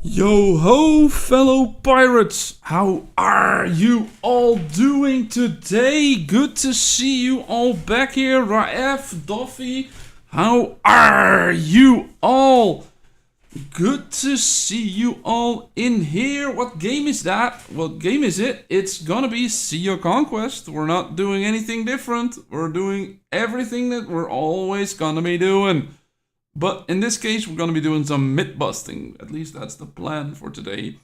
Yo ho, fellow pirates! How are you all doing today? Good to see you all back here. Raef, Doffy, how are you all? Good to see you all in here. What game is that? What game is it? It's gonna be Sea of Conquest. We're not doing anything different. We're doing everything that we're always gonna be doing. But in this case, we're gonna be doing some myth busting. At least that's the plan for today.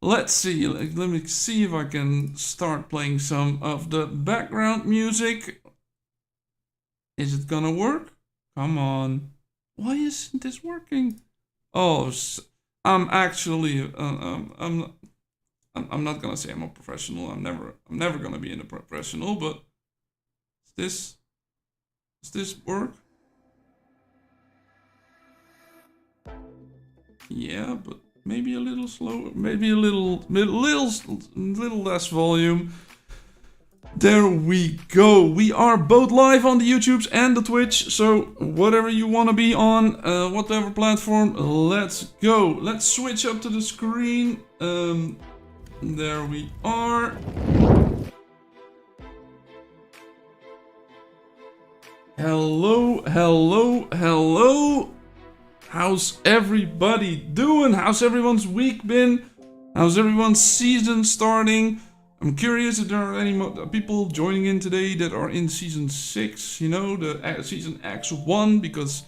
Let's see. Let me see if I can start playing some of the background music. Is it gonna work? Come on. Why isn't this working? Oh, I'm actually. I'm not gonna say I'm a professional. I'm never gonna be a professional. But does this work? Yeah, but maybe a little slower, maybe a little less volume. There we go. We are both live on the YouTubes and the Twitch, so whatever you want to be on, whatever platform, let's go. Let's switch up to the screen. There we are. Hello, hello, hello. How's everybody doing? How's everyone's week been? How's everyone's season starting? I'm curious if there are any people joining in today that are in season 6, you know, the season X1, because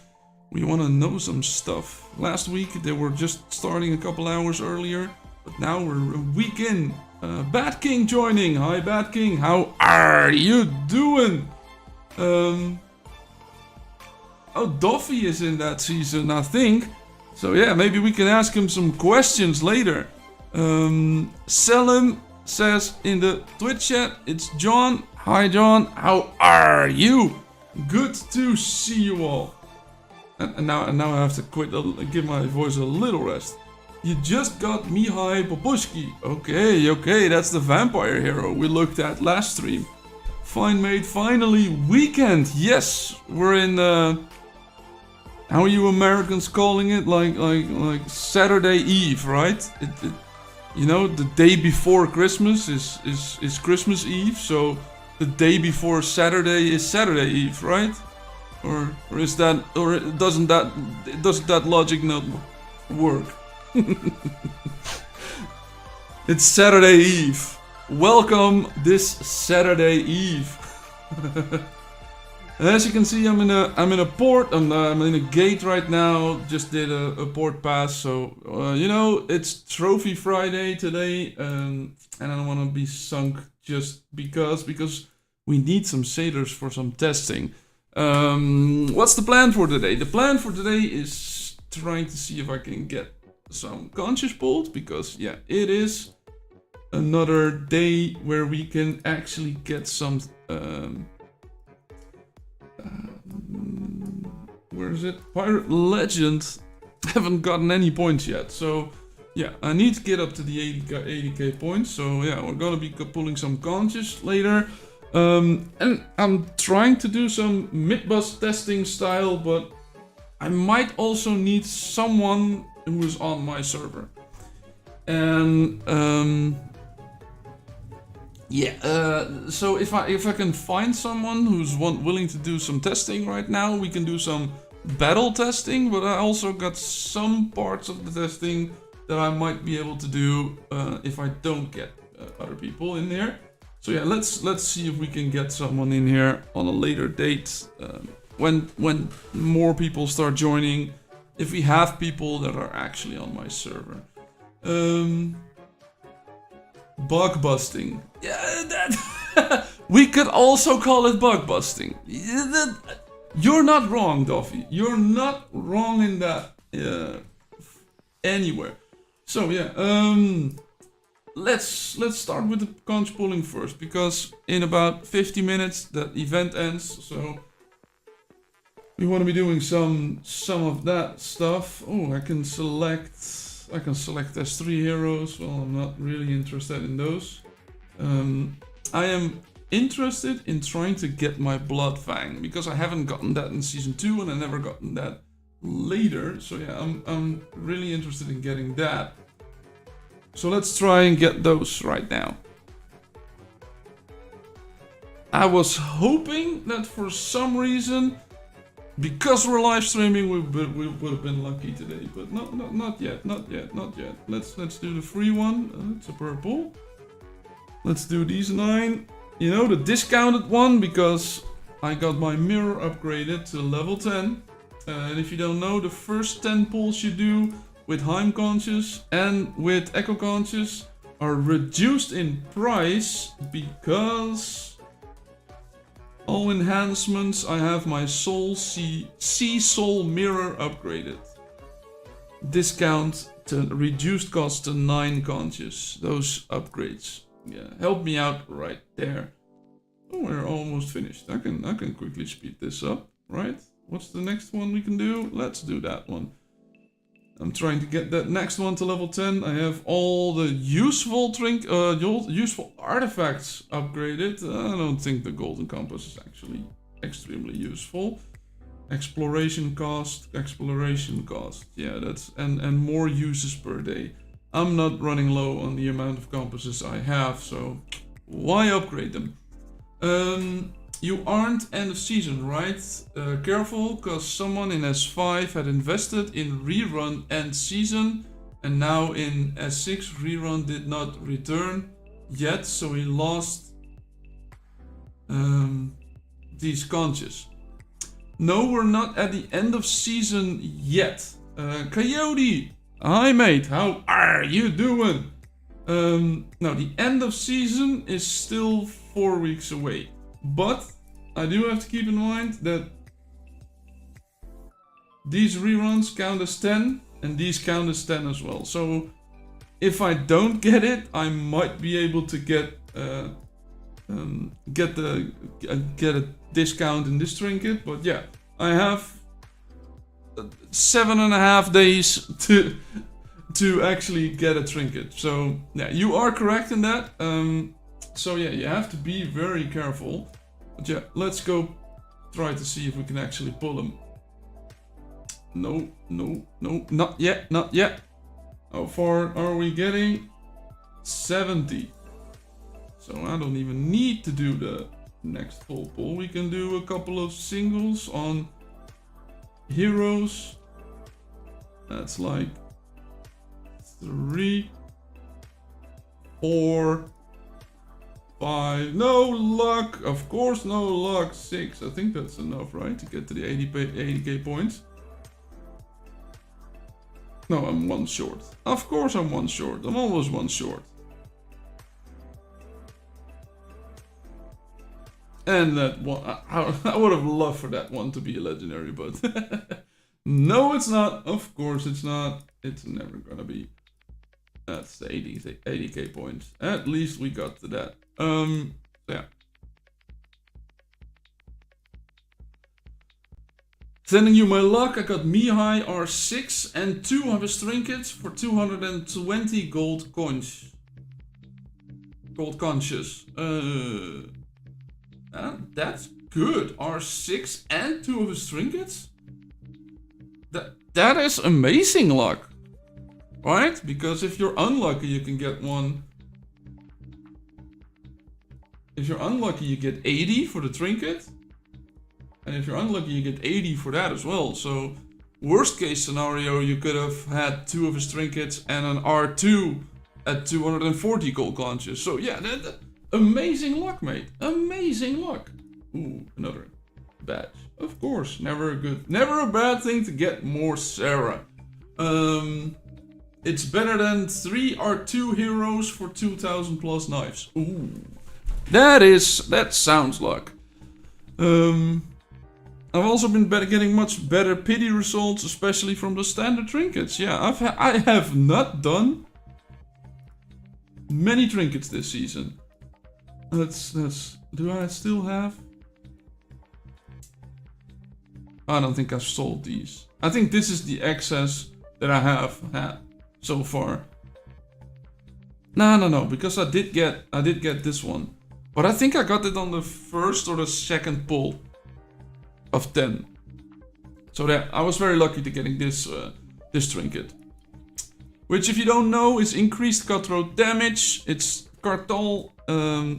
we want to know some stuff. Last week they were just starting a couple hours earlier, but now we're a week in. Bat King joining. Hi Bat King, how are you doing? Oh, Doffy is in that season, I think. So yeah, maybe we can ask him some questions later. Selim says in the Twitch chat, it's John. Hi John, how are you? Good to see you all. And now I have to give my voice a little rest. You just got MYTHBUSTING. Okay, that's the vampire hero we looked at last stream. Fine mate, finally weekend. Yes, we're in how are you Americans calling it? Like Saturday Eve, right? You know, the day before Christmas is Christmas Eve, so the day before Saturday is Saturday Eve, right? Or is that, or doesn't that logic not work? It's Saturday Eve. Welcome this Saturday Eve. As you can see, I'm in a port. I'm in a gate right now. Just did a port pass, so you know, it's Trophy Friday today, and I don't want to be sunk just because we need some sailors for some testing. What's the plan for today? The plan for today is trying to see if I can get some conscious pulled, because yeah, it is another day where we can actually get some. Where is it? Pirate Legend. Haven't gotten any points yet, so yeah, I need to get up to the 80k points. So yeah, we're gonna be pulling some conscious later, and I'm trying to do some mid-bus testing style, but I might also need someone who is on my server, and so if I can find someone who's willing to do some testing right now, we can do some battle testing. But I also got some parts of the testing that I might be able to do if I don't get other people in there. So yeah, let's see if we can get someone in here on a later date when more people start joining. If we have people that are actually on my server. Bug busting. Yeah, that we could also call it bug busting. You're not wrong, Doffy. You're not wrong in that anywhere. So yeah, let's start with the conch pulling first, because in about 50 minutes that event ends. So we want to be doing some of that stuff. Oh, I can select S3 heroes. Well, I'm not really interested in those. I am interested in trying to get my Blood Fang, because I haven't gotten that in season 2 and I never gotten that later. So yeah, I'm really interested in getting that. So let's try and get those right now. I was hoping that for some reason, because we're live streaming, we would have been lucky today, but not yet. Let's do the free one. It's a purple. Let's do these 9. You know, the discounted one, because I got my mirror upgraded to level 10. And if you don't know, the first 10 pulls you do with Heim Conscious and with Echo Conscious are reduced in price because all enhancements, I have my Sea Soul mirror upgraded. Discount to reduced cost to 9 conscious. Those upgrades. Yeah, help me out right there. Oh, we're almost finished. I can quickly speed this up, right? What's the next one we can do? Let's do that one. I'm trying to get that next one to level 10. I have all the useful useful artifacts upgraded. I don't think the golden compass is actually extremely useful. Exploration cost. Yeah, that's and more uses per day. I'm not running low on the amount of compasses I have, so why upgrade them? You aren't end of season, right? Careful, because someone in S5 had invested in rerun end season, and now in S6 rerun did not return yet, so he lost these conscious. No, we're not at the end of season yet. Coyote, hi mate, how are you doing? Now the end of season is still 4 weeks away. But I do have to keep in mind that these reruns count as 10 and these count as 10 as well. So if I don't get it, I might be able to get a discount in this trinket. But yeah, I have 7.5 days to actually get a trinket. So yeah, you are correct in that. So yeah, you have to be very careful. But yeah, let's go try to see if we can actually pull them. No, not yet. How far are we getting? 70. So I don't even need to do the next full pull. We can do a couple of singles on heroes. That's like 3, 4, 5, no luck, of course no luck, 6, I think that's enough, right, to get to the 80k points. No, I'm 1 short. Of course I'm 1 short, I'm always 1 short. And that one, I would have loved for that one to be a legendary, but no it's not, of course it's not, it's never gonna be. That's the 80k points. At least we got to that. Yeah. Sending you my luck. I got Mihai R6 and 2 of his trinkets for 220 gold coins. Gold conscious. That's good. R6 and 2 of his trinkets? That is amazing luck. Right? Because if you're unlucky, you can get one. If you're unlucky, you get 80 for the trinket. And if you're unlucky, you get 80 for that as well. So, worst case scenario, you could have had 2 of his trinkets and an R2 at 240 gold conscious. So, yeah, that amazing luck, mate. Amazing luck. Ooh, another badge. Of course, never a bad thing to get more Sarah. It's better than 3 R2 heroes for 2000 plus knives. Ooh. That sounds luck. I've also been getting much better pity results, especially from the standard trinkets. Yeah, I have not done many trinkets this season. Do I still have? I don't think I've sold these. I think this is the excess that I have had so far. No, because I did get this one. But I think I got it on the first or the second pull of 10. So yeah, I was very lucky to getting this trinket. which if you don't know is increased cutthroat damage. It's Cartal,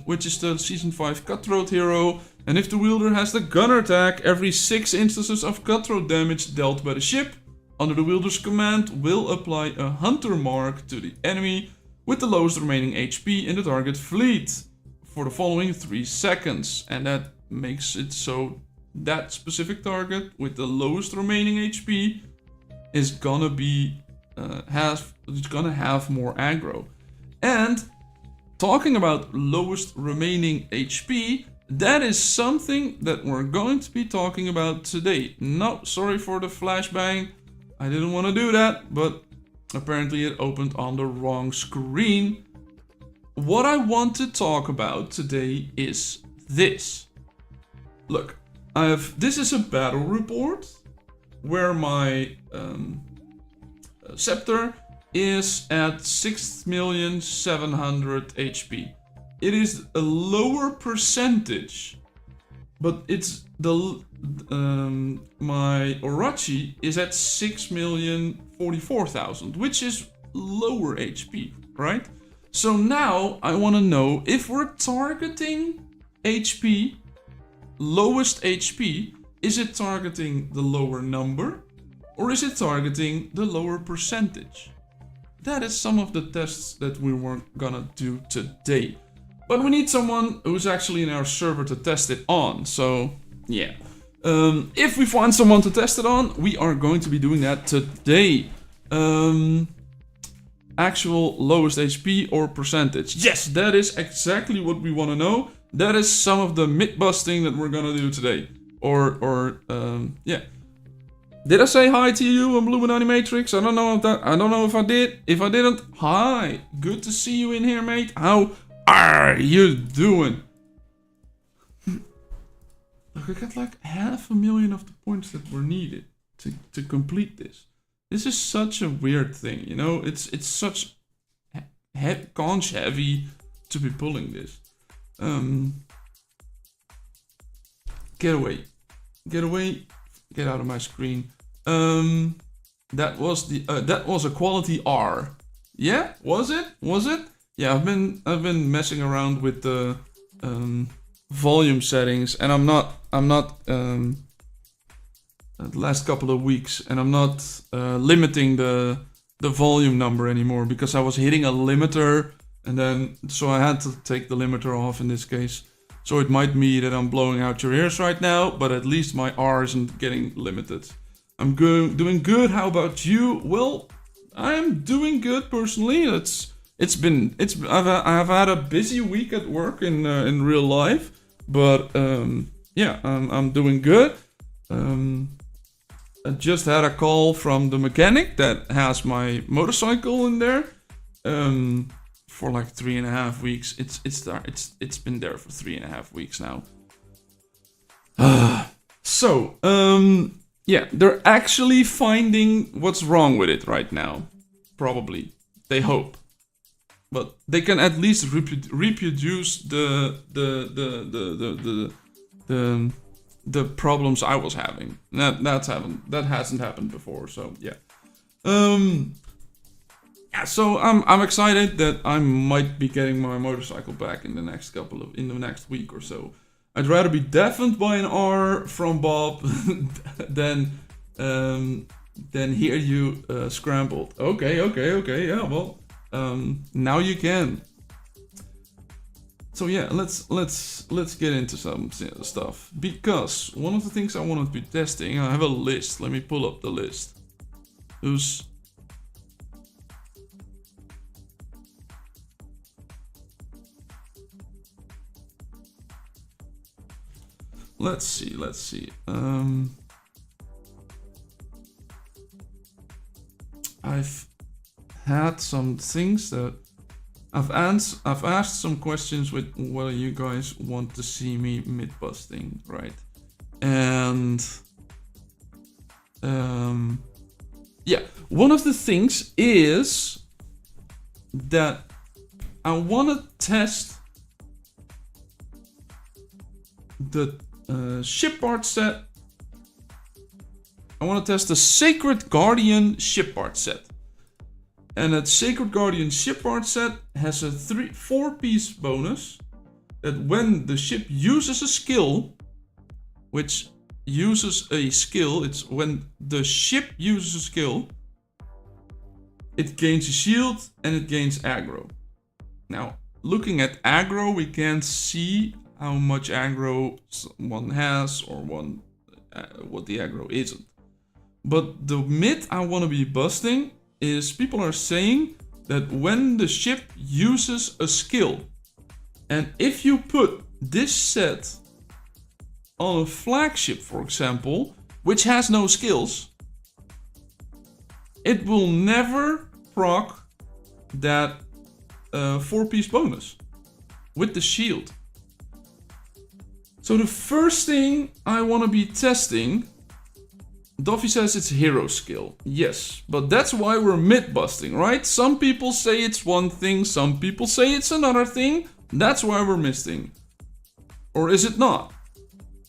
which is the Season 5 cutthroat hero. And if the wielder has the gunner attack, every 6 instances of cutthroat damage dealt by the ship under the wielder's command will apply a hunter mark to the enemy with the lowest remaining HP in the target fleet for the following 3 seconds. And that makes it so that specific target with the lowest remaining HP is gonna be it's gonna have more aggro. And talking about lowest remaining HP, that is something that we're going to be talking about today. No, sorry for the flashbang. I didn't want to do that, but apparently it opened on the wrong screen. What I want to talk about today is this. Look, this is a battle report where my scepter is at 6,700,000 HP. It is a lower percentage, but it's my Orochi is at 6,044,000, which is lower HP, right? So now I want to know if we're targeting HP, lowest HP, is it targeting the lower number or is it targeting the lower percentage? That is some of the tests that we were gonna do today. But we need someone who's actually in our server to test it on, so yeah. If we find someone to test it on, we are going to be doing that today. Actual lowest HP or percentage. Yes, that is exactly what we want to know. That is some of the myth busting that we're gonna do today. Yeah. Did I say hi to you on Illuminati Matrix? I don't know if I did. If I didn't, hi. Good to see you in here, mate. How are you doing? Look, I got like 500,000 of the points that were needed to complete this. This is such a weird thing, you know? It's such conch heavy to be pulling this. Get away. Get away. Get out of my screen. That was a quality R. Yeah? Was it? Was it? Yeah, I've been messing around with the volume settings, and I'm not the last couple of weeks, and I'm not limiting the volume number anymore because I was hitting a limiter, and then so I had to take the limiter off in this case. So it might mean that I'm blowing out your ears right now, but at least my R isn't getting limited. I'm doing good. How about you? Well, I'm doing good personally. I've had a busy week at work in real life, but yeah, I'm doing good. I just had a call from the mechanic that has my motorcycle in there. For like 3.5 weeks. It's been there for 3.5 weeks now. Yeah, they're actually finding what's wrong with it right now. Probably. They hope. But they can at least reproduce the problems I was having. That hasn't happened before, so yeah. So I'm excited that I might be getting my motorcycle back in the next week or so. I'd rather be deafened by an R from Bob than hear you scrambled. Okay, yeah, well, now you can. So yeah, let's get into some stuff, because one of the things I wanted to be testing, I have a list. Let me pull up the list. Let's see. I've had some things that I've asked some questions with whether you guys want to see me myth busting, right? And yeah, one of the things is that I want to test the ship art set. I want to test the Sacred Guardian ship art set. And that Sacred Guardian ship art set has a 4-piece bonus that when the ship uses a skill, which uses a skill, it's when the ship uses a skill, it gains a shield and it gains aggro. Now, looking at aggro, we can't see how much aggro one has or what the aggro isn't. But the myth I want to be busting is people are saying that when the ship uses a skill, and if you put this set on a flagship, for example, which has no skills, it will never proc that 4-piece bonus with the shield. So the first thing I want to be testing, Duffy says it's hero skill. Yes, but that's why we're myth busting, right? Some people say it's one thing, some people say it's another thing. That's why we're missing. Or is it not?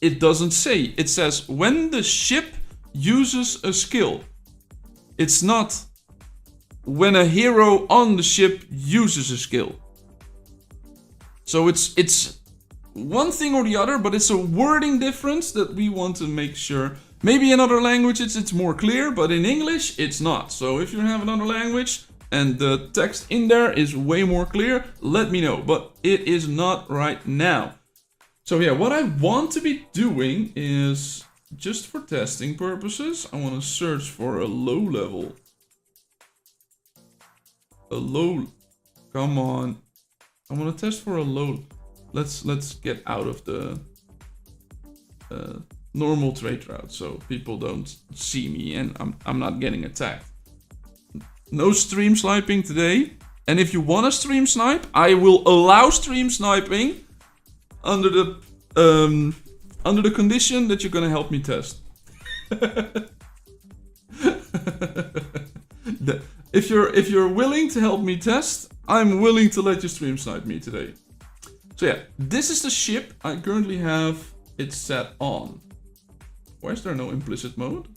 It doesn't say. It says when the ship uses a skill. It's not when a hero on the ship uses a skill. So it's one thing or the other, but it's a wording difference that we want to make sure. Maybe in other languages it's more clear, but in English it's not. So if you have another language and the text in there is way more clear, let me know. But it is not right now. So yeah, what I want to be doing is, just for testing purposes, I want to search for a low level. Come on. I want to test for a low. Let's get out of the normal trade route so people don't see me and I'm not getting attacked. No stream sniping today. And if you want to stream snipe, I will allow stream sniping under the condition that you're gonna help me test. If you're willing to help me test, I'm willing to let you stream snipe me today. So yeah, this is the ship. I currently have it set on. Why is there no implicit mode?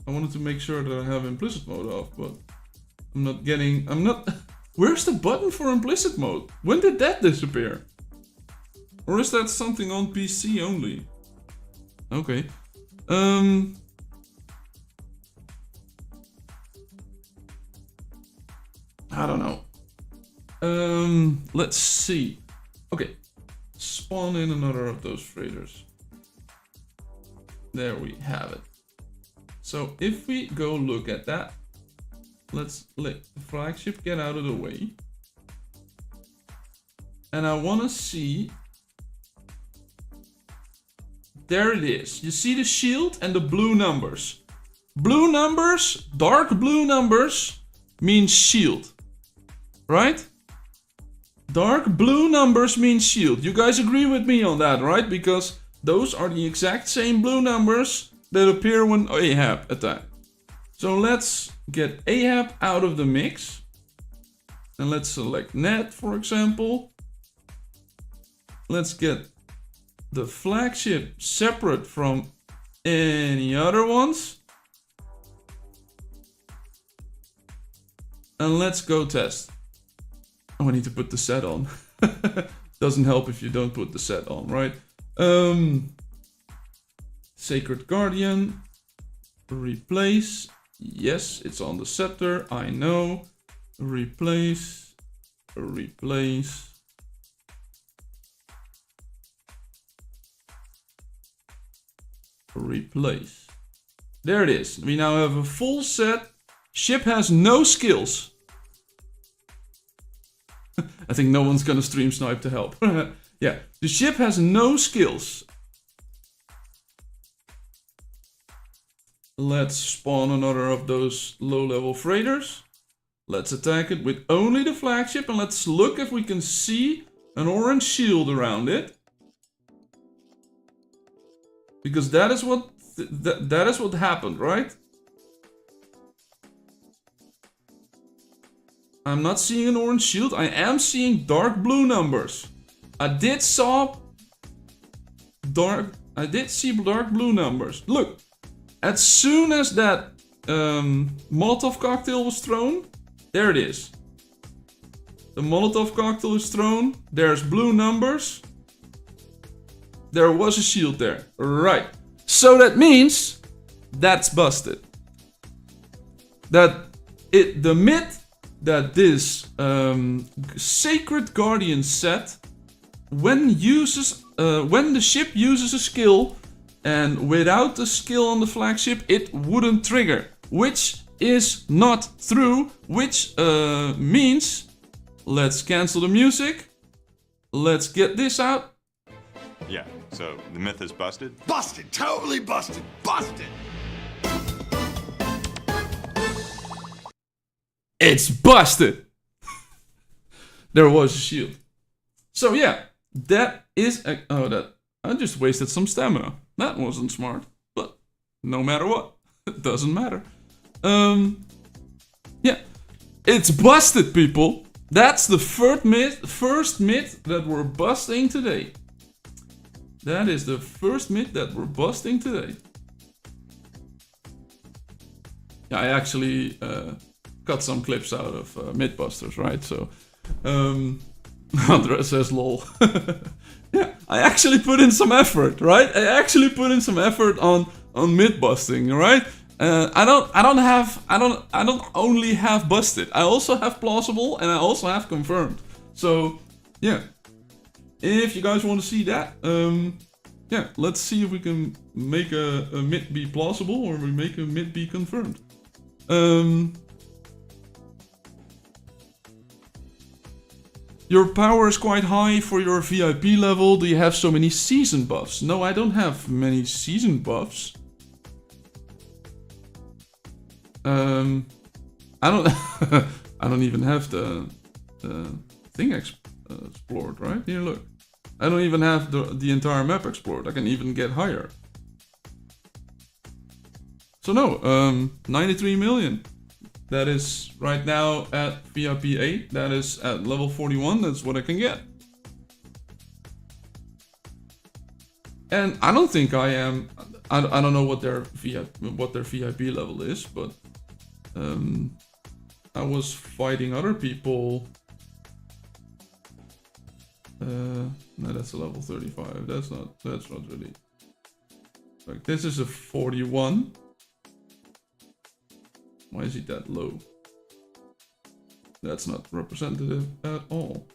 I wanted to make sure that I have implicit mode off, but I'm not. Where's the button for implicit mode? When did that disappear? Or is that something on PC only? Okay. I don't know. Let's see. Okay. Spawn in another of those freighters. There we have it. So if we go look at that, let's let the flagship get out of the way. And I want to see. There it is. You see the shield and the blue numbers. Blue numbers, dark blue numbers means shield. Right? Dark blue numbers mean shield. You guys agree with me on that, right? Because those are the exact same blue numbers that appear when Ahab attacks. So let's get Ahab out of the mix. And let's select Ned, for example. Let's get the flagship separate from any other ones. And let's go test. Oh, I need to put the set on. Doesn't help if you don't put the set on, right? Sacred Guardian. Replace. Yes, it's on the scepter. I know. Replace. Replace. Replace. There it is. We now have a full set. Ship has no skills. I think no one's gonna stream snipe to help. Yeah, the ship has no skills. Let's spawn another of those low-level freighters. Let's attack it with only the flagship and let's look if we can see an orange shield around it. Because that is what that is what happened, right? I'm not seeing an orange shield. I am seeing dark blue numbers. I did see dark blue numbers. Look, as soon as that Molotov cocktail was thrown, There it is. The Molotov cocktail is thrown. There's blue numbers. There was a shield there. Right. So that means that's busted. The myth that this Sacred Guardian set, when the ship uses a skill, and without the skill on the flagship, it wouldn't trigger. Which is not true. Which means, let's cancel the music. Let's get this out. Yeah, so the myth is busted? Busted! Totally busted! Busted! It's busted! There was a shield. So yeah, that is... I just wasted some stamina. That wasn't smart. But no matter what, it doesn't matter. Yeah. It's busted, people! That's the first myth that we're busting today. That is the first myth that we're busting today. Yeah, I actually cut some clips out of Mythbusters, right? So, Andres says lol. Yeah, I actually put in some effort, right? I actually put in some effort on Mythbusting, right? I don't only have busted. I also have plausible and I also have confirmed. So, yeah. If you guys want to see that, yeah, let's see if we can make a myth be plausible or we make a myth be confirmed. Your power is quite high for your VIP level. Do you have so many season buffs? No, I don't have many season buffs. I don't I don't even have the thing explored, right? Here, look. I don't even have the entire map explored. I can even get higher. So no, 93 million. That is right now at VIP 8. That is at level 41. That's what I can get. And I don't think I am. I don't know what their VIP level is, but I was fighting other people. No, that's a level 35. That's not really. Like, this is a 41. Why is he that low? That's not representative at all.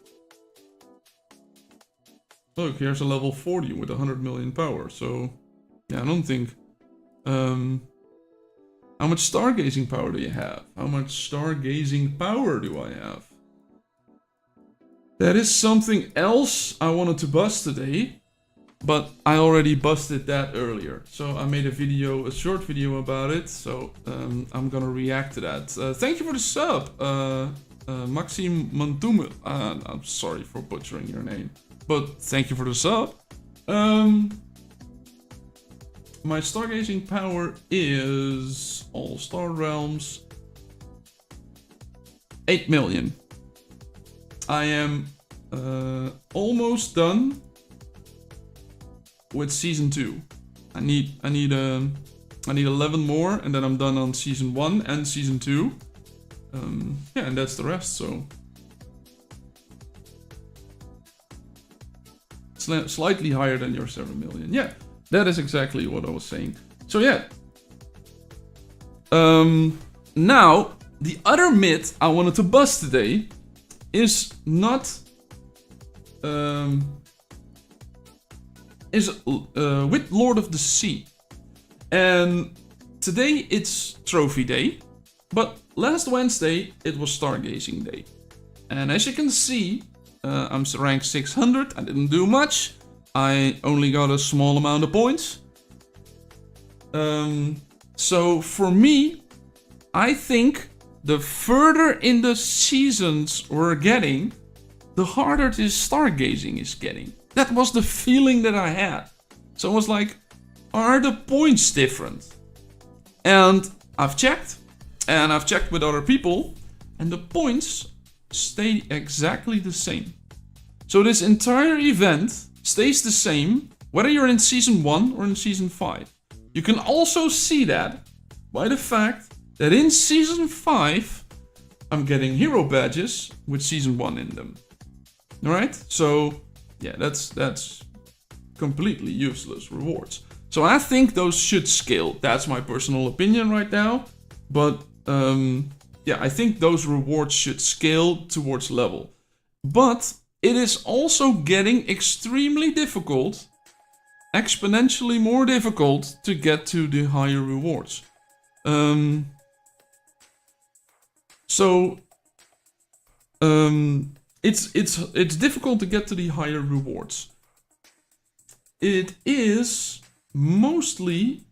Look, here's a level 40 with 100 million power. So, yeah, I don't think... how much stargazing power do you have? How much stargazing power do I have? That is something else I wanted to bust today, but I already busted that earlier. So I made a short video about it, so I'm gonna react to that. Thank you for the sub, Maxime Mantume. I'm sorry for butchering your name, but thank you for the sub. My stargazing power is all star realms 8 million. I am almost done with season 2. I need 11 more, and then I'm done on season 1 and season 2. Yeah, and that's the rest. So slightly higher than your 7 million. Yeah, that is exactly what I was saying. So yeah. Now the other myth I wanted to bust today is not with Lord of the Sea. And today it's Trophy Day, but last Wednesday it was Stargazing Day. And as you can see, I'm rank 600. I didn't do much. I only got a small amount of points. So for me, I think the further in the seasons we're getting, the harder this stargazing is getting. That was the feeling that I had. So I was like, are the points different? And I've checked, and I've checked with other people, and the points stay exactly the same. So this entire event stays the same, whether you're in season 1 or in season 5. You can also see that by the fact that in season 5, I'm getting hero badges with season 1 in them. Alright? So, yeah, that's completely useless rewards. So I think those should scale. That's my personal opinion right now. But, yeah, I think those rewards should scale towards level. But it is also getting extremely difficult, exponentially more difficult to get to the higher rewards. It's difficult to get to the higher rewards. It is mostly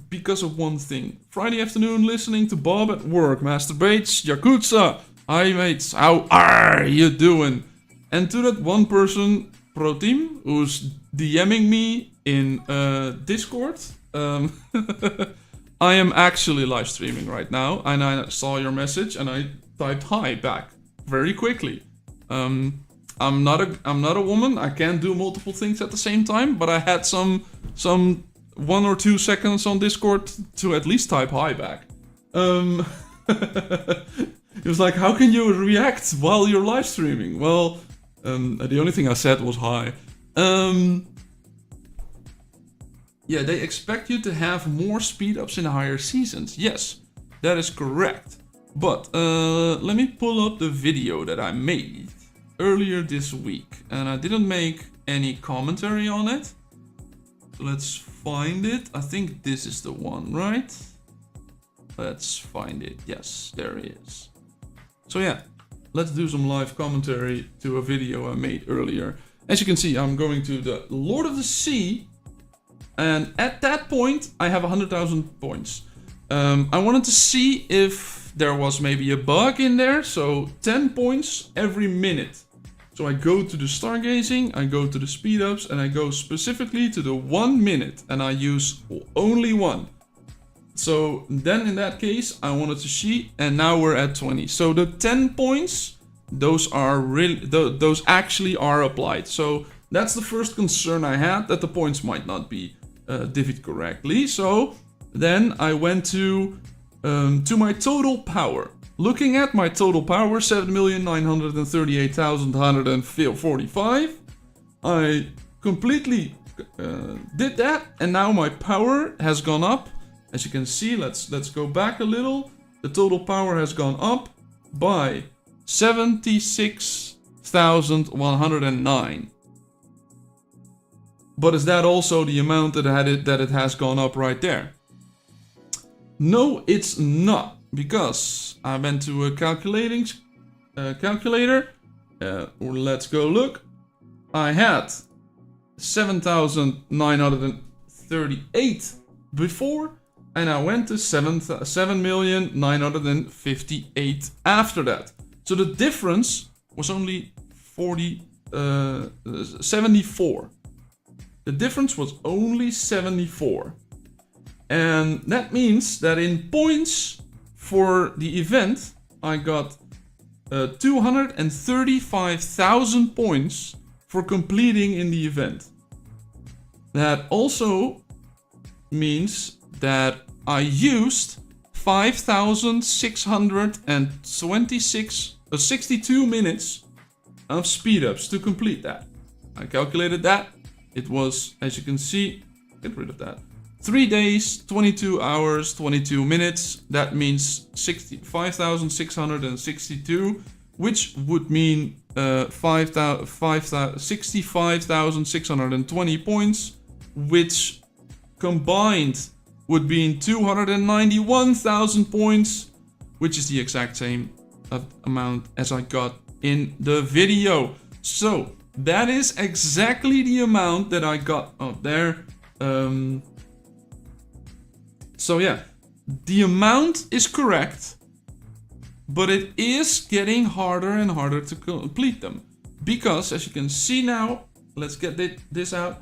because of one thing. Friday afternoon listening to Bob at work, masturbates, Yakuza. Hi mates, how are you doing? And to that one person, Pro Team, who's DMing me in Discord. I am actually live streaming right now, and I saw your message and I typed hi back very quickly. I'm not a woman. I can't do multiple things at the same time, but I had some 1 or 2 seconds on Discord to at least type hi back. It was like, how can you react while you're live streaming? Well, the only thing I said was hi. Yeah, they expect you to have more speed ups in higher seasons. Yes, that is correct. But let me pull up the video that I made earlier this week. And I didn't make any commentary on it. So let's find it. I think this is the one, right? Let's find it. Yes, there it is. So yeah, let's do some live commentary to a video I made earlier. As you can see, I'm going to the Lord of the Sea. And at that point, I have 100,000 points. I wanted to see if there was maybe a bug in there. So 10 points every minute. So I go to the Stargazing, I go to the speed ups, and I go specifically to the 1 minute. And I use only 1. So then in that case, I wanted to see, and now we're at 20. So the 10 points, those are really, those actually are applied. So that's the first concern I had, that the points might not be divvied correctly. So then I went to my total power. Looking at my total power, 7,938,145. I completely did that, and now my power has gone up. As you can see, let's go back a little. The total power has gone up by 76,109. But is that also the amount that it has gone up right there? No, it's not, because I went to a calculator. Let's go look. I had 7,938 before. And I went to 7,958 after that. So the difference was only 74. The difference was only 74. And that means that in points for the event, I got 235,000 points for completing in the event. That also means that I used 5,662 minutes of speed ups to complete that. I calculated that. It was, as you can see, get rid of that. 3 days, 22 hours, 22 minutes. That means 5,662, which would mean 65,620 points, which combined would be 291,000 points, which is the exact same amount as I got in the video. So that is exactly the amount that I got up there. So yeah, the amount is correct, but it is getting harder and harder to complete them. Because as you can see now, let's get this out.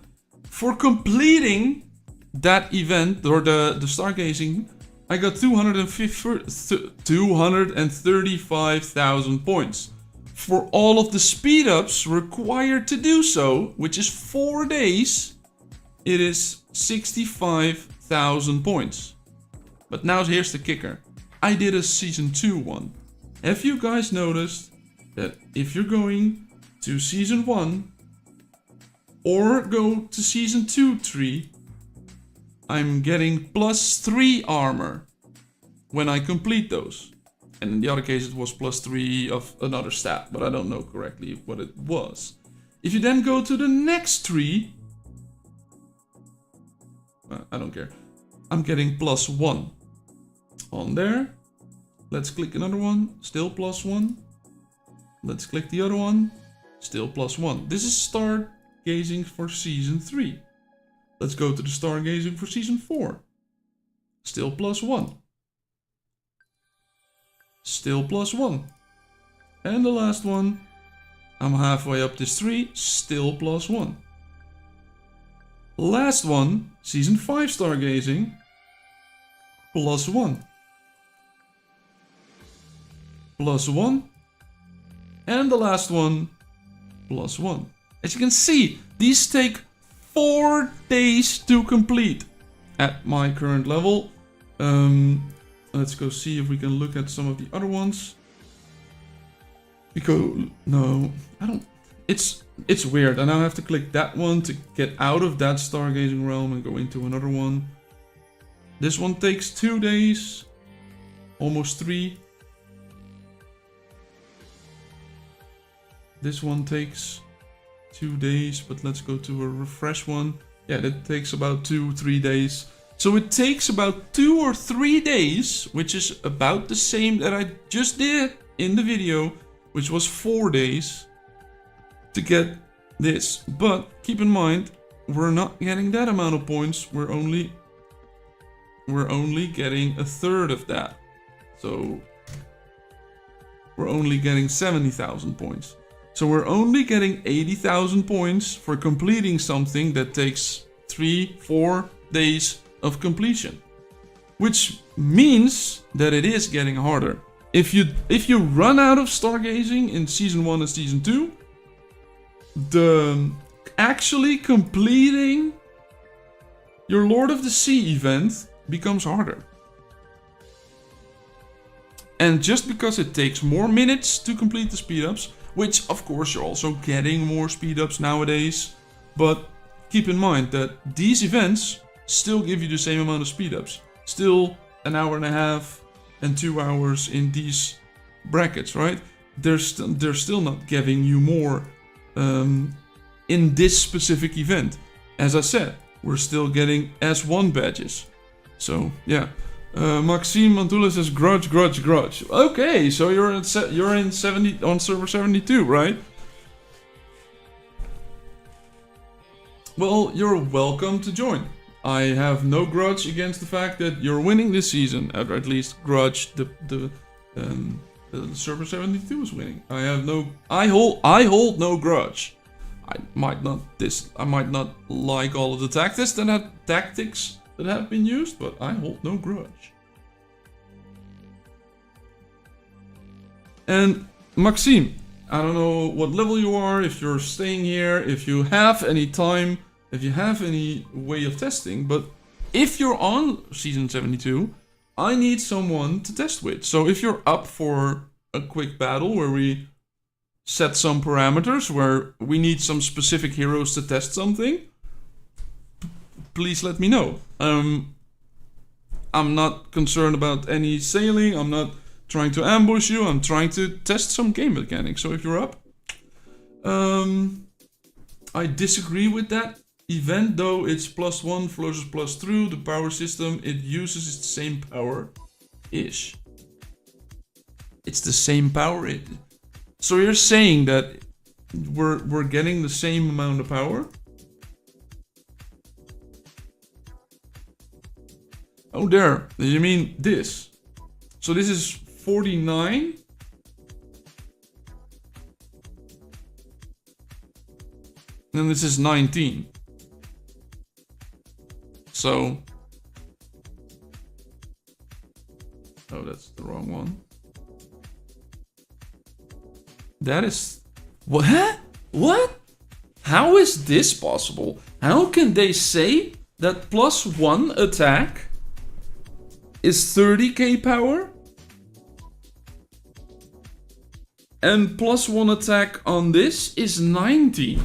For completing that event, or the Stargazing, I got 235,000 points. For all of the speed ups required to do so, which is 4 days, it is 65,000 points. But now here's the kicker. I did a season 2 one. Have you guys noticed that if you're going to Season 1 or go to Season 2 tree, I'm getting +3 armor when I complete those. And in the other case it was +3 of another stat, but I don't know correctly what it was. If you then go to the next tree, I don't care. I'm getting +1 on there. Let's click another one, still +1. Let's click the other one, still +1. This is Stargazing for Season 3. Let's go to the Stargazing for Season 4. Still +1. Still +1. And the last one, I'm halfway up this tree, still +1. Last one, Season 5 Stargazing, +1. +1. And the last one, +1. As you can see, these take 4 days to complete at my current level. Let's go see if we can look at some of the other ones. Because, no, I don't, it's weird. I now have to click that one to get out of that Stargazing realm and go into another one. This one takes 2 days, almost 3. This one takes 2 days, but let's go to a refresh one. Yeah, that takes about 2-3 days. So it takes about 2 or 3 days, which is about the same that I just did in the video, which was 4 days, to get this. But keep in mind, we're not getting that amount of points. We're only getting a third of that. So we're only getting 70,000 points. So we're only getting 80,000 points for completing something that takes 3-4 days of completion. Which means that it is getting harder. If you run out of Stargazing in Season 1 and Season 2, the actually completing your Lord of the Sea event becomes harder. And just because it takes more minutes to complete the speed-ups, which of course you're also getting more speed-ups nowadays, but keep in mind that these events still give you the same amount of speed-ups. Still an hour and a half and 2 hours in these brackets, right? They're still not giving you more in this specific event. As I said, we're still getting S1 badges. So yeah. Maxime Mantula says grudge. Okay, so you're in 70 on server 72, right? Well, you're welcome to join. I have no grudge against the fact that you're winning this season, or at least grudge the server 72 is winning. I hold no grudge. I might not like all of the tactics that have been used, but I hold no grudge. And Maxime, I don't know what level you are, if you're staying here, if you have any time, if you have any way of testing, but if you're on Season 72, I need someone to test with. So if you're up for a quick battle where we set some parameters, where we need some specific heroes to test something, please let me know. I'm not concerned about any sailing. I'm not trying to ambush you. I'm trying to test some game mechanics. So if you're up, I disagree with that event, though. It's +1 versus +2. The power system it uses is the same power-ish. It's the same power. So you're saying that we're getting the same amount of power? Oh, there. You mean this? So this is 49. And this is 19. So. Oh, that's the wrong one. That is. What? What? How is this possible? How can they say that +1 attack is 30k power? And +1 attack on this is 90.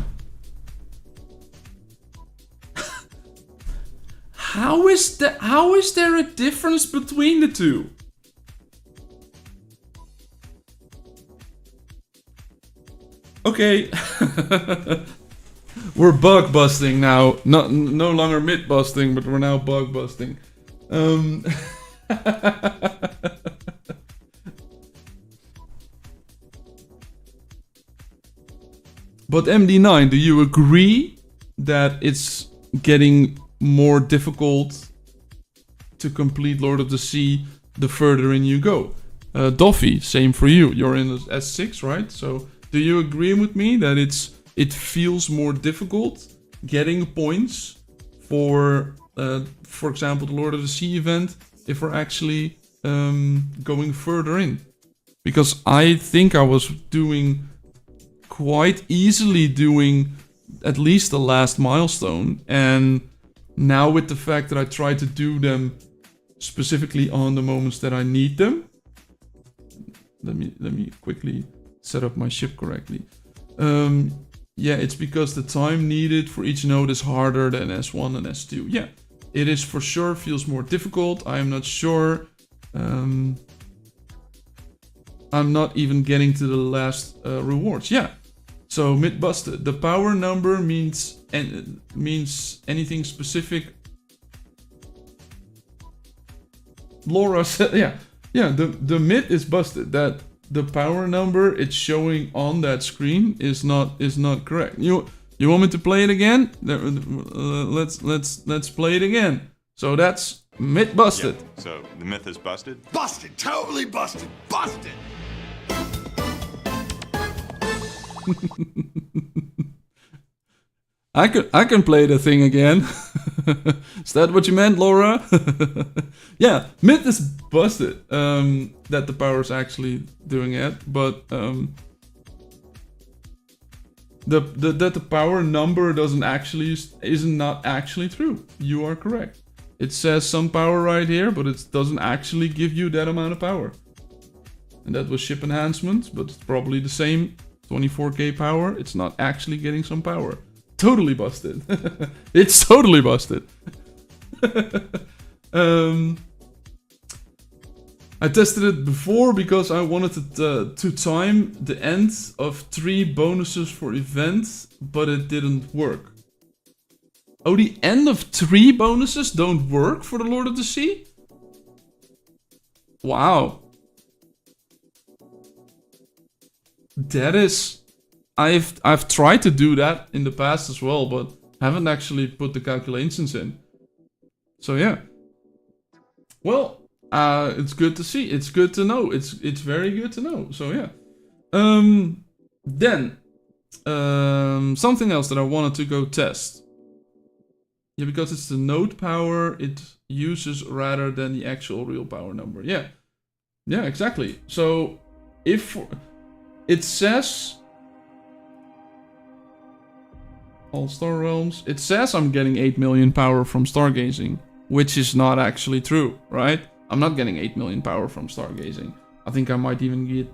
How is there a difference between the two? Okay. We're bug busting now. No longer myth busting, but we're now bug busting. But MD9, do you agree that it's getting more difficult to complete Lord of the Sea the further in you go? Doffy, same for you. You're in S6, right? So do you agree with me that it feels more difficult getting points for example, the Lord of the Sea event if we're actually going further in? Because I think I was doing quite easily doing at least the last milestone, and now with the fact that I try to do them specifically on the moments that I need them. Let me quickly set up my ship correctly. Yeah, it's because the time needed for each node is harder than S1 and S2. Yeah, it is for sure feels more difficult. I am not sure. I'm not even getting to the last rewards. Yeah. So myth busted. The power number means anything specific. Laura said, yeah. The myth is busted. That the power number it's showing on that screen is not correct. You want me to play it again? Let's play it again. So that's myth busted. Yeah, so the myth is busted? Busted. Totally busted. Busted. I can play the thing again. Is that what you meant, Laura? Yeah, myth is busted. That the power is actually doing it, but that the power number is not actually true. You are correct. It says some power right here, but it doesn't actually give you that amount of power. And that was ship enhancements, but it's probably the same 24k power. It's not actually getting some power. Totally busted. It's totally busted. I tested it before because I wanted to time the end of 3 bonuses for events, but it didn't work. Oh, the end of 3 bonuses don't work for the Lord of the Sea? Wow. That is... I've tried to do that in the past as well, but haven't actually put the calculations in. So yeah. Well, it's good to see. It's good to know. It's very good to know. So yeah. Then something else that I wanted to go test. Yeah, because it's the node power it uses rather than the actual real power number. Yeah. Yeah, exactly. So if it says All-Star Realms. It says I'm getting 8 million power from Stargazing, which is not actually true, right? I'm not getting 8 million power from Stargazing. I think I might even get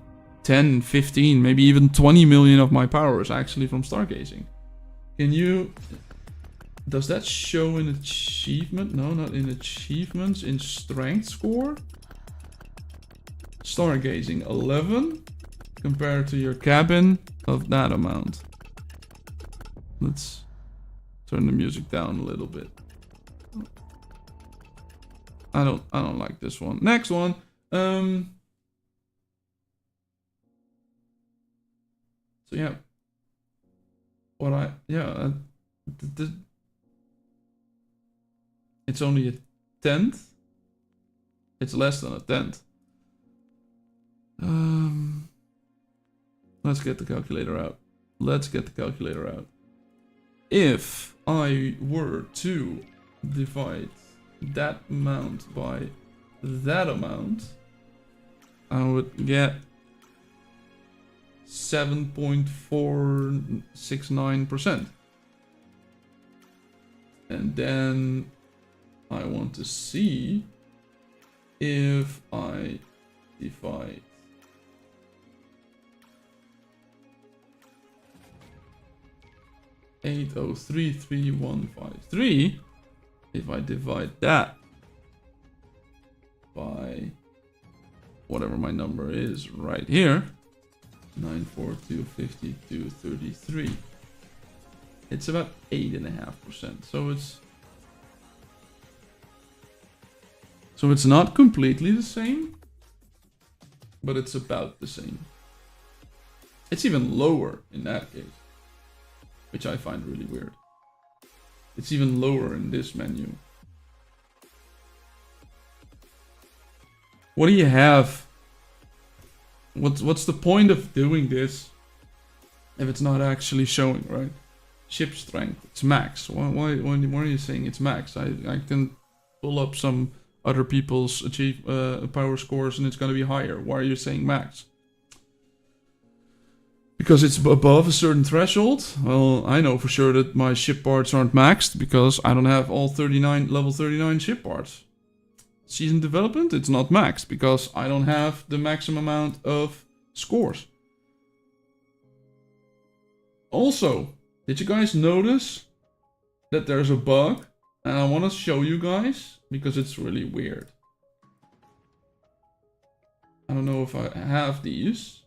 10, 15, maybe even 20 million of my power is actually from Stargazing. Can you... Does that show in achievement? No, not in achievements. In strength score? Stargazing 11 compared to your cabin of that amount. Let's turn the music down a little bit. I don't like this one. Next one. So yeah. It's only a 10th. It's less than a 10th. Let's get the calculator out. If I were to divide that amount by that amount, I would get 7.469%. And then I want to see if I divide 0.80333153, if I divide that by whatever my number is right here, 9425233, it's about 8.5%. So it's not completely the same, but it's about the same. It's even lower in that case, which I find really weird. It's even lower in this menu. What do you have? What's the point of doing this if it's not actually showing, right? Ship strength, it's max. Why are you saying it's max? I can pull up some other people's power scores and it's gonna be higher. Why are you saying max? Because it's above a certain threshold? Well, I know for sure that my ship parts aren't maxed because I don't have all level 39 ship parts. Season development, it's not maxed because I don't have the maximum amount of scores. Also, did you guys notice that there's a bug? And I want to show you guys because it's really weird. I don't know if I have these,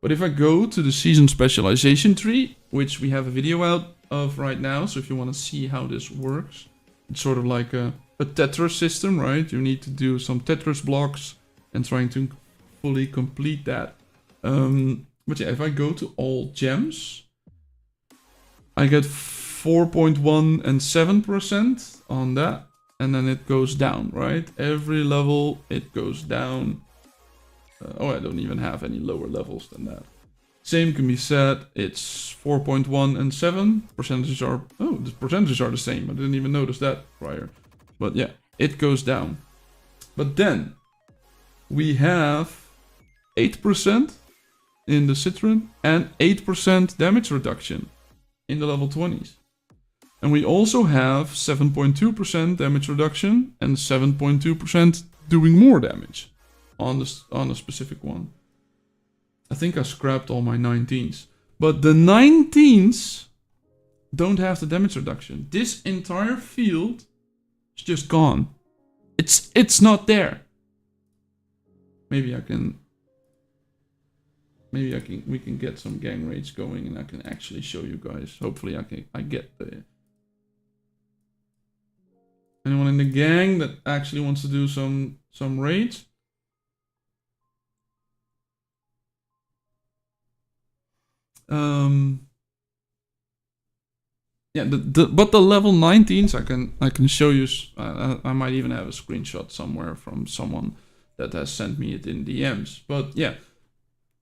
but if I go to the season specialization tree, which we have a video out of right now, so if you want to see how this works, it's sort of like a Tetris system, right? You need to do some Tetris blocks and trying to fully complete that. But yeah, if I go to all gems, I get 4.1 and 7% on that, and then it goes down, right? Every level it goes down. Oh, I don't even have any lower levels than that. Same can be said. It's 4.1 and 7 percentages are. Oh, the percentages are the same. I didn't even notice that prior. But yeah, it goes down. But then we have 8% in the Citron and 8% damage reduction in the level 20s. And we also have 7.2% damage reduction and 7.2% doing more damage on a specific one. I think I scrapped all my 19s. But the 19s don't have the damage reduction. This entire field is just gone. It's not there. Maybe we can get some gang raids going and I can actually show you guys. Hopefully I get the... Anyone in the gang that actually wants to do some raids? Yeah, but the level 19s I can show you. I might even have a screenshot somewhere from someone that has sent me it in DMs. But yeah,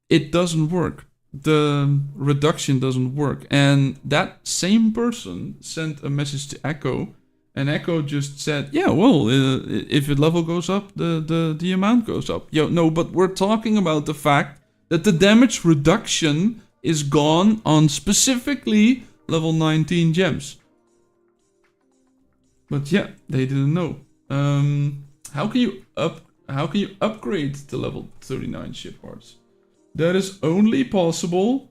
it doesn't work. The reduction doesn't work, and that same person sent a message to Echo, and Echo just said, "Yeah, well, if the level goes up, the amount goes up." Yo, no, but we're talking about the fact that the damage reduction is gone on specifically level 19 gems. But yeah, they didn't know. How can you upgrade to level 39 ship parts? That is only possible.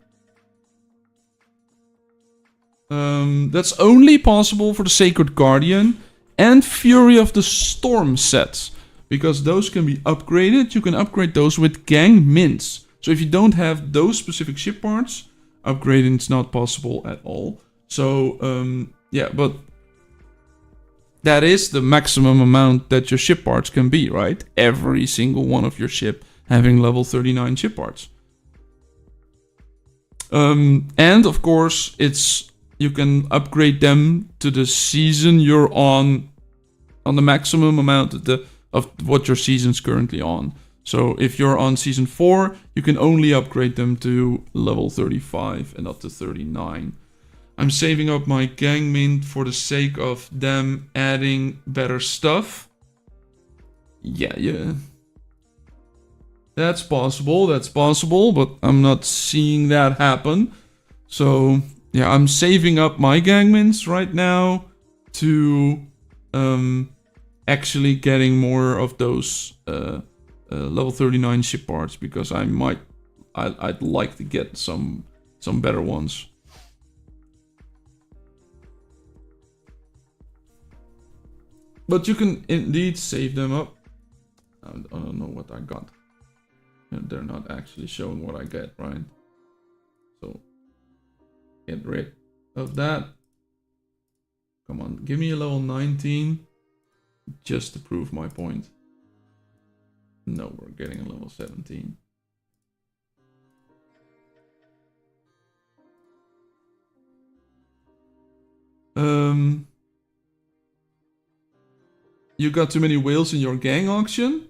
That's only possible for the Sacred Guardian and Fury of the Storm sets, because those can be upgraded. You can upgrade those with gang mints. So if you don't have those specific ship parts, upgrading is not possible at all. So yeah, but that is the maximum amount that your ship parts can be, right? Every single one of your ship having level 39 ship parts. And of course, you can upgrade them to the season you're on the maximum amount of what your season's currently on. So if you're on season 4, you can only upgrade them to level 35 and not to 39. I'm saving up my gang mint for the sake of them adding better stuff. Yeah. That's possible, but I'm not seeing that happen. So yeah, I'm saving up my gang mints right now to actually getting more of those level 39 ship parts, because I'd like to get some better ones. But you can indeed save them up. I don't know what I got. They're not actually showing what I get, right? So get rid of that. Come on, give me a level 19 just to prove my point. No, we're getting a level 17. You got too many whales in your gang auction?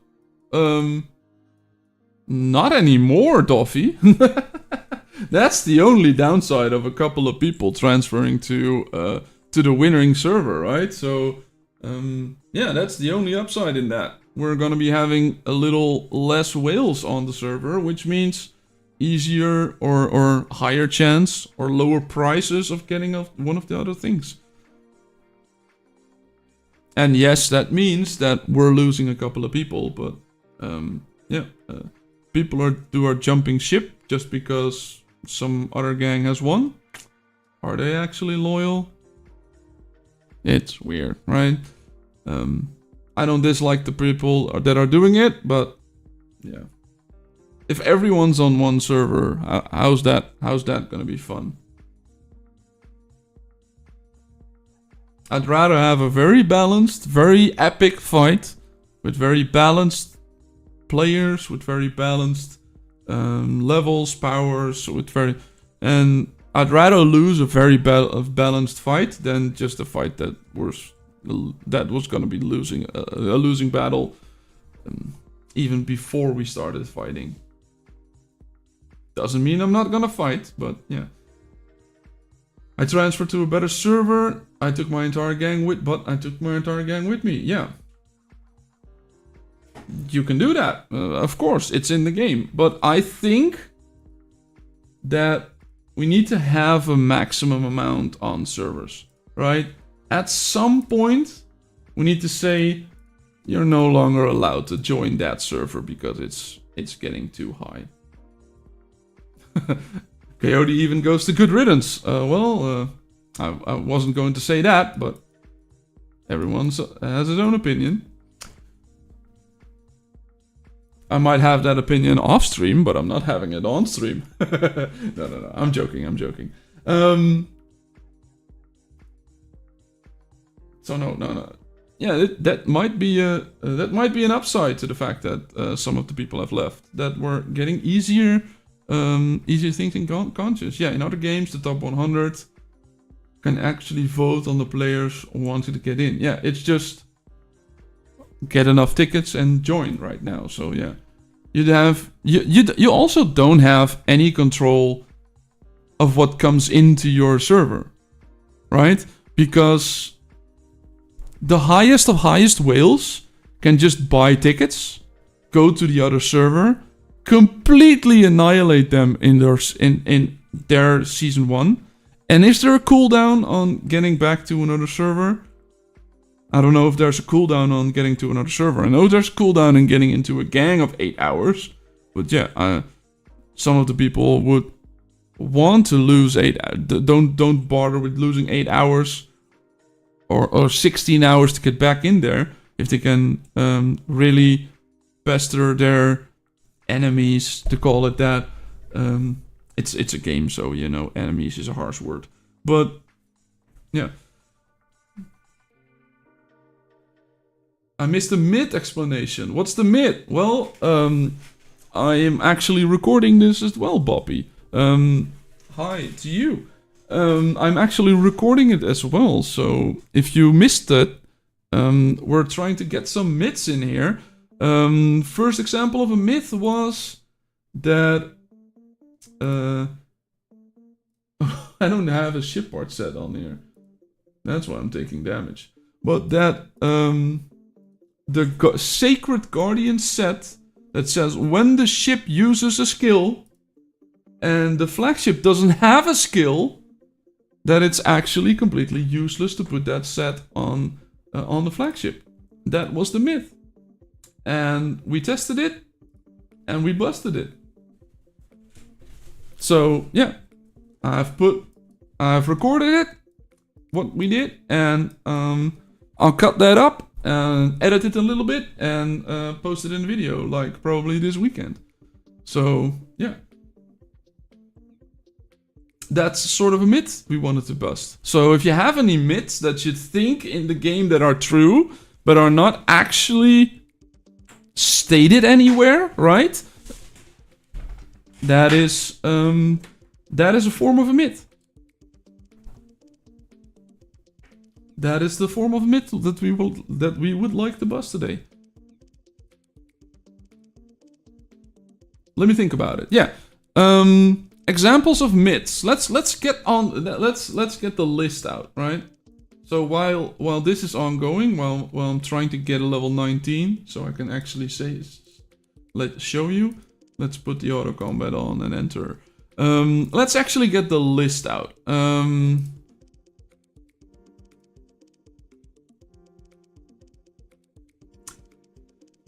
Not anymore, Doffy. That's the only downside of a couple of people transferring to the winning server, right? So, yeah, that's the only upside in that. We're gonna be having a little less whales on the server, which means easier or higher chance or lower prices of getting one of the other things. And yes, that means that we're losing a couple of people, but yeah, people are jumping ship just because some other gang has won. Are they actually loyal? It's weird, right? I don't dislike the people that are doing it, but yeah. If everyone's on one server, how's that gonna be fun? I'd rather have a very balanced, very epic fight with very balanced players, with very balanced levels, powers, and I'd rather lose a very balanced fight than just a fight that was gonna be a losing battle even before we started fighting. Doesn't mean I'm not gonna fight, but yeah. I transferred to a better server. I took my entire gang with me. Yeah. You can do that. Of course, it's in the game. But I think that we need to have a maximum amount on servers, right? At some point, we need to say, you're no longer allowed to join that server because it's getting too high. Coyote even goes to good riddance. I wasn't going to say that, but everyone has his own opinion. I might have that opinion off stream, but I'm not having it on stream. No. I'm joking. So no. Yeah, that might be an upside to the fact that some of the people have left. That we're getting easier thinking conscious. Yeah, in other games, the top 100 can actually vote on the players wanting to get in. Yeah, it's just get enough tickets and join right now. So yeah, you also don't have any control of what comes into your server, right? Because the highest of highest whales can just buy tickets, go to the other server, completely annihilate them in their season 1. And is there a cooldown on getting back to another server? I don't know if there's a cooldown on getting to another server. I know there's a cooldown in getting into a gang of 8 hours. But yeah, some of the people would want to lose 8 hours. Don't bother with losing 8 hours or 16 hours to get back in there if they can really pester their enemies, to call it that. It's a game, so you know, enemies is a harsh word. But yeah. I missed the myth explanation. What's the myth? Well, I am actually recording this as well, Boppy. Hi to you. I'm actually recording it as well, so if you missed it, we're trying to get some myths in here. First example of a myth was that I don't have a ship part set on here. That's why I'm taking damage. But that the Sacred Guardian set that says when the ship uses a skill and the flagship doesn't have a skill, that it's actually completely useless to put that set on the flagship. That was the myth. And we tested it and we busted it. So yeah, I've recorded it, what we did, and I'll cut that up and edit it a little bit and post it in a video, like probably this weekend. So yeah, that's sort of a myth we wanted to bust. So if you have any myths that you think in the game that are true but are not actually stated anywhere, right? That is a form of a myth. That is the form of myth that we would like to bust today. Let me think about it. Yeah. Examples of myths. Let's get the list out, right? So while this is ongoing, while I'm trying to get a level 19, so I can actually show you. Let's put the auto combat on and enter. Let's actually get the list out.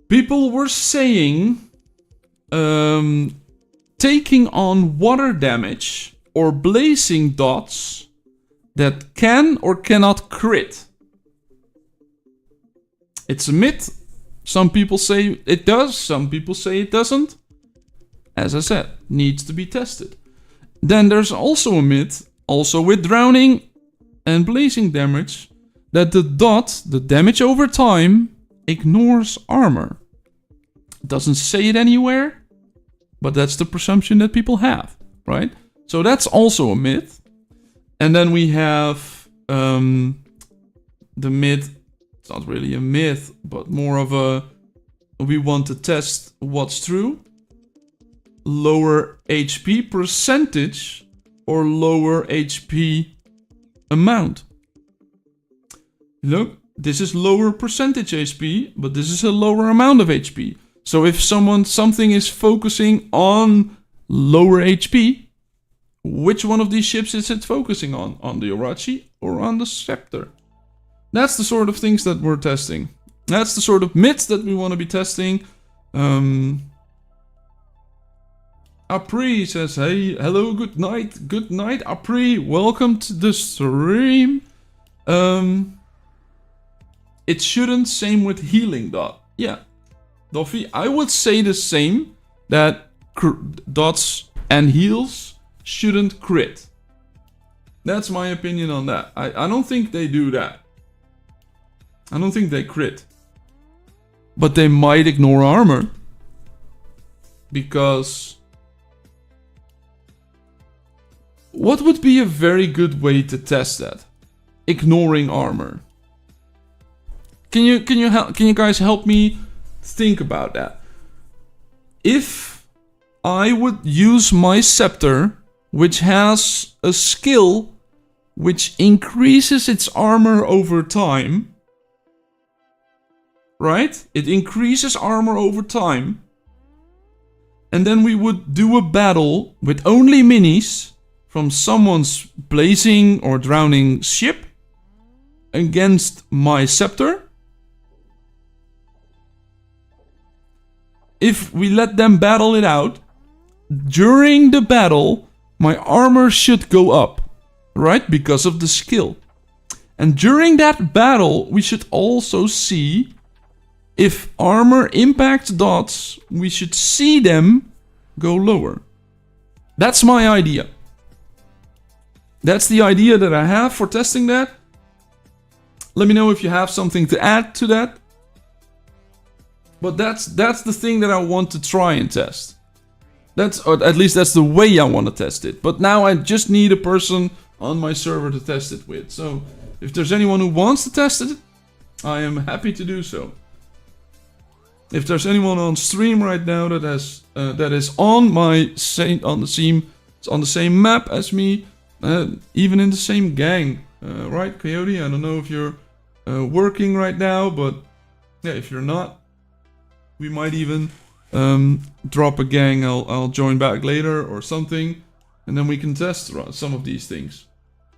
People were saying taking on water damage or blazing dots that can or cannot crit. It's a myth. Some people say it does, some people say it doesn't. As I said, needs to be tested. Then there's also a myth, also with drowning and blazing damage, that the dot, the damage over time, ignores armor. It doesn't say it anywhere, but that's the presumption that people have, right? So that's also a myth. And then we have the myth. It's not really a myth, but more of a, we want to test what's true. Lower HP percentage or lower HP amount. Look, this is lower percentage HP, but this is a lower amount of HP. So if something is focusing on lower HP, which one of these ships is it focusing on? On the Orochi or on the Scepter? That's the sort of things that we're testing. That's the sort of myths that we want to be testing. Apri says, hey, hello, good night, Apri, welcome to the stream. It shouldn't, same with healing dot. Yeah, Doffy, I would say the same, that dots and heals shouldn't crit. That's my opinion on that. I don't think they do that. I don't think they crit. But they might ignore armor. Because what would be a very good way to test that? Ignoring armor. Can you guys help me think about that? If I would use my scepter, which has a skill which increases its armor over time, right? It increases armor over time. And then we would do a battle with only minis from someone's blazing or drowning ship against my scepter. If we let them battle it out, during the battle, my armor should go up, right? Because of the skill. And during that battle, we should also see if armor impacts dots, we should see them go lower. That's my idea. That's the idea that I have for testing that. Let me know if you have something to add to that. But that's the thing that I want to try and test. Or at least that's the way I want to test it. But now I just need a person on my server to test it with. So if there's anyone who wants to test it, I am happy to do so. If there's anyone on stream right now that is on the same map as me, even in the same gang, right, Coyote? I don't know if you're working right now, but yeah, if you're not, we might even drop a gang. I'll join back later or something, and then we can test some of these things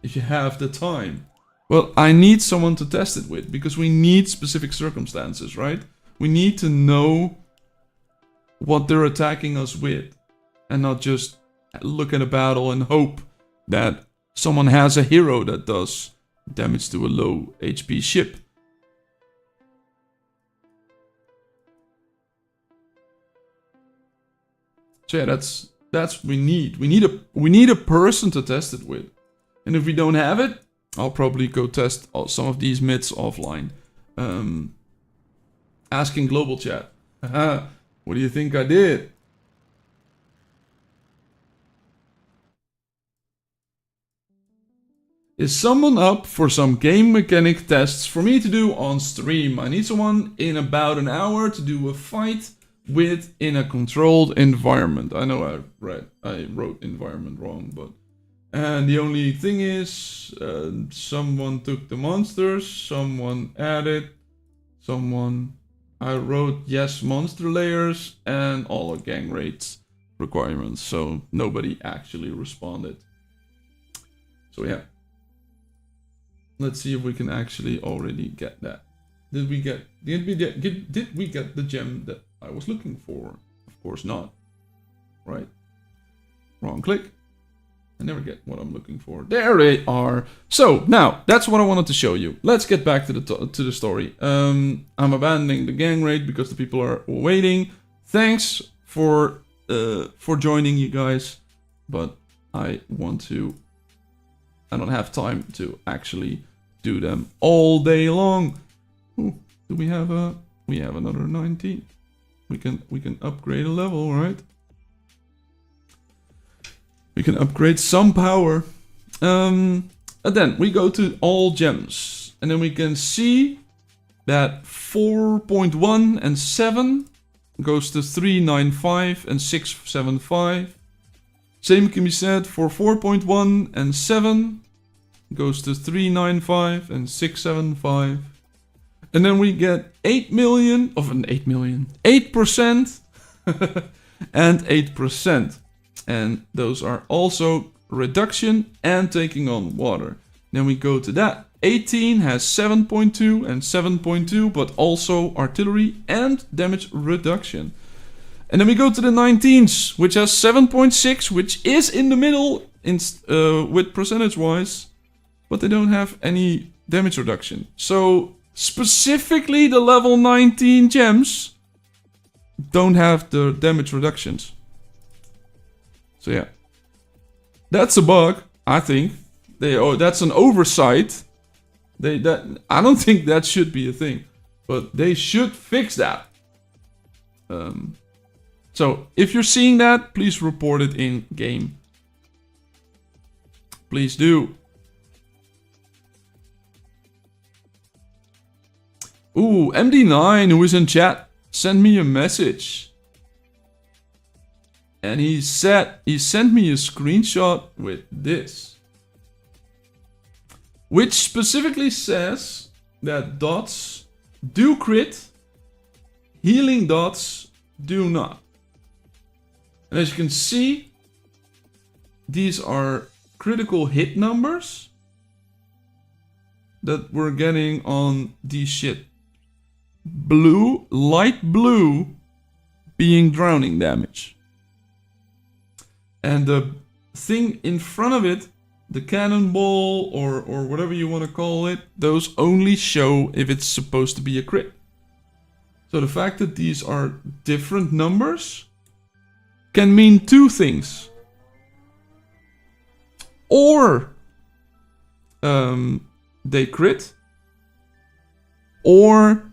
if you have the time. Well, I need someone to test it with because we need specific circumstances, right? We need to know what they're attacking us with and not just look at a battle and hope that someone has a hero that does damage to a low HP ship. So yeah, that's what we need. We need a person to test it with. And if we don't have it, I'll probably go test some of these myths offline. Asking global chat. What do you think I did? Is someone up for some game mechanic tests for me to do on stream? I need someone in about an hour to do a fight with in a controlled environment. I know I wrote environment wrong, but... And the only thing is, someone took the monsters, someone added, I wrote yes monster layers and all the gang rates requirements, so nobody actually responded. So yeah. Let's see if we can actually already get that. Did we get the gem that I was looking for? Of course not. Right? Wrong click. I never get what I'm looking for. There they are. So now that's what I wanted to show you. Let's get back to the story. I'm abandoning the gang raid because the people are waiting. Thanks for joining, you guys, but I don't have time to actually do them all day long. Ooh, do we have another 19? We can upgrade a level, right? We can upgrade some power. And then we go to all gems. And then we can see that 4.1 and 7 goes to 395 and 675. Same can be said for 4.1 and 7 goes to 395 and 675. And then we get 8 million, 8% and 8%. And those are also reduction and taking on water. Then we go to that. 18 has 7.2 and 7.2, but also artillery and damage reduction. And then we go to the 19s, which has 7.6, which is in the middle with percentage-wise, but they don't have any damage reduction. So specifically the level 19 gems don't have the damage reductions. So yeah, that's a bug, I think. That's an oversight. I don't think that should be a thing, but they should fix that. So if you're seeing that, please report it in game. Please do. Ooh, MD9, who is in chat, sent me a message. And he sent me a screenshot with this. Which specifically says that dots do crit, healing dots do not. And as you can see, these are critical hit numbers that we're getting on these shit. Blue, light blue, being drowning damage. And the thing in front of it, the cannonball or whatever you want to call it, those only show if it's supposed to be a crit. So the fact that these are different numbers can mean two things. Or they crit, or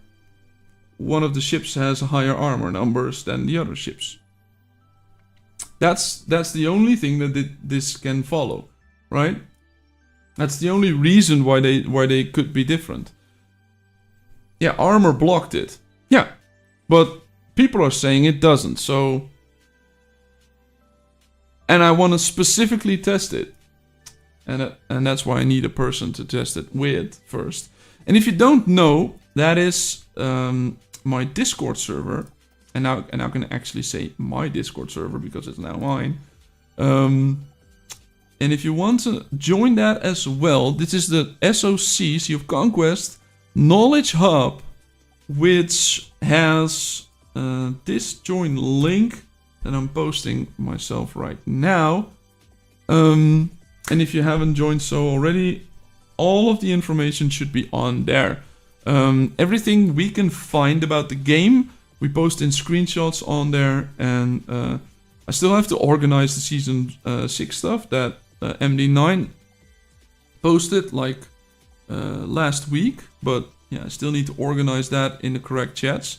one of the ships has higher armor numbers than the other ships. That's the only thing that this can follow, right? That's the only reason why they could be different. Yeah, armor blocked it. Yeah, but people are saying it doesn't, so... And I want to specifically test it. And that's why I need a person to test it with first. And if you don't know, that is my Discord server. And now I can actually say my Discord server because it's now mine. And if you want to join that as well, this is the SOC, Sea of Conquest, Knowledge Hub, which has this join link that I'm posting myself right now. And if you haven't joined so already, all of the information should be on there. Everything we can find about the game, we post in screenshots on there, and I still have to organize the season 6 stuff that MD9 posted like last week, but yeah, I still need to organize that in the correct chats.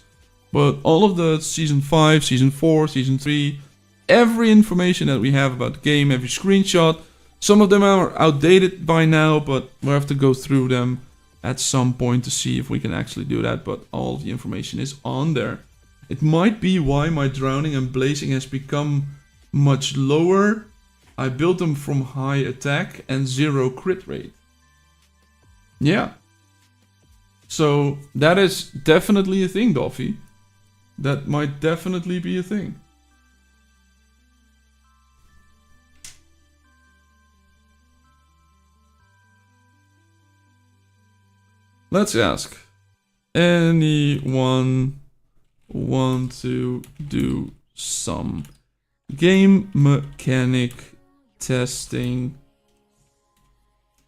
But all of the season 5, season 4, season 3, every information that we have about the game, every screenshot, some of them are outdated by now, but we'll have to go through them at some point to see if we can actually do that, but all of the information is on there. It might be why my drowning and blazing has become much lower. I built them from high attack and 0 crit rate. Yeah. So that is definitely a thing, Doffy. That might definitely be a thing. Let's ask. Anyone want to do some game mechanic testing?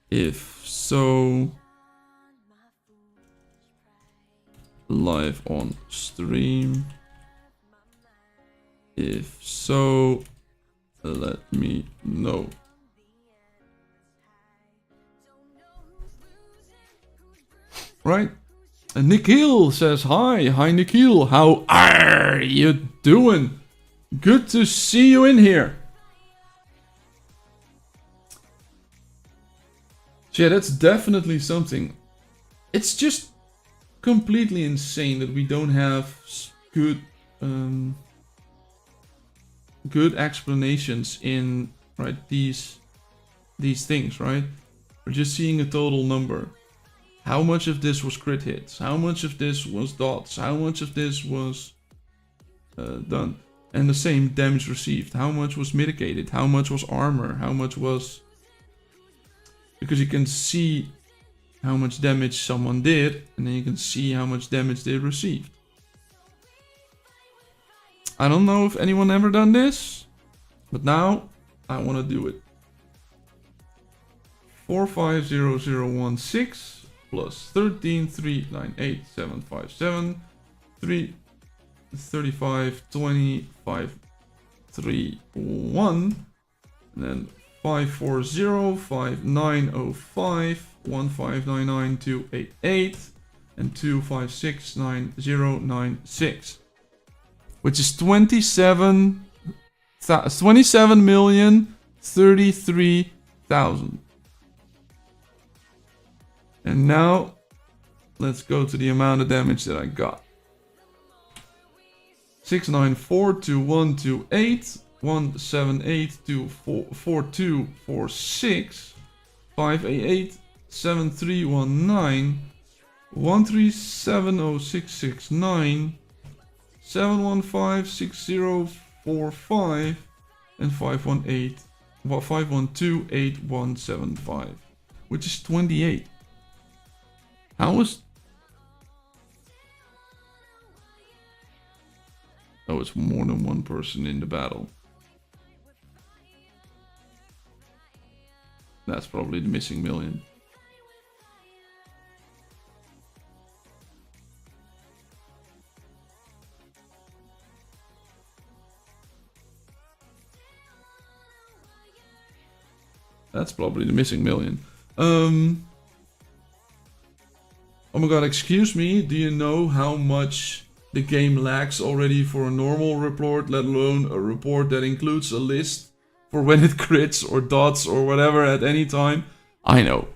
If so, live on stream. If so, let me know. Right? And Nikhil says hi. Hi Nikhil, how are you doing? Good to see you in here. So yeah, that's definitely something. It's just completely insane that we don't have good good explanations in these things, right? We're just seeing a total number. How much of this was crit hits? How much of this was dots? How much of this was done? And the same damage received. How much was mitigated? How much was armor? How much was... Because you can see how much damage someone did, and then you can see how much damage they received. I don't know if anyone ever done this, but now I want to do it. 450016 plus 13398757 335 25 31 and then 540 5905 1599288 and 2569096, which is 27,033,000. And now let's go to the amount of damage that I got. 6942128 1784246 588 7319 1370669 7156045 and 5128175, which is 28. How is... Oh, it's more than one person in the battle. That's probably the missing million. That's probably the missing million. Oh my god, excuse me, do you know how much the game lacks already for a normal report, let alone a report that includes a list for when it crits or dots or whatever at any time? I know.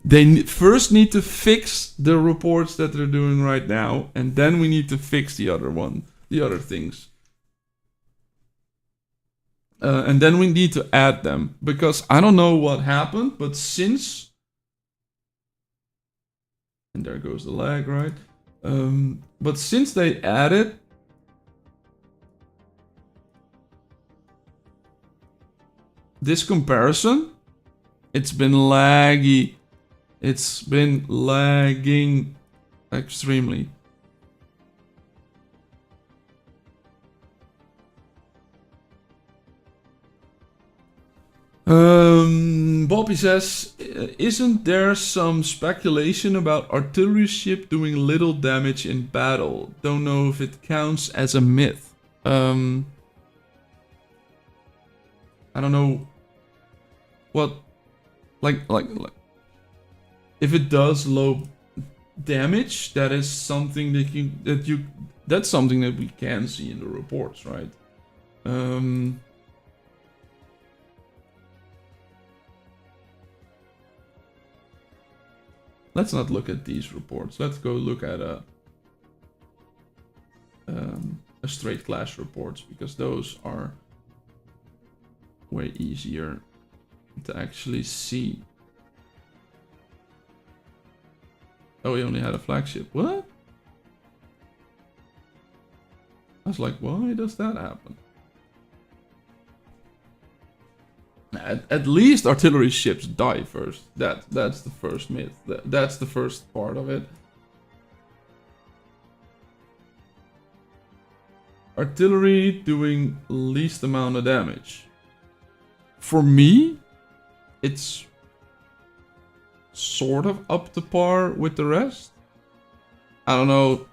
They first need to fix the reports that they're doing right now, and then we need to fix the other things. And then we need to add them, because I don't know what happened, but since... And there goes the lag, right? But since they added this comparison, it's been laggy. It's been lagging extremely. Bobby says, isn't there some speculation about artillery ship doing little damage in battle? Don't know if it counts as a myth. I don't know what, like if it does low damage, that is something that's something that we can see in the reports, right? Let's not look at these reports. Let's go look at a straight clash reports, because those are way easier to actually see. Oh, he only had a flagship. What? I was like, why does that happen? At least artillery ships die first. That's the first myth. That's the first part of it. Artillery doing least amount of damage. For me, it's sort of up to par with the rest. I don't know.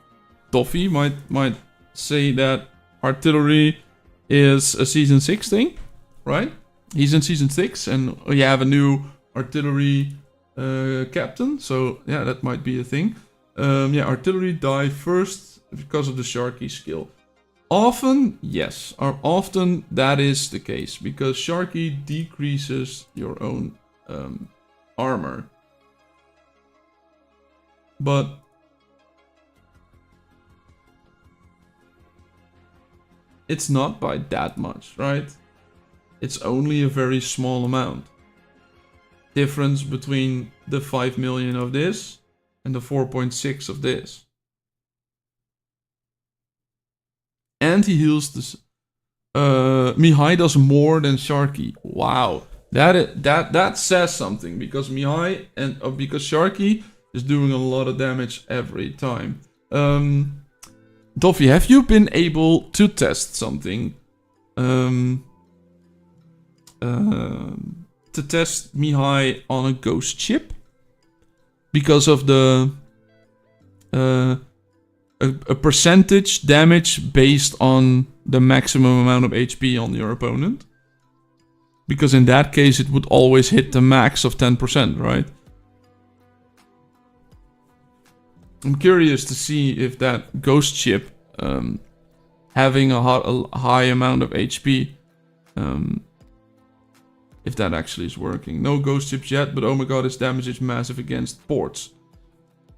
Toffee might say that artillery is a season 6 thing, right? He's in season 6, and you have a new artillery captain, so yeah, that might be a thing. Yeah, artillery die first because of the Sharky skill. Often, yes, or often that is the case, because Sharky decreases your own armor. But it's not by that much, right? It's only a very small amount. Difference between the 5 million of this and the 4.6 of this. And he heals this. Mihai does more than Sharky. Wow, that says something, because Mihai because Sharky is doing a lot of damage every time. Doffy, have you been able to test something? To test Mihai on a ghost ship? Because of the a percentage damage based on the maximum amount of HP on your opponent. Because in that case it would always hit the max of 10%, right? I'm curious to see if that ghost ship having a high amount of HP, if that actually is working. No ghost ships yet, but oh my god, its damage is massive against ports.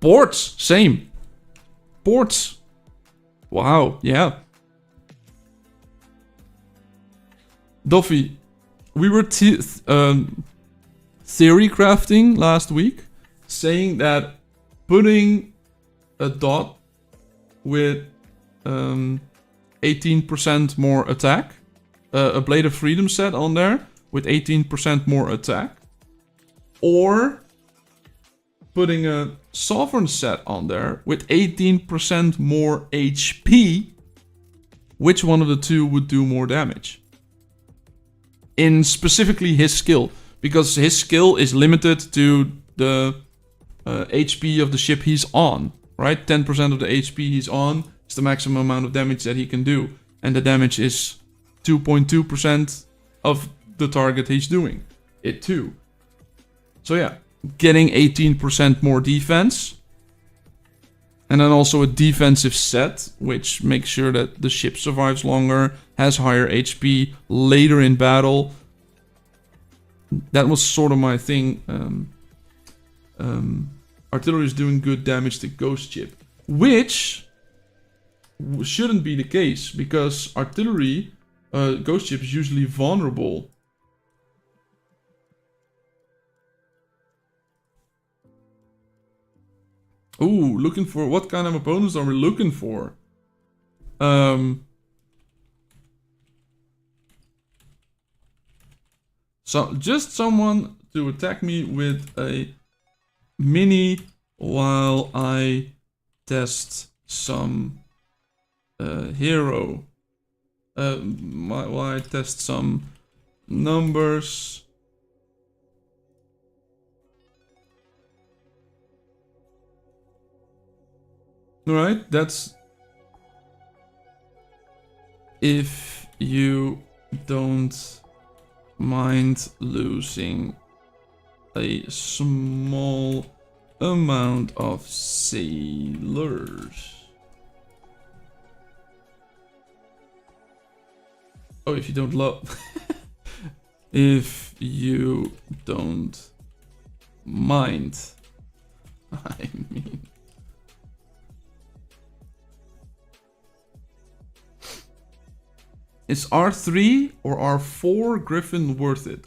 Ports! Same! Ports! Wow, yeah. Doffy, we were theory crafting last week, saying that putting a dot with 18% more attack, a Blade of Freedom set on there with 18% more attack, or putting a Sovereign set on there with 18% more HP, which one of the two would do more damage? In specifically his skill, because his skill is limited to the HP of the ship he's on, right? 10% of the HP he's on is the maximum amount of damage that he can do, and the damage is 2.2% of the target he's doing it to. So yeah, getting 18% more defense, and then also a defensive set, which makes sure that the ship survives longer, has higher HP later in battle. That was sort of my thing. Artillery is doing good damage to ghost ship, which shouldn't be the case, because artillery, ghost ship is usually vulnerable. Ooh, looking for what kind of opponents are we looking for? So just someone to attack me with a mini while I test some hero. While I test some numbers. Alright, that's if you don't mind losing a small amount of sailors. Oh, if you don't love... if you don't mind. I mean... Is R3 or R4 Griffin worth it?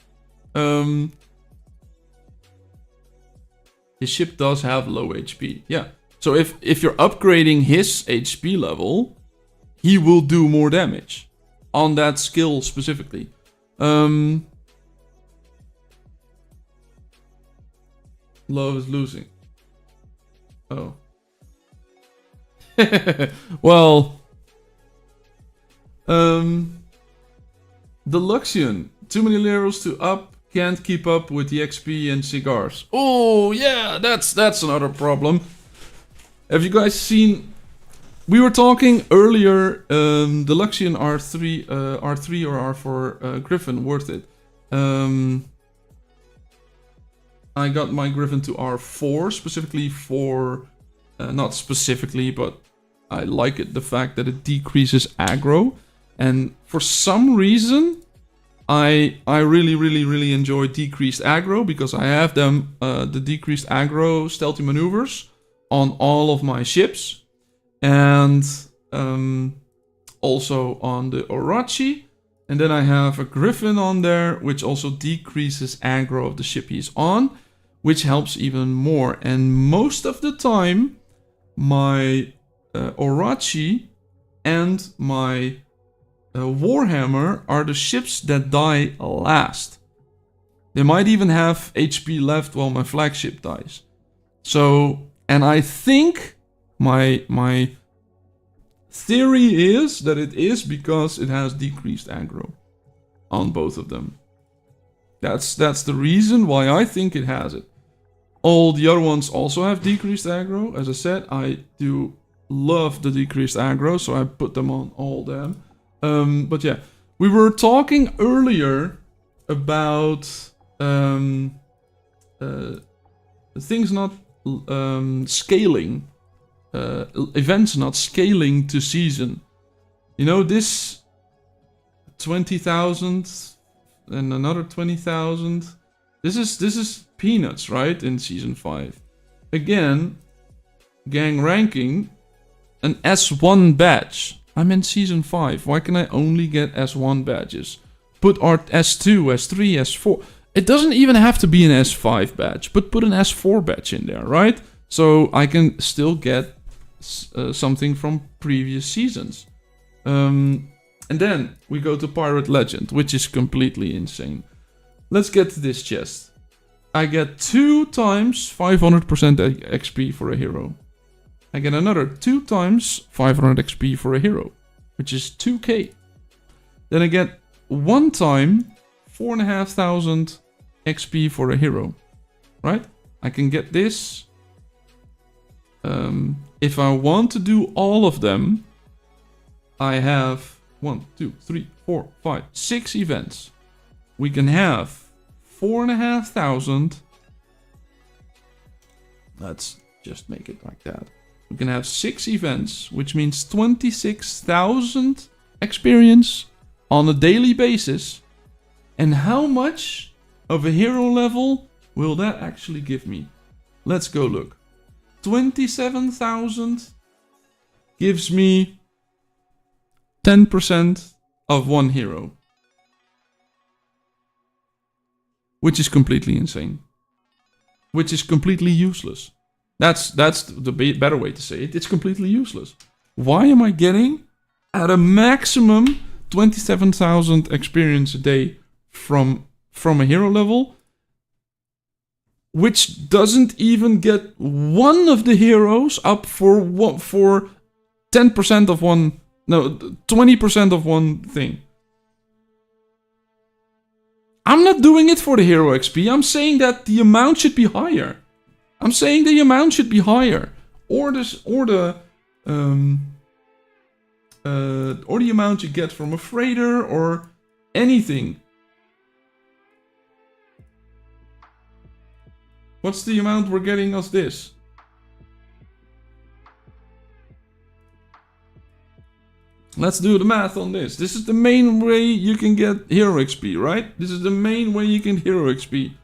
His ship does have low HP. Yeah. So if you're upgrading his HP level, he will do more damage on that skill specifically. Love is losing. Oh. Well. Deluxion. Too many Leros to up. Can't keep up with the XP and cigars. Oh yeah, that's another problem. Have you guys seen? We were talking earlier. Deluxion R3 or R4 Griffin worth it. I got my Griffin to R4 specifically for, not specifically, but I like it the fact that it decreases aggro, and for some reason. I really enjoy decreased aggro because I have them the decreased aggro stealthy maneuvers on all of my ships, and also on the Orochi, and then I have a Griffin on there which also decreases aggro of the ship he's on, which helps even more. And most of the time my Orochi and my Warhammer are the ships that die last. They might even have HP left while my flagship dies. So, and I think my theory is that it is because it has decreased aggro on both of them. That's the reason why I think it has it. All the other ones also have decreased aggro. As I said, I do love the decreased aggro, so I put them on all them. But yeah, we were talking earlier about things not scaling, events not scaling to season. You know, this 20,000 and another 20,000. This is peanuts, right? In season 5. Again, gang ranking, an S1 badge. I'm in season 5. Why can I only get S1 badges? Put our S2, S3, S4. It doesn't even have to be an S5 badge, but put an S4 badge in there, right? So I can still get something from previous seasons. And then we go to Pirate Legend, which is completely insane. Let's get to this chest. I get 2 times 500% XP for a hero. I get another 2 times 500 XP for a hero, which is 2k. Then I get 1 time 4,500 XP for a hero, right? I can get this. If I want to do all of them, I have 1, 2, 3, 4, 5, 6 events. We can have 4,500. Let's just make it like that. We can have 6 events, which means 26,000 experience on a daily basis. And how much of a hero level will that actually give me? Let's go look. 27,000 gives me 10% of 1 hero. Which is completely insane. Which is completely useless. That's the better way to say it. It's completely useless. Why am I getting at a maximum 27,000 experience a day from a hero level, which doesn't even get one of the heroes up for 10% of one, no, 20% of one thing? I'm not doing it for the hero XP. I'm saying that the amount should be higher. I'm saying the amount should be higher, or the amount you get from a freighter or anything. What's the amount we're getting us this? Let's do the math on this. This is the main way you can get hero XP, right? This is the main way you can hero XP.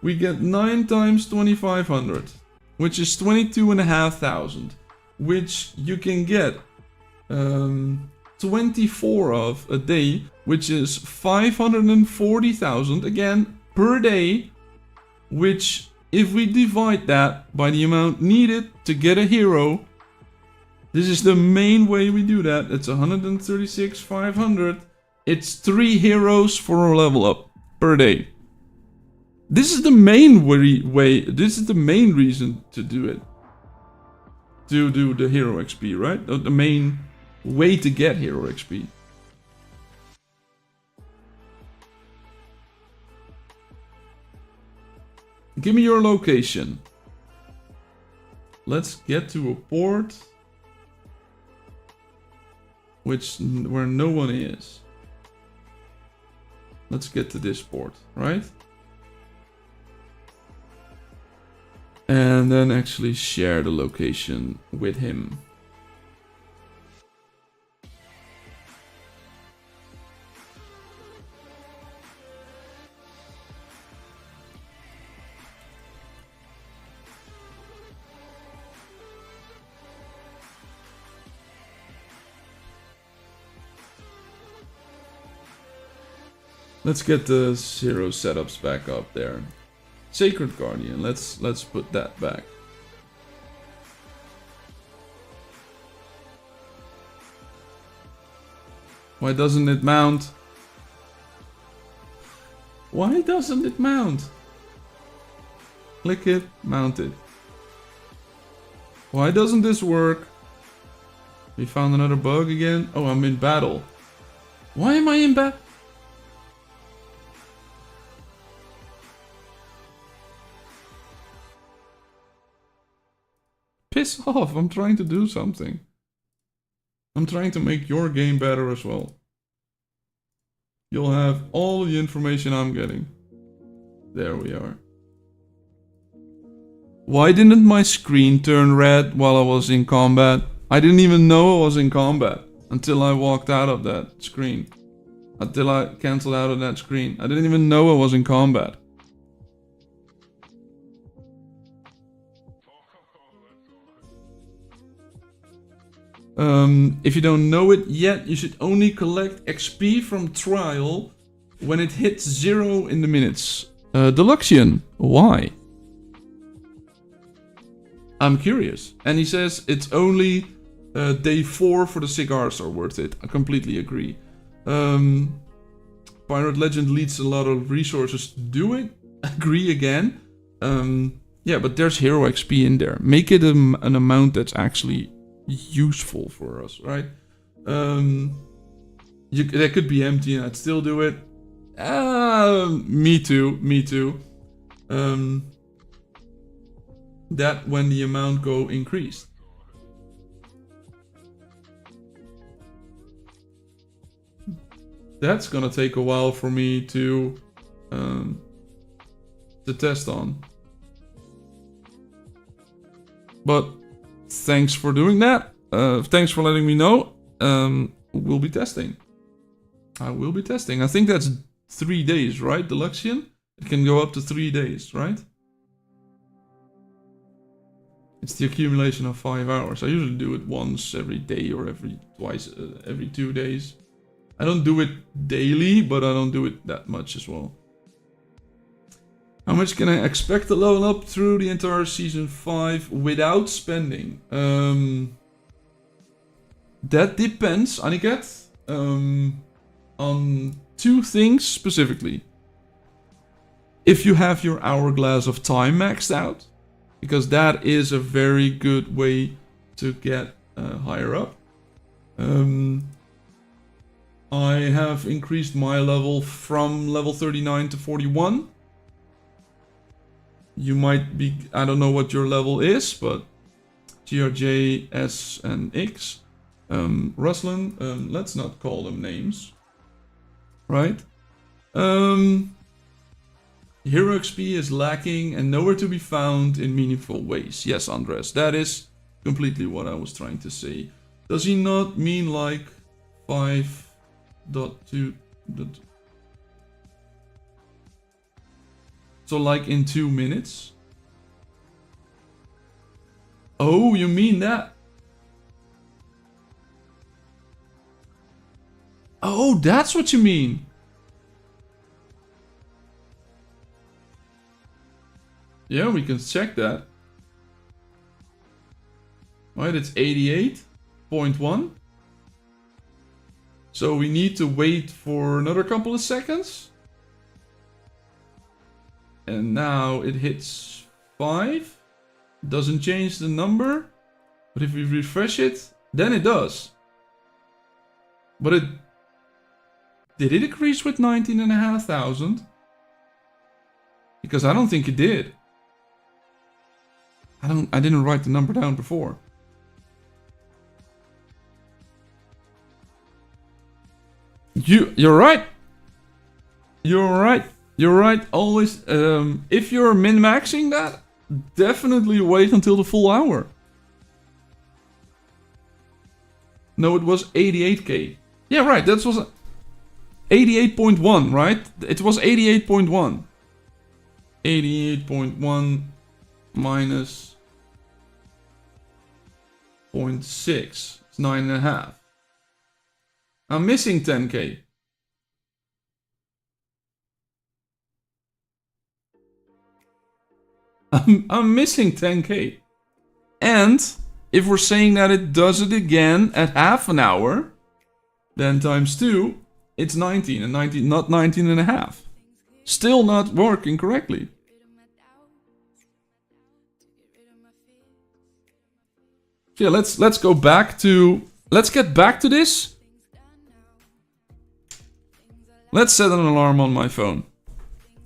We get 9 times 2500, which is 22,500, which you can get 24 of a day, which is 540,000 again per day, which if we divide that by the amount needed to get a hero, this is the main way we do that. It's 136,500. It's 3 heroes for a level up per day. This is the main way. This is the main reason to do it. To do the hero XP, right? The main way to get hero XP. Give me your location. Let's get to a port where no one is. Let's get to this port, right? And then actually share the location with him. Let's get the hero setups back up there. Sacred Guardian, let's put that back. Why doesn't it mount? Why doesn't it mount? Click it, mount it. Why doesn't this work? We found another bug again. Oh, I'm in battle. Why am I in battle? Piss off, I'm trying to do something. I'm trying to make your game better as well. You'll have all the information I'm getting. There we are. Why didn't my screen turn red while I was in combat? I didn't even know I was in combat until I walked out of that screen. Until I cancelled out of that screen. I didn't even know I was in combat. If you don't know it yet, you should only collect XP from trial when it hits 0 in the minutes. Deluxian, why? I'm curious. And he says it's only day 4 for the cigars are worth it. I completely agree. Pirate Legend leads a lot of resources to do it. Agree again. Yeah, but there's hero XP in there. Make it an amount that's actually useful for us, right? That could be empty and I'd still do it. Me too. That when the amount go increased. That's gonna take a while for me to test on. But thanks for doing that. Thanks for letting me know. We'll be testing. I will be testing. I think that's 3 days, right, Deluxian? It can go up to 3 days, right? It's the accumulation of 5 hours. I usually do it once every day or every 2 days. I don't do it daily, but I don't do it that much as well. How much can I expect to level up through the entire season 5 without spending? That depends, Aniket, on 2 things specifically. If you have your hourglass of time maxed out, because that is a very good way to get higher up. I have increased my level from level 39 to 41. You might be, I don't know what your level is, but GRJ, S, and X. Ruslan, let's not call them names. Right? Hero XP is lacking and nowhere to be found in meaningful ways. Yes, Andres, that is completely what I was trying to say. Does he not mean like 5.2? So like in 2 minutes? Oh, you mean that? Oh, that's what you mean. Yeah, we can check that. Right, it's 88.1. So we need to wait for another couple of seconds. And now it hits 5. Doesn't change the number. But if we refresh it, then it does. But it... Did it increase with 19,500? Because I don't think it did. I didn't write the number down before. You're right. You're right. You're right. Always, if you're min-maxing that, definitely wait until the full hour. No, it was 88k. Yeah, right. That was 88.1, right? It was 88.1. 88.1 minus 0.6. It's 9.5. I'm missing 10k. I'm missing 10k. And if we're saying that it does it again at half an hour, then times 2, it's 19 and 19, not 19.5. Still not working correctly. So yeah, let's go back to... Let's get back to this. Let's set an alarm on my phone.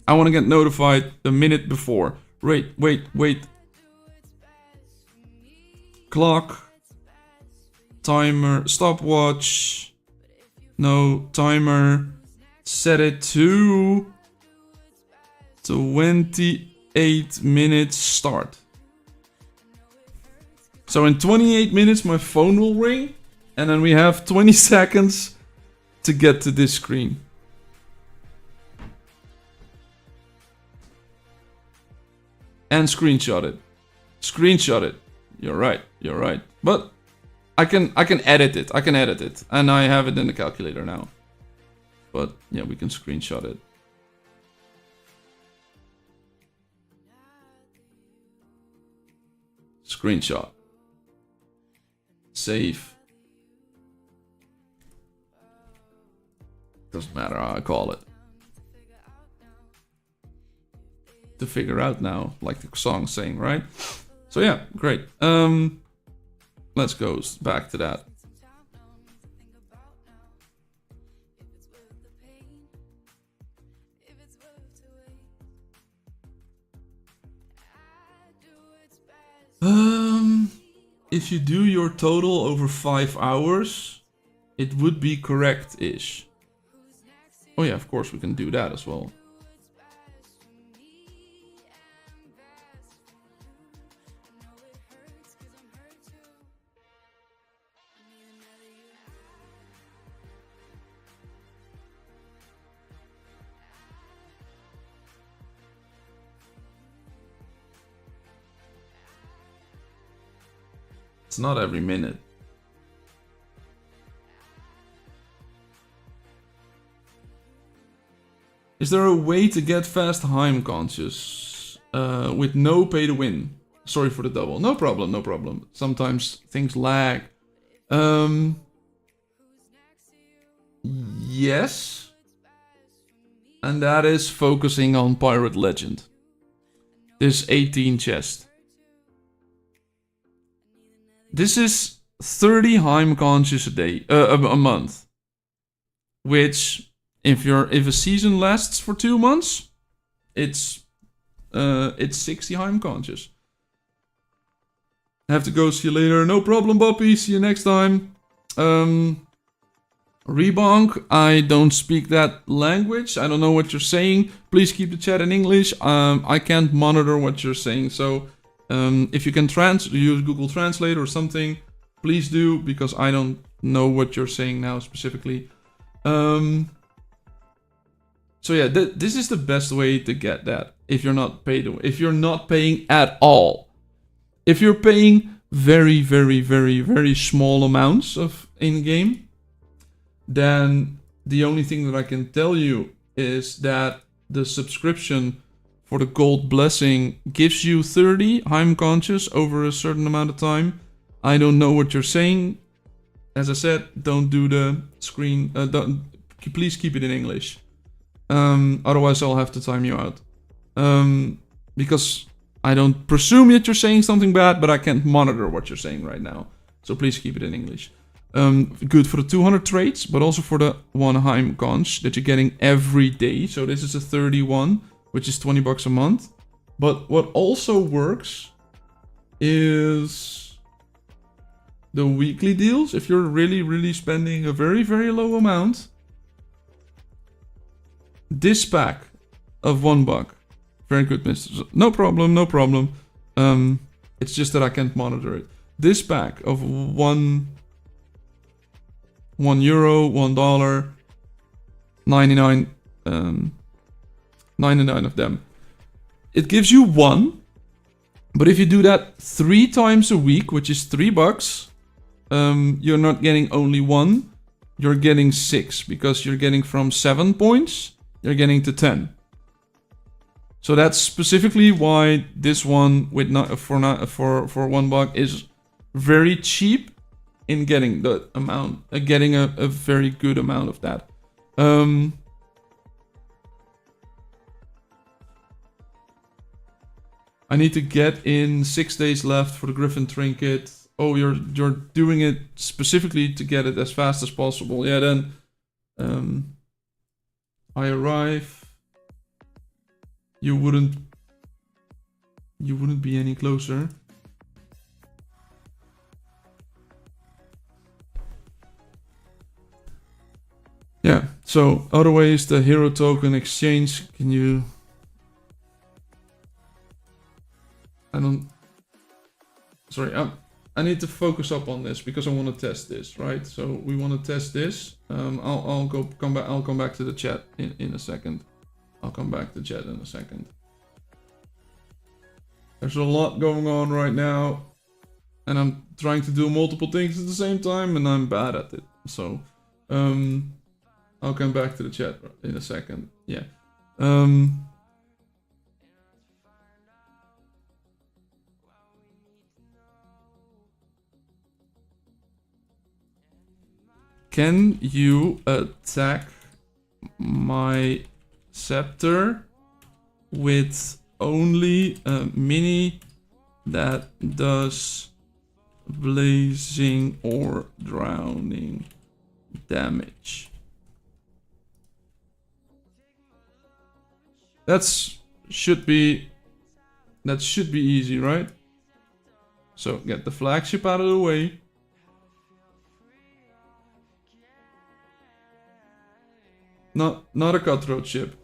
I want to get notified a minute before. Wait. Clock. Timer. Stopwatch. No, timer. Set it to 28 minutes start. So in 28 minutes my phone will ring. And then we have 20 seconds to get to this screen. And screenshot it. Screenshot it. You're right. But I can edit it. And I have it in the calculator now. But yeah, we can screenshot it. Screenshot. Save. Doesn't matter how I call it. To figure out now, like the song's saying, right? So yeah, great. Let's go back to that. If you do your total over 5 hours, it would be correct-ish. Oh yeah, of course we can do that as well. It's not every minute. Is there a way to get fast Heim conscious with no pay to win? Sorry for the double. No problem. Sometimes things lag. Yes. And that is focusing on Pirate Legend. This 18 chest. This is 30 Heim conscious a day, a month. Which, if a season lasts for 2 months, it's 60 Heim conscious. I have to go. See you later. No problem, Boppy. See you next time. Rebonk, I don't speak that language. I don't know what you're saying. Please keep the chat in English. I can't monitor what you're saying. So if you can use Google Translate or something, please do, because I don't know what you're saying now specifically. So yeah, this is the best way to get that if you're not paid. If you're not paying at all. If you're paying very, very, very, very small amounts of in-game, then the only thing that I can tell you is that the subscription for the gold blessing gives you 30 I'm conscious over a certain amount of time. I don't know what you're saying. As I said, don't do the screen. Please keep it in English. Otherwise I'll have to time you out. Because I don't presume that you're saying something bad, but I can't monitor what you're saying right now. So please keep it in English. Good for the 200 trades, but also for the 1 Heim conch that you're getting every day. So this is a 31, which is 20 bucks a month. But what also works is the weekly deals. If you're really, really spending a very, very low amount, this pack of $1. Very good, Mr. No problem, no problem. It's just that I can't monitor it. This pack of €1, $1, 99, 99 of them. It gives you 1, but if you do that 3 times a week, which is $3, you're not getting only 1, you're getting 6, because you're getting from 7 points, you're getting to 10. So that's specifically why this one with for $1 is very cheap in getting the amount, getting a very good amount of that. I need to get in 6 days left for the Griffin trinket. Oh, you're doing it specifically to get it as fast as possible. Yeah, then I arrive. You wouldn't be any closer. Yeah, so other ways, the hero token exchange, can you... Sorry, I need to focus up on this because I want to test this, right? So we want to test this. I'll come back to the chat in a second. I'll come back to chat in a second. There's a lot going on right now, and I'm trying to do multiple things at the same time, and I'm bad at it. So, I'll come back to the chat in a second. Yeah. Can you attack my scepter with only a mini that does blazing or drowning damage? That should be easy, right? So get the flagship out of the way. Not a cutthroat ship.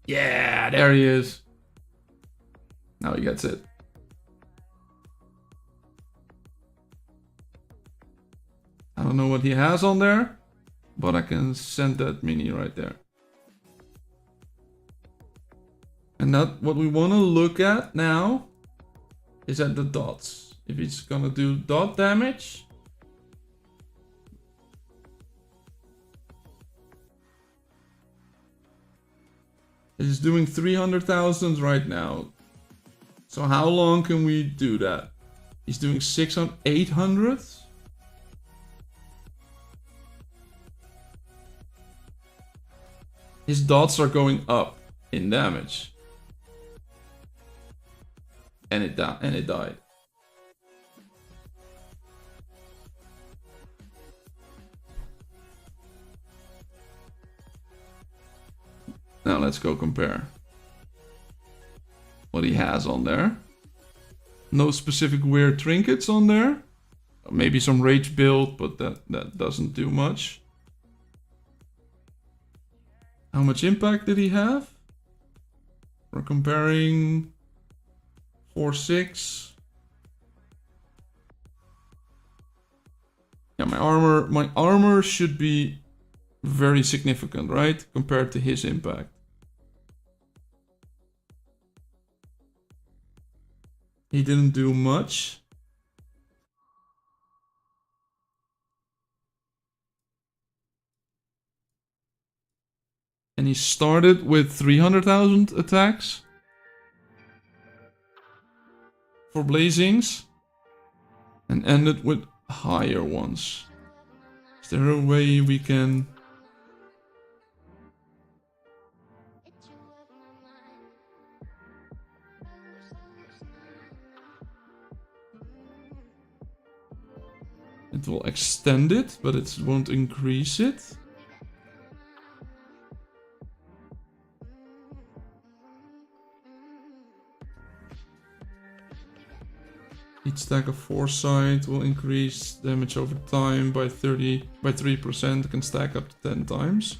Yeah, there he is. Now he gets it. I don't know what he has on there, but I can send that mini right there. And that what we want to look at now is at the dots. If he's gonna do dot damage. He's doing 300,000 right now. So how long can we do that? He's doing 600, 800? His dots are going up in damage. And it died. Now let's go compare what he has on there. No specific weird trinkets on there. Maybe some rage build, but that doesn't do much. How much impact did he have? We're comparing 4-6. Yeah, my armor should be very significant, right? Compared to his impact. He didn't do much. And he started with 300,000 attacks for blazings and ended with higher ones. Is there a way we can... It will extend it, but it won't increase it. Each stack of foresight will increase damage over time by 3%. Can stack up to 10 times.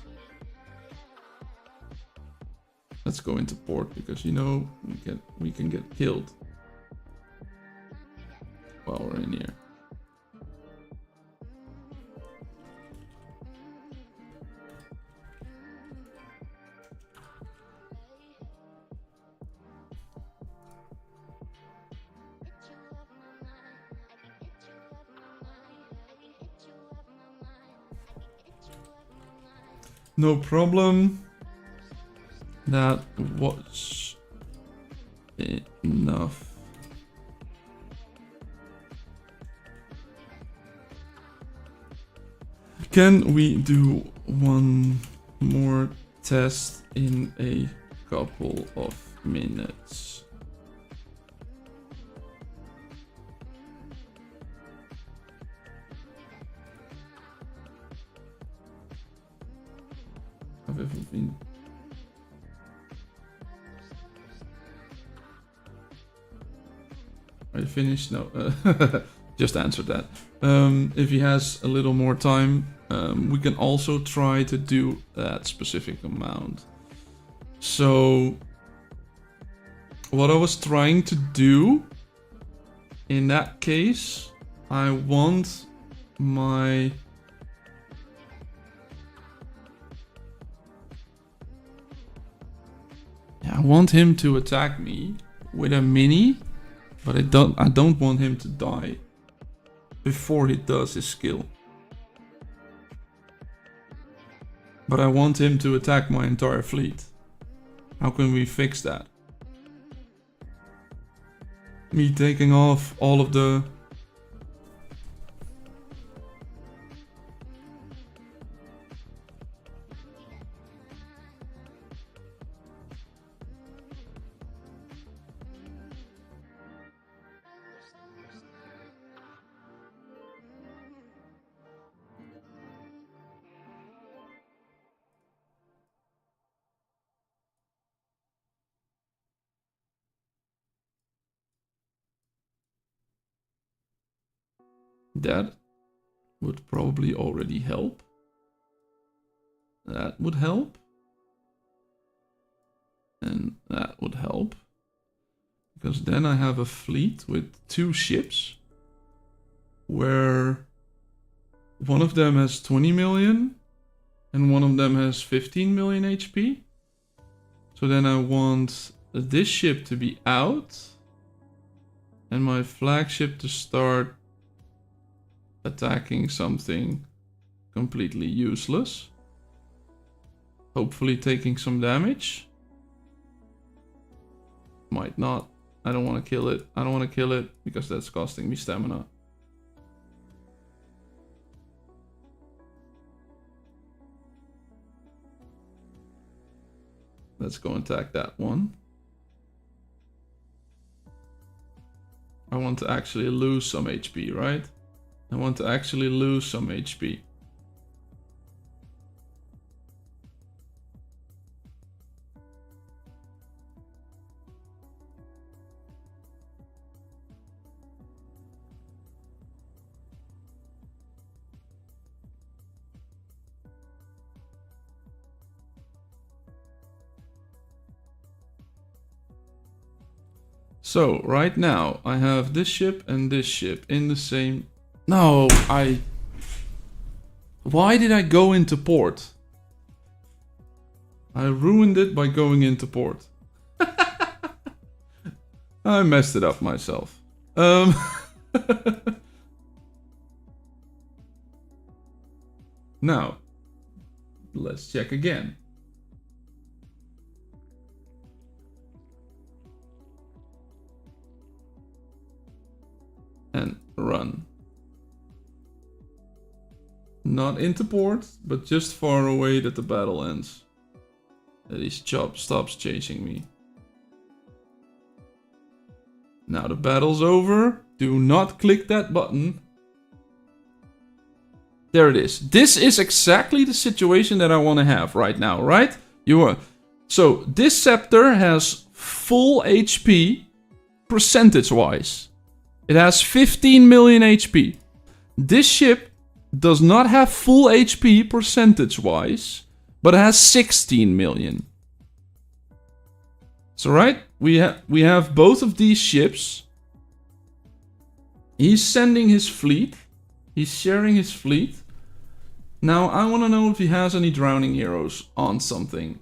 Let's go into port because you know we can get killed while we're in here. No problem. That was enough. Can we do one more test in a couple of minutes? Have ever been... Are you finished? No, just answered that. If he has a little more time, we can also try to do that specific amount. So, what I was trying to do in that case, I want my... I want him to attack me with a mini, but I don't want him to die before he does his skill. But I want him to attack my entire fleet. How can we fix that? Me taking off all of the... That would probably already help. That would help. And that would help. Because then I have a fleet with 2 ships. Where one of them has 20 million. And one of them has 15 million HP. So then I want this ship to be out. And my flagship to start attacking something completely useless. Hopefully taking some damage. Might not. I don't want to kill it. I don't want to kill it because that's costing me stamina. Let's go attack that one. I want to actually lose some HP, right? I want to actually lose some HP. So, right now, I have this ship and this ship in the same... No, Why did I go into port? I ruined it by going into port. I messed it up myself. Now, let's check again. And run. Not into port, but just far away that the battle ends. That he stops chasing me. Now the battle's over. Do not click that button. There it is. This is exactly the situation that I want to have right now, right? So this scepter has full HP percentage-wise. It has 15 million HP. This ship does not have full HP percentage-wise, but it has 16 million. So right, we have both of these ships. He's sending his fleet. He's sharing his fleet. Now I want to know if he has any drowning heroes on something.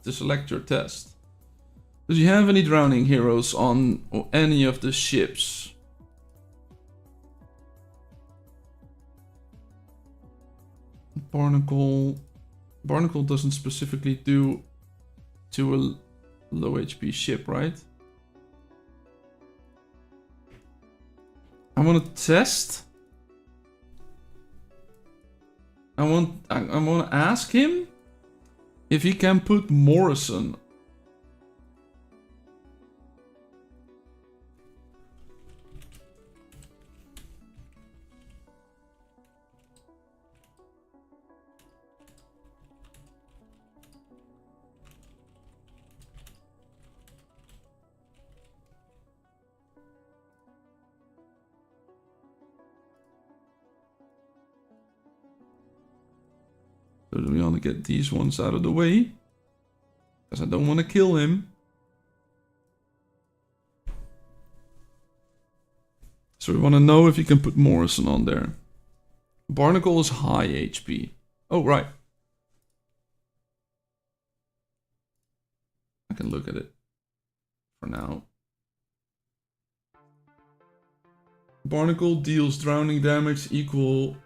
To select your test. Does he have any drowning heroes on any of the ships? Barnacle doesn't specifically do to a low HP ship, right? I want to test. I want to ask him if he can put Morrison. So we want to get these ones out of the way. Because I don't want to kill him. So we want to know if you can put Morrison on there. Barnacle is high HP. Oh, right. I can look at it for now. Barnacle deals drowning damage equal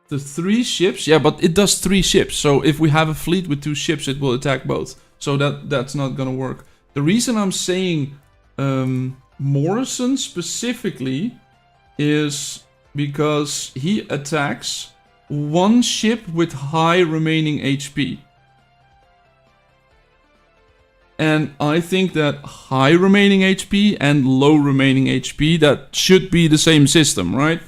to 3 ships. Yeah, but it does 3 ships. So if we have a fleet with 2 ships, it will attack both. So that's not gonna work. The reason I'm saying Morrison specifically is because he attacks 1 ship with high remaining HP. And I think that high remaining HP and low remaining HP, that should be the same system, right?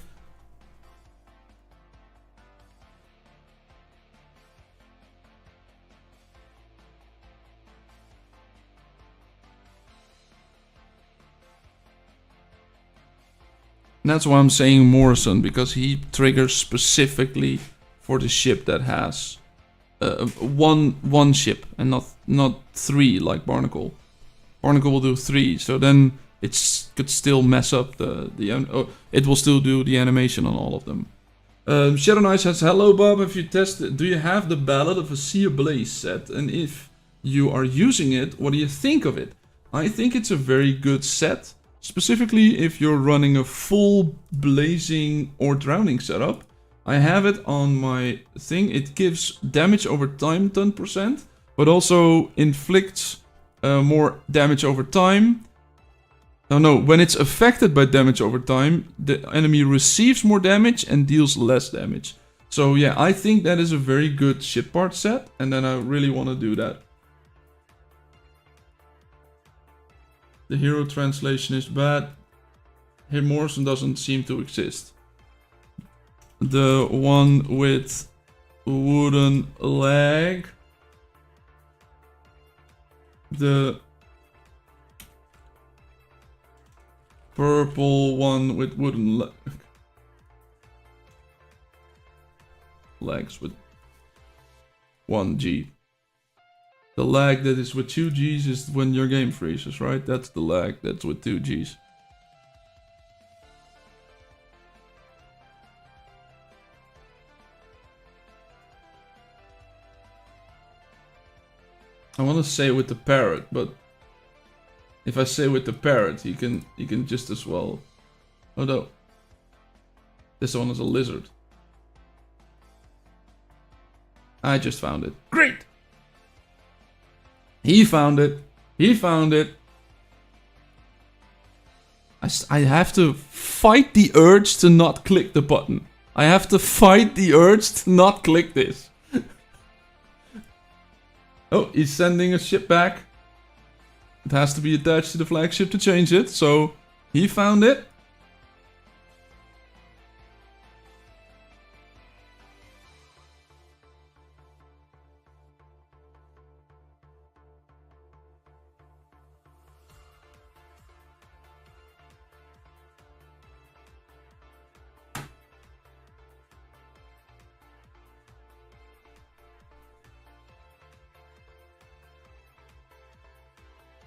And that's why I'm saying Morrison, because he triggers specifically for the ship that has one ship and not 3 like Barnacle. Barnacle will do 3, so then it could still mess up it will still do the animation on all of them. Shadow Knight says, hello Bob, have you tested, do you have the Ballad of a Sea Ablaze set? And if you are using it, what do you think of it? I think it's a very good set. Specifically if you're running a full blazing or drowning setup. I have it on my thing. It gives damage over time 10%, but also inflicts more damage over time. No, when it's affected by damage over time, the enemy receives more damage and deals less damage. So yeah, I think that is a very good ship part set, and then I really want to do that. The hero translation is bad. Here Morrison doesn't seem to exist. The one with wooden leg. The purple one with wooden legs with 1G. The lag that is with 2Gs is when your game freezes, right? That's the lag that's with 2Gs. I want to say with the parrot, but if I say with the parrot, you can just as well. Oh no. This one is a lizard. I just found it. Great! He found it. He found it. I have to fight the urge to not click the button. I have to fight the urge to not click this. Oh, he's sending a ship back. It has to be attached to the flagship to change it, so he found it.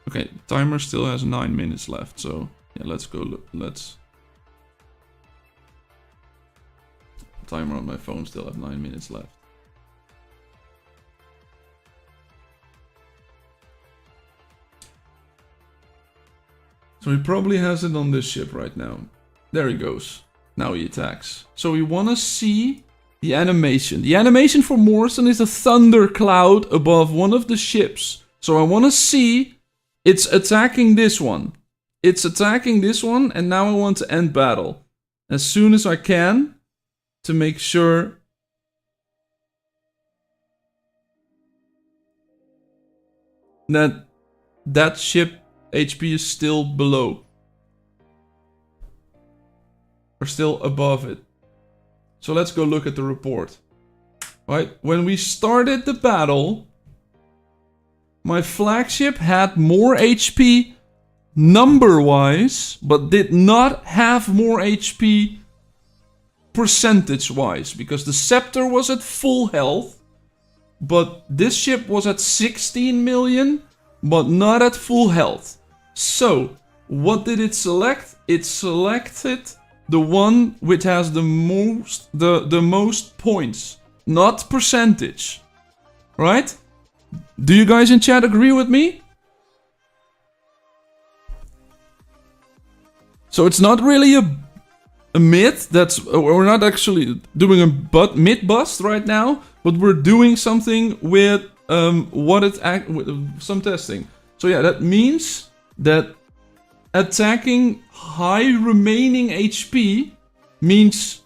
Okay, timer still has 9 minutes left, so yeah, let's go look. Timer on my phone still have 9 minutes left. So he probably has it on this ship right now. There he goes. Now he attacks. So we want to see the animation. The animation for Morrison is a thundercloud above one of the ships. So I want to see it's attacking this one. It's attacking this one, and now I want to end battle as soon as I can to make sure that that ship HP is still below or still above it. So let's go look at the report. Right, when we started the battle, my flagship had more HP number-wise, but did not have more HP percentage-wise, because the scepter was at full health, but this ship was at 16 million, but not at full health. So, what did it select? It selected the one which has the most points, not percentage. Right? Do you guys in chat agree with me? So it's not really a myth. We're not actually doing a myth bust right now, but we're doing something with with some testing. So yeah, that means that attacking high remaining HP means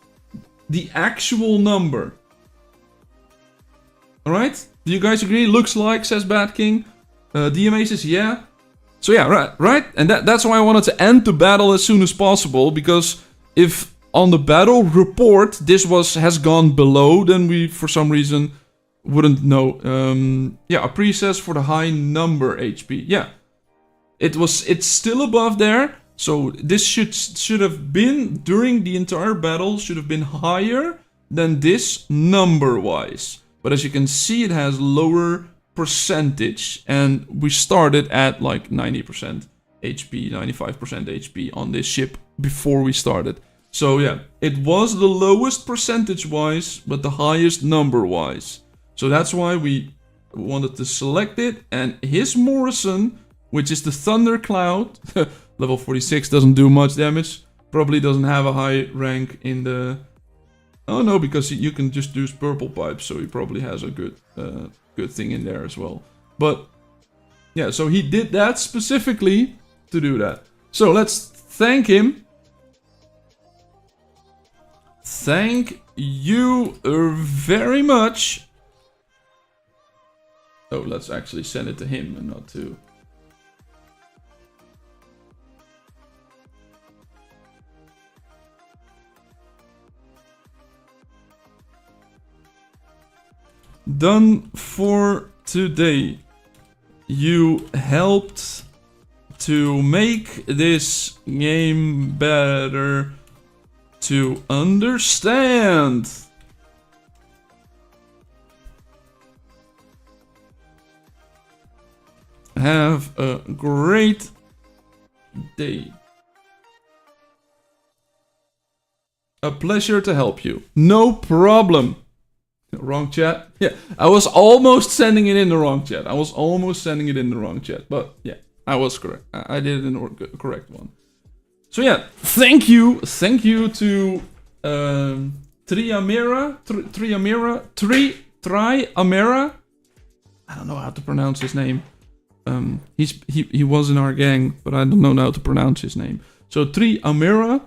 the actual number. All right? Do you guys agree? Looks like, says Bad King. DMA says yeah. So yeah, right? And that's why I wanted to end the battle as soon as possible, because if on the battle report this has gone below, then we for some reason wouldn't know. Yeah, a pre-says for the high number HP. Yeah. It's still above there. So this should have been, during the entire battle, should have been higher than this number-wise. But as you can see, it has lower percentage, and we started at like 90% HP, 95% HP on this ship before we started. So yeah, it was the lowest percentage-wise, but the highest number-wise. So that's why we wanted to select it, and his Morrison, which is the Thundercloud, level 46, doesn't do much damage, probably doesn't have a high rank in the... Oh no, because you can just use purple pipes, so he probably has a good thing in there as well. But yeah, so he did that specifically to do that. So let's thank him. Thank you very much. Oh, let's actually send it to him and not to... Done for today. You helped to make this game better to understand. have a great day. A pleasure to help you. No problem. Wrong chat. Yeah, I was almost sending it in the wrong chat. But yeah, I was correct. I did it in the correct one. So yeah, thank you to Triamera. I don't know how to pronounce his name. He was in our gang, but I don't know how to pronounce his name. So Triamera,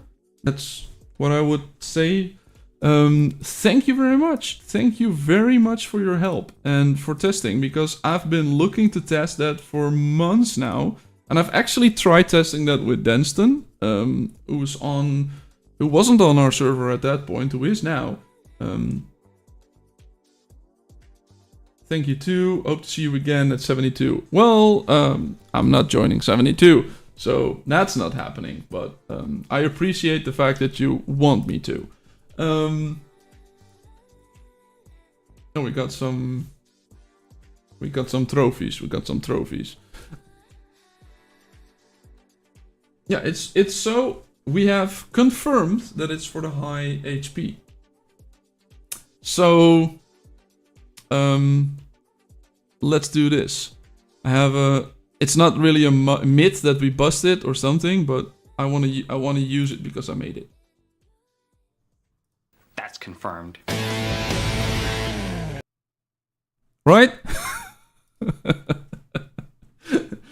that's what I would say. Thank you very much. Thank you very much for your help and for testing, because I've been looking to test that for months now, and I've actually tried testing that with Denston, who wasn't on our server at that point, who is now. Thank you too. Hope to see you again at 72. Well, I'm not joining 72, so that's not happening. But I appreciate the fact that you want me to. Oh, we got some trophies. Yeah, it's so we have confirmed that it's for the high HP. So let's do this. It's not really a myth that we busted or something, but I want to use it because I made it. That's confirmed. Right?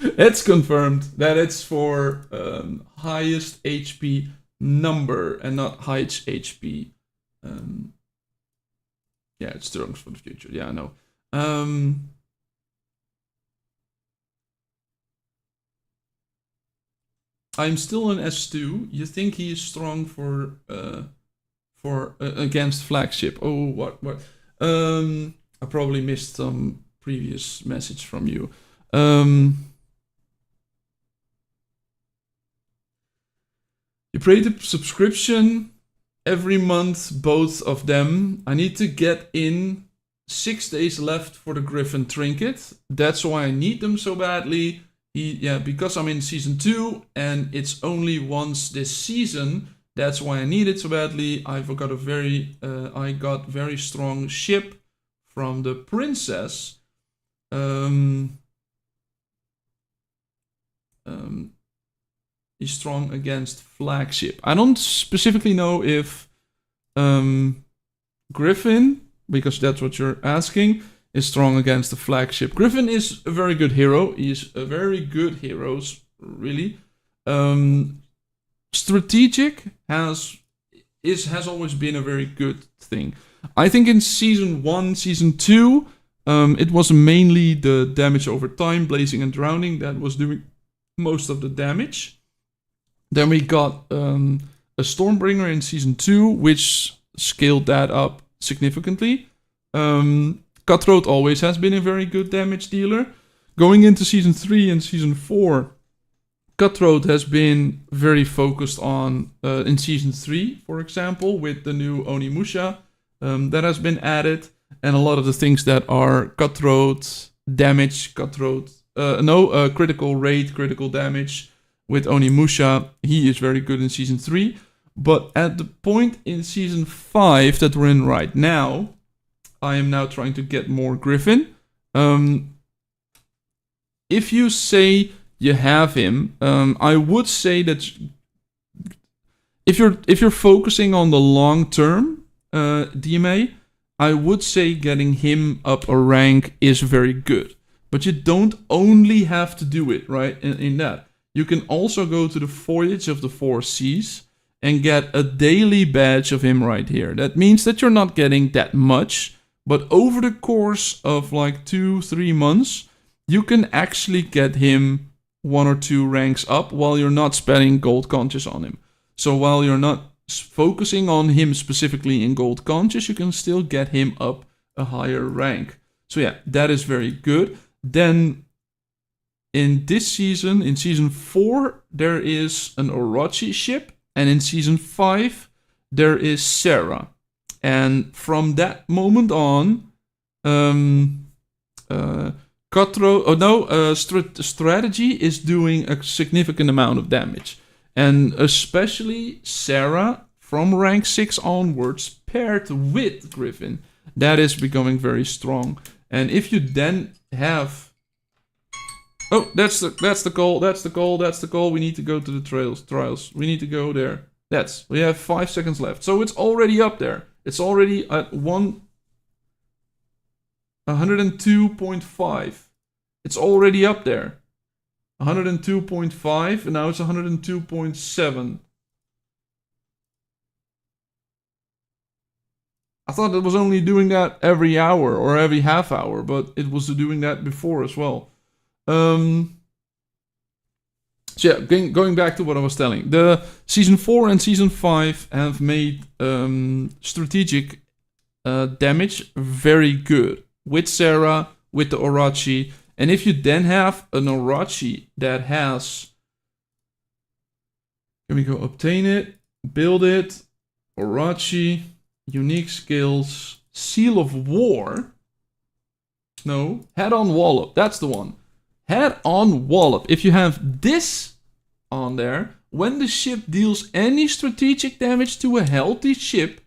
It's confirmed that it's for highest HP number and not highest HP. Yeah, it's strong for the future. Yeah, I know. I'm still an S2. You think he is strong for against flagship? Oh, what? I probably missed some previous message from you. You paid a subscription every month, both of them. I need to get in 6 days left for the Griffin trinket. That's why I need them so badly. Because I'm in season 2 and it's only once this season. That's why I need it so badly. I got very strong ship from the princess. Is strong against flagship. I don't specifically know if Griffin, because that's what you're asking, is strong against the flagship. Griffin is a very good hero. He's a very good hero, really. Strategic has always been a very good thing. I think in season 1, season 2, it was mainly the damage over time, blazing and drowning, that was doing most of the damage. Then we got a Stormbringer in season 2, which scaled that up significantly. Cutthroat always has been a very good damage dealer. Going into season 3 and season 4, Cutthroat has been very focused on, in season 3, for example, with the new Onimusha that has been added. And a lot of the things that are Cutthroat damage, critical rate, critical damage with Onimusha, he is very good in season 3. But at the point in season 5 that we're in right now, I am now trying to get more Griffin. If you say you have him, I would say that if you're focusing on the long term DMA, I would say getting him up a rank is very good. But you don't only have to do it, right? In that. You can also go to the Voyage of the Four Seas and get a daily badge of him right here. That means that you're not getting that much, but over the course of like 2-3 months, you can actually get him 1 or 2 ranks up while you're not spending gold conscious on him. So while you're not focusing on him specifically in gold conscious, you can still get him up a higher rank. So yeah, that is very good. Then in this season, in season 4, there is an Orochi ship. And in season 5, there is Sarah. And from that moment on, Cutthroat, oh no, strategy is doing a significant amount of damage. And especially Sarah, from rank 6 onwards, paired with Griffin, that is becoming very strong. And if you then have... Oh, that's the goal. We need to go to the trials. We need to go there. We have 5 seconds left. So it's already up there. It's already at 102.5. It's already up there. 102.5 and now it's 102.7. I thought it was only doing that every hour or every half hour, but it was doing that before as well. So yeah, going back to what I was telling. The Season 4 and Season 5 have made strategic damage very good. With Sarah, with the Orochi. And if you then have an Orochi that has... Can we go obtain it? Build it. Orochi. Unique skills. Seal of War. No. Head-on Wallop. That's the one. Head-on Wallop. If you have this on there, when the ship deals any strategic damage to a healthy ship,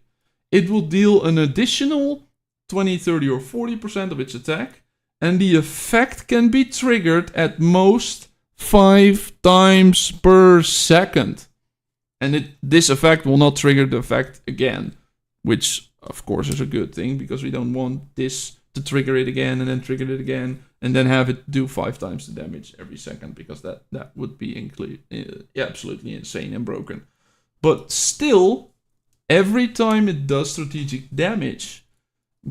it will deal an additional 20, 30, or 40% of its attack. And the effect can be triggered at most 5 times per second. And this effect will not trigger the effect again. Which, of course, is a good thing. Because we don't want this to trigger it again and then trigger it again. And then have it do 5 times the damage every second. Because that would be absolutely insane and broken. But still, every time it does strategic damage...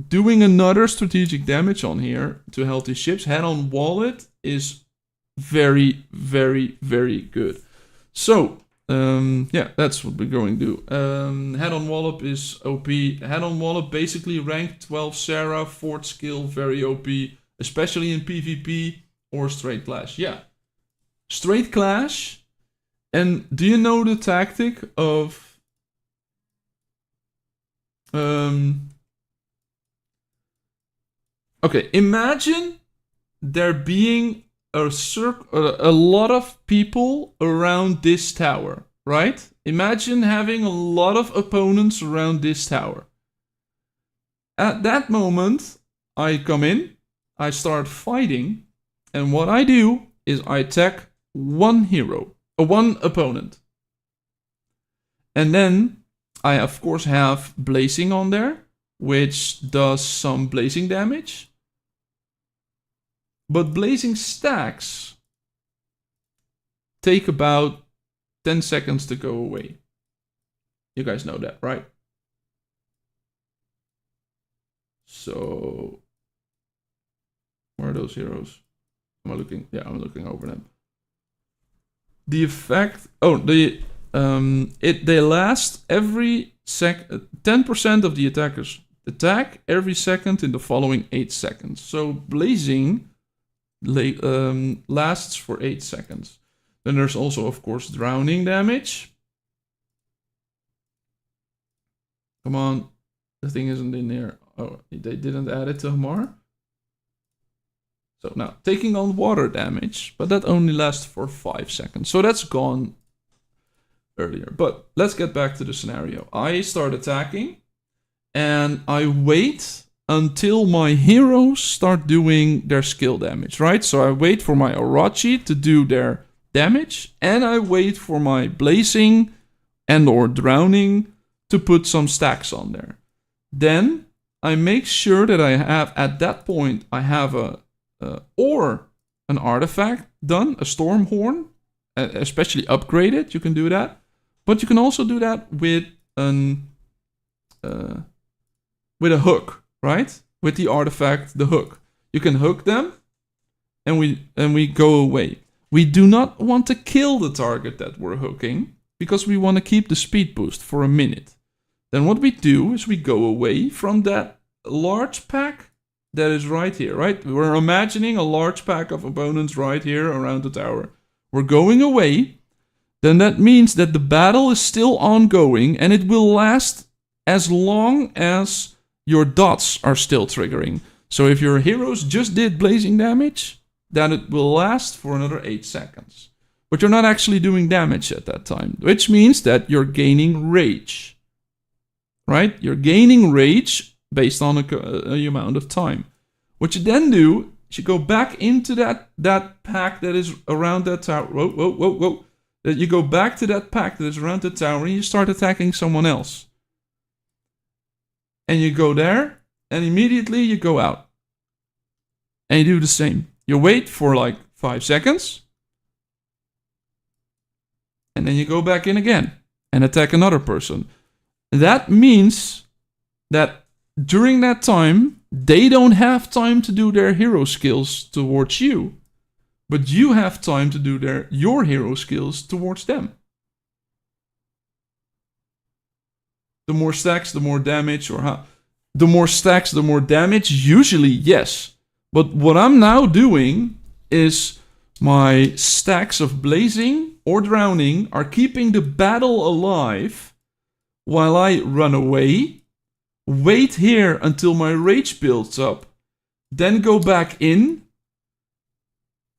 Doing another strategic damage on here to healthy ships, head-on wallet, is very, very, very good. So, yeah, that's what we're going to do. Head-on wallop is OP. Head-on wallop, basically rank 12 Sarah, 4th skill, very OP. Especially in PvP or straight clash. Yeah, straight clash. And do you know the tactic of... Okay, imagine there being a lot of people around this tower, right? Imagine having a lot of opponents around this tower. At that moment, I come in, I start fighting, and what I do is I attack one opponent. And then I, of course, have Blazing on there, which does some blazing damage. But blazing stacks take about 10 seconds to go away. You guys know that, right? So, where are those heroes? Am I looking? Yeah, I'm looking over them. The effect. Oh, they last every 10% of the attackers attack every second in the following 8 seconds. So blazing lasts for 8 seconds. Then there's also, of course, drowning damage. Come on, the thing isn't in there. Oh, they didn't add it to Hamar. So now, taking on water damage, but that only lasts for 5 seconds. So that's gone earlier. But let's get back to the scenario. I start attacking, and I wait until my heroes start doing their skill damage, right? So I wait for my Orochi to do their damage, and I wait for my blazing and or drowning to put some stacks on there. Then I make sure that I have, at that point, I have or an artifact done, a storm horn, especially upgraded. You can do that, but you can also do that with a hook, right? With the artifact, the hook. You can hook them, and we go away. We do not want to kill the target that we're hooking, because we want to keep the speed boost for a minute. Then what we do is we go away from that large pack that is right here, right? We're imagining a large pack of opponents right here around the tower. We're going away. Then that means that the battle is still ongoing, and it will last as long as your dots are still triggering. So if your heroes just did blazing damage, then it will last for another 8 seconds. But you're not actually doing damage at that time, which means that you're gaining rage. Right? You're gaining rage based on a amount of time. What you then do is you go back into that pack that is around that tower. Whoa. That you go back to that pack that is around the tower and you start attacking someone else. And you go there, and immediately you go out. And you do the same. You wait for like 5 seconds. And then you go back in again and attack another person. That means that during that time, they don't have time to do their hero skills towards you. But you have time to do your hero skills towards them. The more stacks, the more damage, or how? The more stacks, the more damage? Usually, yes. But what I'm now doing is my stacks of blazing or drowning are keeping the battle alive while I run away, wait here until my rage builds up, then go back in,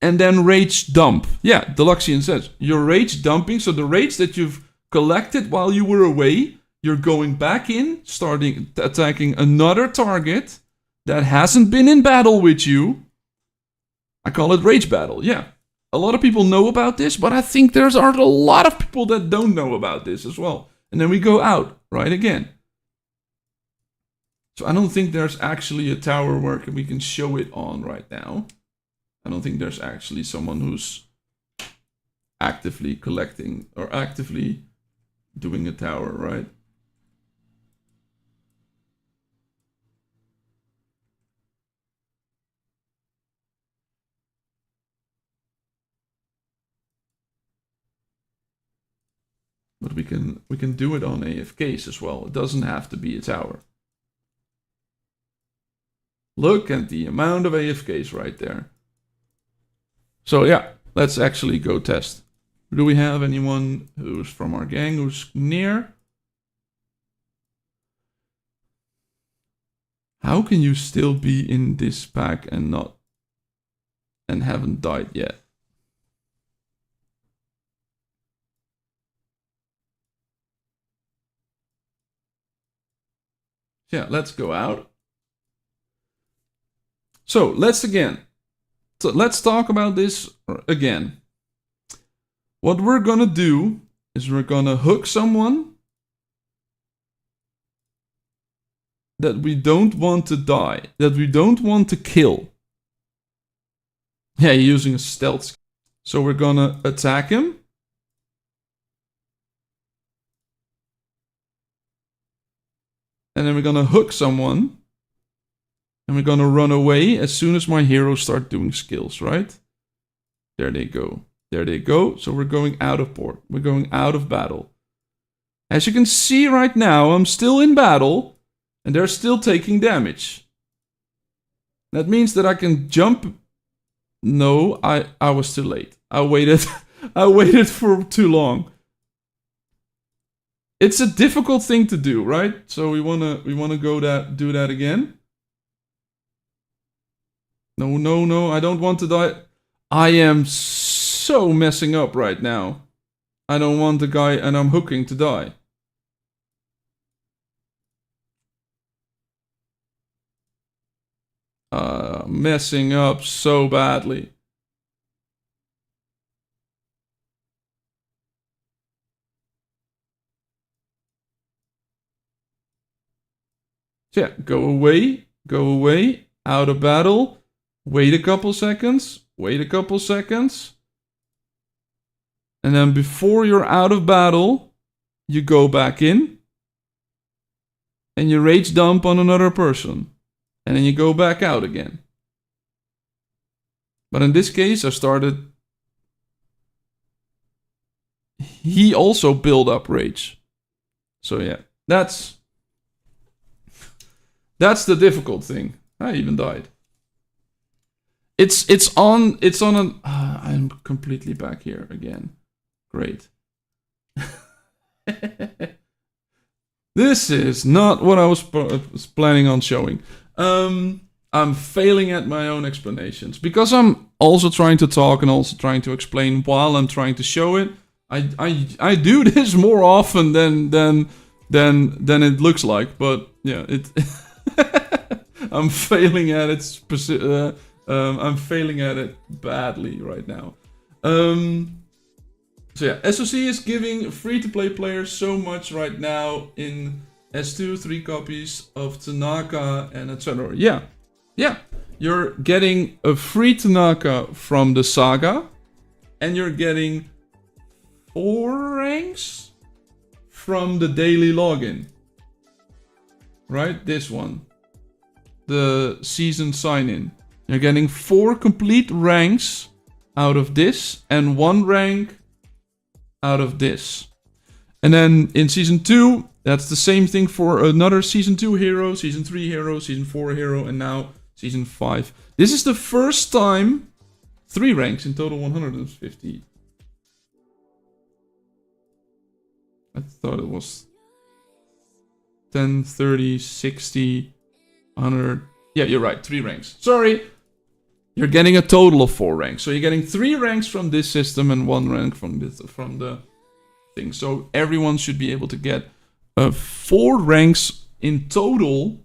and then rage dump. Yeah, Deluxian says, you're rage dumping, so the rage that you've collected while you were away, you're going back in, starting attacking another target that hasn't been in battle with you. I call it rage battle, yeah. A lot of people know about this, but I think there's a lot of people that don't know about this as well. And then we go out, right again. So I don't think there's actually a tower where we can show it on right now. I don't think there's actually someone who's actively collecting or actively doing a tower, right? But we can do it on AFKs as well. It doesn't have to be a tower. Look at the amount of AFKs right there. So yeah, let's actually go test. Do we have anyone who's from our gang who's near? How can you still be in this pack and haven't died yet? Yeah, let's go out. So let's talk about this again. What we're gonna do is we're gonna hook someone that we don't want to die, that we don't want to kill. Yeah, using a stealth skill. So we're gonna attack him. And then we're gonna hook someone. And we're gonna run away as soon as my heroes start doing skills, right? There they go. There they go. So we're going out of port. We're going out of battle. As you can see right now, I'm still in battle. And they're still taking damage. That means that I can jump. No, I was too late. I waited. I waited for too long. It's a difficult thing to do, right? So we wanna do that again. No, I don't want to die. I am so messing up right now. I don't want the guy and I'm hooking to die. Messing up so badly. So yeah, go away, out of battle. Wait a couple seconds. And then before you're out of battle, you go back in. And you rage dump on another person. And then you go back out again. But in this case, I started... He also built up rage. So yeah, that's the difficult thing. I even died. It's on an... I'm completely back here again. Great. This is not what I was planning on showing. I'm failing at my own explanations because I'm also trying to talk and also trying to explain while I'm trying to show it. I do this more often than it looks like, but yeah, it. I'm failing at it. I'm failing at it badly right now. So yeah, SOC is giving free-to-play players so much right now in S2, 3 copies of Tanaka and etc. Yeah, you're getting a free Tanaka from the Saga, and you're getting 4 ranks from the daily login. Right, this one, the season sign-in. You're getting 4 complete ranks out of this, and 1 rank out of this. And then in Season 2, that's the same thing for another Season 2 hero, Season 3 hero, Season 4 hero, and now Season 5. This is the first time 3 ranks in total 150. I thought it was 10, 30, 60, 100. Yeah, you're right, 3 ranks. Sorry. You're getting a total of 4 ranks. So you're getting 3 ranks from this system and 1 rank from the thing. So everyone should be able to get 4 ranks in total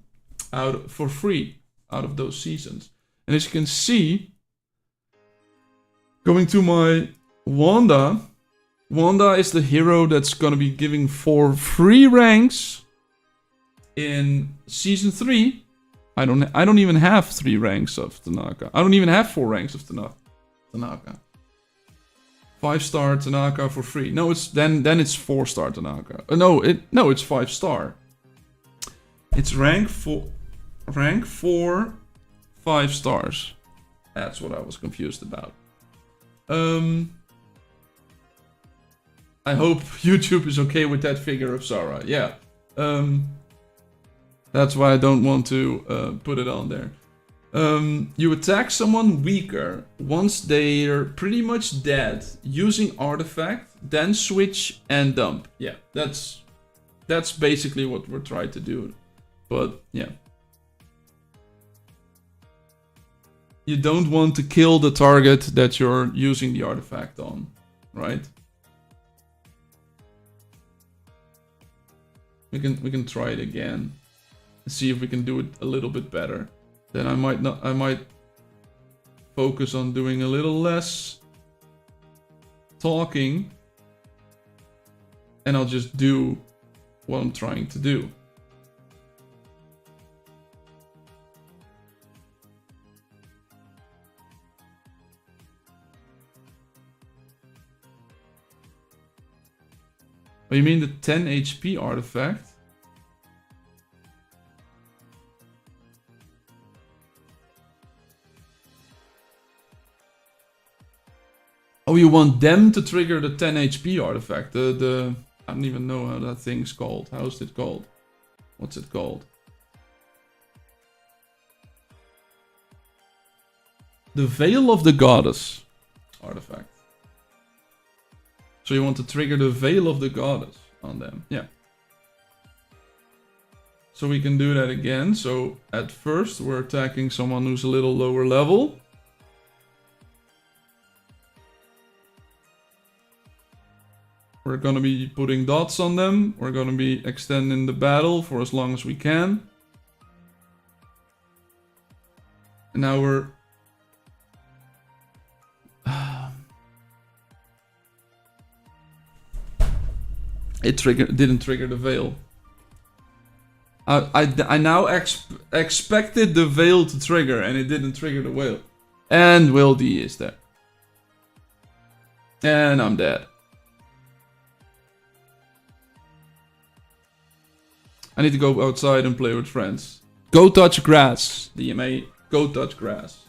for free out of those seasons. And as you can see, going to my Wanda is the hero that's going to be giving 4 free ranks in Season 3. I don't even have 3 ranks of Tanaka. I don't even have 4 ranks of Tanaka. 5-star Tanaka for free. No, it's then it's 4-star Tanaka. No, it's 5-star. It's rank 4, 5 stars. That's what I was confused about. I hope YouTube is okay with that figure of Zara. Yeah. That's why I don't want to put it on there. You attack someone weaker once they're pretty much dead using artifact, then switch and dump. Yeah, that's basically what we're trying to do. But yeah. You don't want to kill the target that you're using the artifact on, right? We can try it again. See if we can do it a little bit better. Then I might focus on doing a little less talking, and I'll just do what I'm trying to do. Oh, you mean the 10 HP artifact? Oh, you want them to trigger the 10 HP artifact. I don't even know how that thing's called. How's it called? What's it called? The Veil of the Goddess artifact. So you want to trigger the Veil of the Goddess on them. Yeah. So we can do that again. So at first we're attacking someone who's a little lower level. We're gonna be putting dots on them. We're gonna be extending the battle for as long as we can. And now we're... It didn't trigger the veil. I now expected the veil to trigger, and it didn't trigger the veil. And Will D is there. And I'm dead. I need to go outside and play with friends. Go touch grass, DMA. Go touch grass.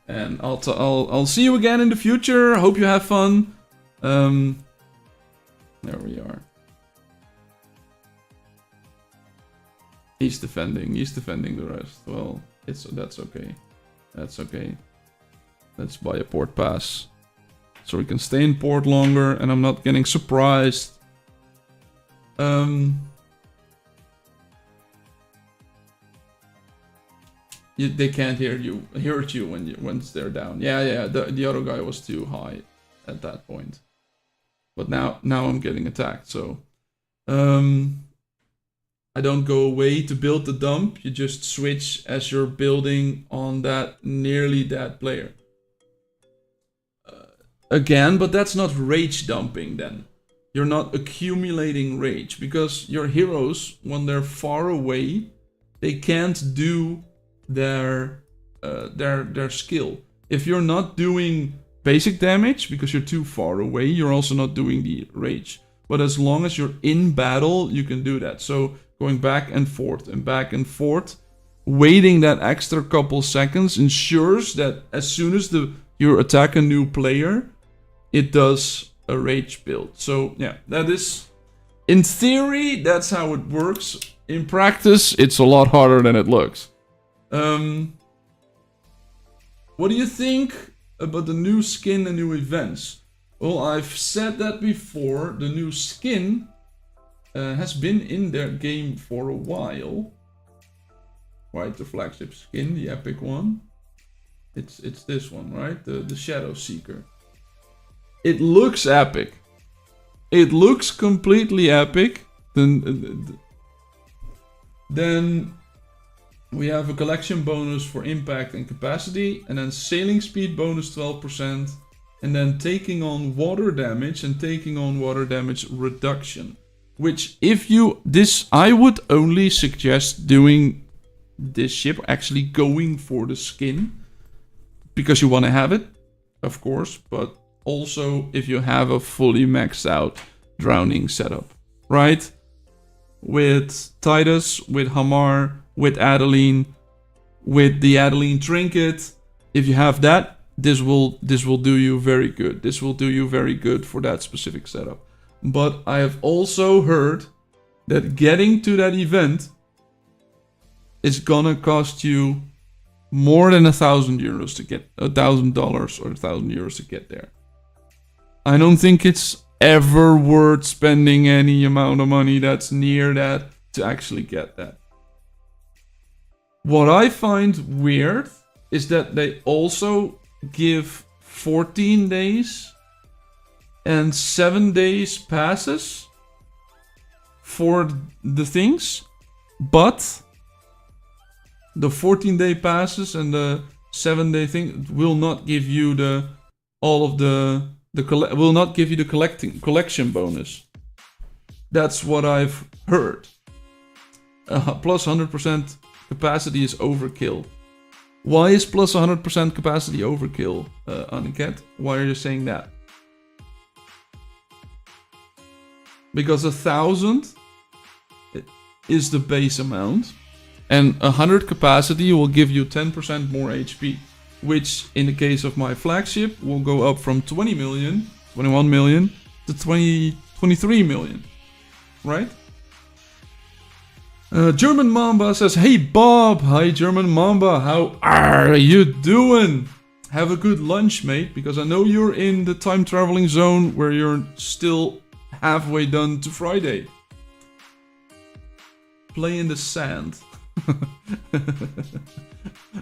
And I'll see you again in the future. Hope you have fun. There we are. He's defending the rest. Well, that's okay. That's okay. Let's buy a port pass. So we can stay in port longer and I'm not getting surprised. they can't hurt you when once they're down. Yeah. The other guy was too high at that point. But now I'm getting attacked. So I don't go away to build the dump. You just switch as you're building on that nearly dead player. Again, but that's not rage dumping then. You're not accumulating rage because your heroes, when they're far away, they can't do their skill. If you're not doing basic damage because you're too far away, you're also not doing the rage. But as long as you're in battle, you can do that. So going back and forth, waiting that extra couple seconds ensures that as soon as you attack a new player, it does a rage build. So yeah, that is, in theory, that's how it works. In practice, it's a lot harder than it looks. What do you think about the new skin and new events? Well, I've said that before. The new skin has been in their game for a while. Right, the flagship skin, the epic one. It's this one, right? The Shadow Seeker. It looks epic. It looks completely epic. Then we have a collection bonus for impact and capacity, and then sailing speed bonus 12%, and then taking on water damage and taking on water damage reduction. Which I would only suggest doing this ship, actually going for the skin, because you want to have it, of course, but also if you have a fully maxed out drowning setup, right? With Titus, with Hamar, with Adeline, with the Adeline trinket, if you have that, this will do you very good. This will do you very good for that specific setup. But I have also heard that getting to that event is gonna cost you more than €1,000 to get $1,000 or €1,000 to get there. I don't think it's ever worth spending any amount of money that's near that to actually get that. What I find weird is that they also give 14 days and 7 days passes for the things, but the 14-day passes and the 7-day thing will not give you will not give you the collection bonus. That's what I've heard. Plus 100% capacity is overkill. Why is plus 100% capacity overkill, Aniket? Why are you saying that? Because 1,000 is the base amount, and 100 capacity will give you 10% more HP, which in the case of my flagship will go up from 20 million, 21 million to 23 million, right? German Mamba says, "Hey Bob, hi German Mamba, how are you doing? Have a good lunch, mate, because I know you're in the time traveling zone where you're still halfway done to Friday. Play in the sand."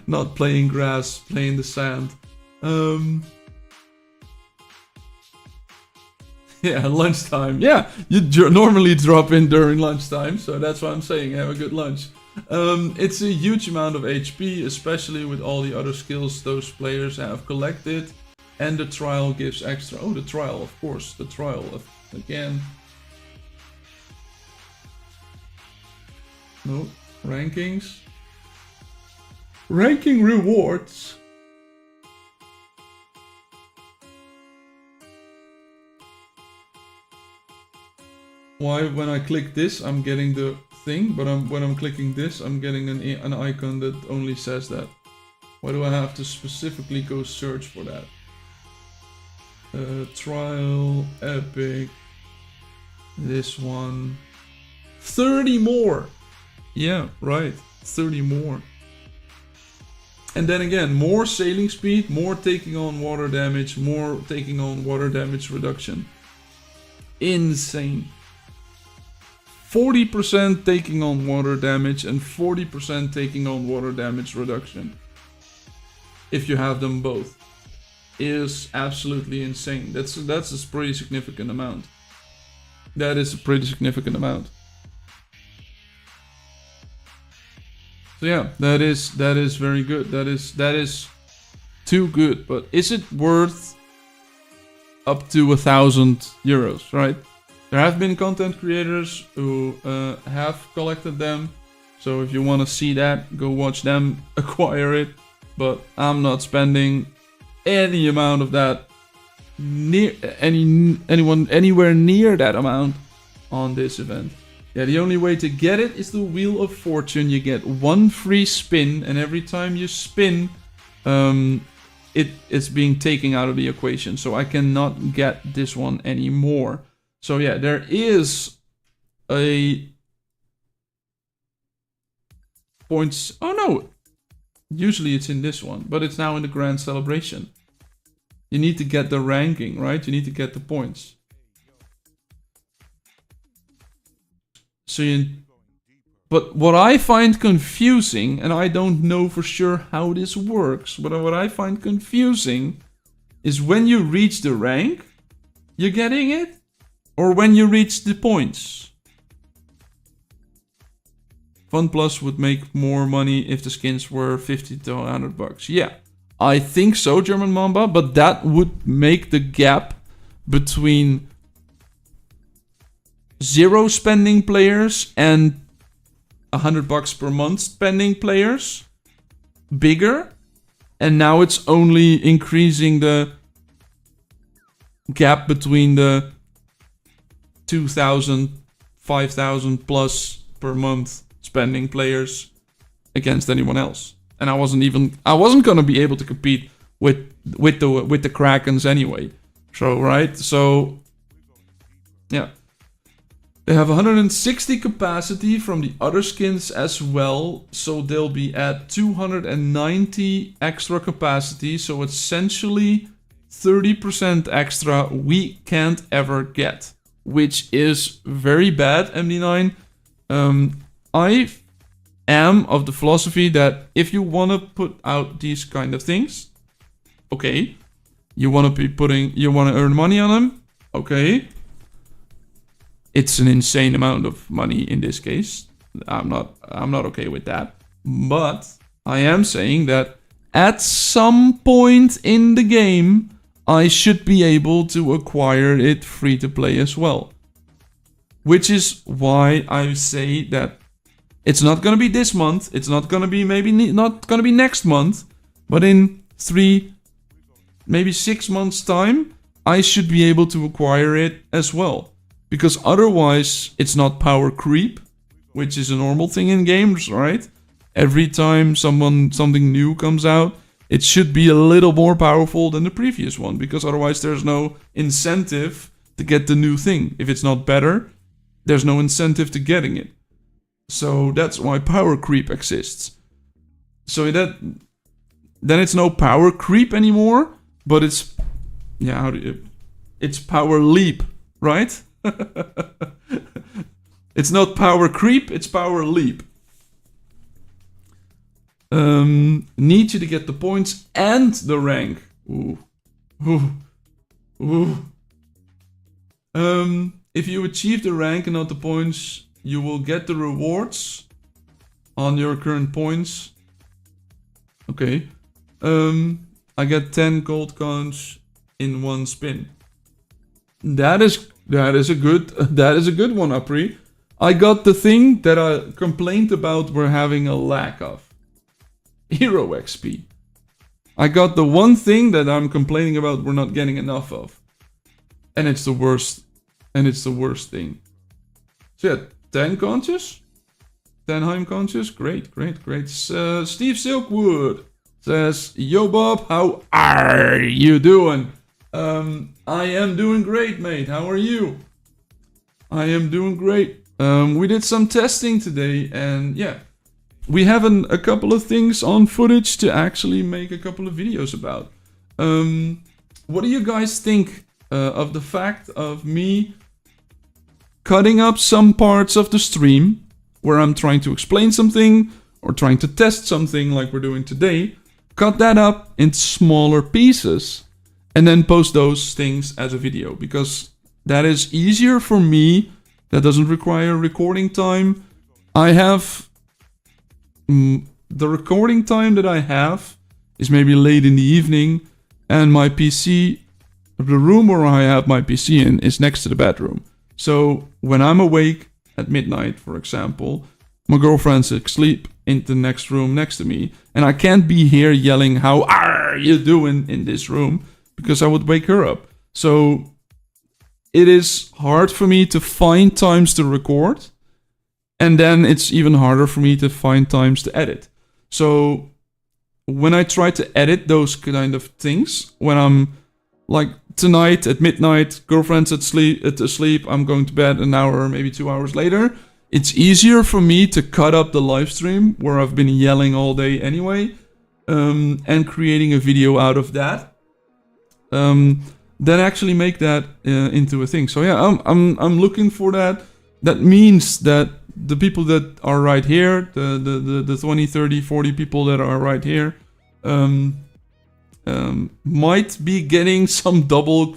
Not playing grass, play in the sand. Yeah, lunchtime. Yeah, you normally drop in during lunchtime, so that's what I'm saying. Have a good lunch. It's a huge amount of HP, especially with all the other skills those players have collected. And the trial gives extra. Oh, the trial, of course. The trial, again. No, rankings. Ranking rewards. Why, when I click this, I'm getting the thing, but when I'm clicking this, I'm getting an icon that only says that. Why do I have to specifically go search for that? Trial, epic, this one. 30 more! Yeah, right, 30 more. And then again, more sailing speed, more taking on water damage, more taking on water damage reduction. Insane. 40% taking on water damage and 40% taking on water damage reduction. If you have them both. Is absolutely insane. That's a pretty significant amount. That is a pretty significant amount. So yeah, that is very good. That is too good. But is it worth up to 1,000 euros, right? There have been content creators who have collected them. So if you want to see that, go watch them acquire it. But I'm not spending any amount of that, anywhere near that amount on this event. Yeah, the only way to get it is the Wheel of Fortune. You get one free spin, and every time you spin, it is being taken out of the equation. So I cannot get this one anymore. So yeah, there is a points. Oh no. Usually it's in this one, but it's now in the Grand Celebration. You need to get the ranking, right? You need to get the points. So but what I find confusing, and I don't know for sure how this works, but what I find confusing is when you reach the rank, you're getting it, or when you reach the points. Fun Plus would make more money if the skins were 50 to 100 bucks. Yeah, I think so, German Mamba, but that would make the gap between 0 spending players and 100 bucks per month spending players bigger. And now it's only increasing the gap between the 2,000, 5,000 plus per month spending players against anyone else. And I wasn't gonna be able to compete with the Krakens anyway. So right, so yeah. They have 160 capacity from the other skins as well, so they'll be at 290 extra capacity, so essentially 30% extra we can't ever get, which is very bad, MD9. I am of the philosophy that if you want to put out these kind of things, okay, you want to earn money on them, okay. It's an insane amount of money in this case. I'm not okay with that. But I am saying that at some point in the game, I should be able to acquire it free to play as well. Which is why I say that it's not gonna be this month. It's not gonna be not gonna be next month. But in 3, maybe 6 months time, I should be able to acquire it as well. Because otherwise, it's not power creep, which is a normal thing in games, right? Every time something new comes out, it should be a little more powerful than the previous one. Because otherwise, there's no incentive to get the new thing. If it's not better, there's no incentive to getting it. So that's why power creep exists. So then it's no power creep anymore, but it's, yeah, it's power leap, right? It's not power creep, it's power leap. Need you to get the points and the rank. Ooh. Ooh. Ooh. If you achieve the rank and not the points, you will get the rewards on your current points. Okay. I get 10 gold coins in one spin. That is a good one, Apri. I got the thing that I complained about we're having a lack of. Hero XP. I got the one thing that I'm complaining about we're not getting enough of. And it's the worst. And it's the worst thing. So yeah, 10 conscious? 10 Heim conscious? Great, great, great. Steve Silkwood says, Yo Bob, how are you doing? I am doing great, mate. How are you? I am doing great. We did some testing today, and yeah, we have a couple of things on footage to actually make a couple of videos about. What do you guys think of the fact of me cutting up some parts of the stream where I'm trying to explain something or trying to test something like we're doing today, cut that up into smaller pieces, and then post those things as a video, because that is easier for me. That doesn't require recording time. I have... the recording time that I have is maybe late in the evening, and my PC, the room where I have my PC in, is next to the bedroom. So when I'm awake at midnight, for example, my girlfriend's asleep in the next room next to me, and I can't be here yelling, "How are you doing?" in this room, because I would wake her up. So it is hard for me to find times to record, and then it's even harder for me to find times to edit. So when I try to edit those kind of things, when I'm like tonight at midnight, girlfriend's asleep, I'm going to bed an hour, maybe 2 hours later, it's easier for me to cut up the live stream where I've been yelling all day anyway, and creating a video out of that, than actually make that into a thing. So yeah, I'm looking for that. That means that the people that are right here, the 20, 30, 40 people that are right here, might be getting some double,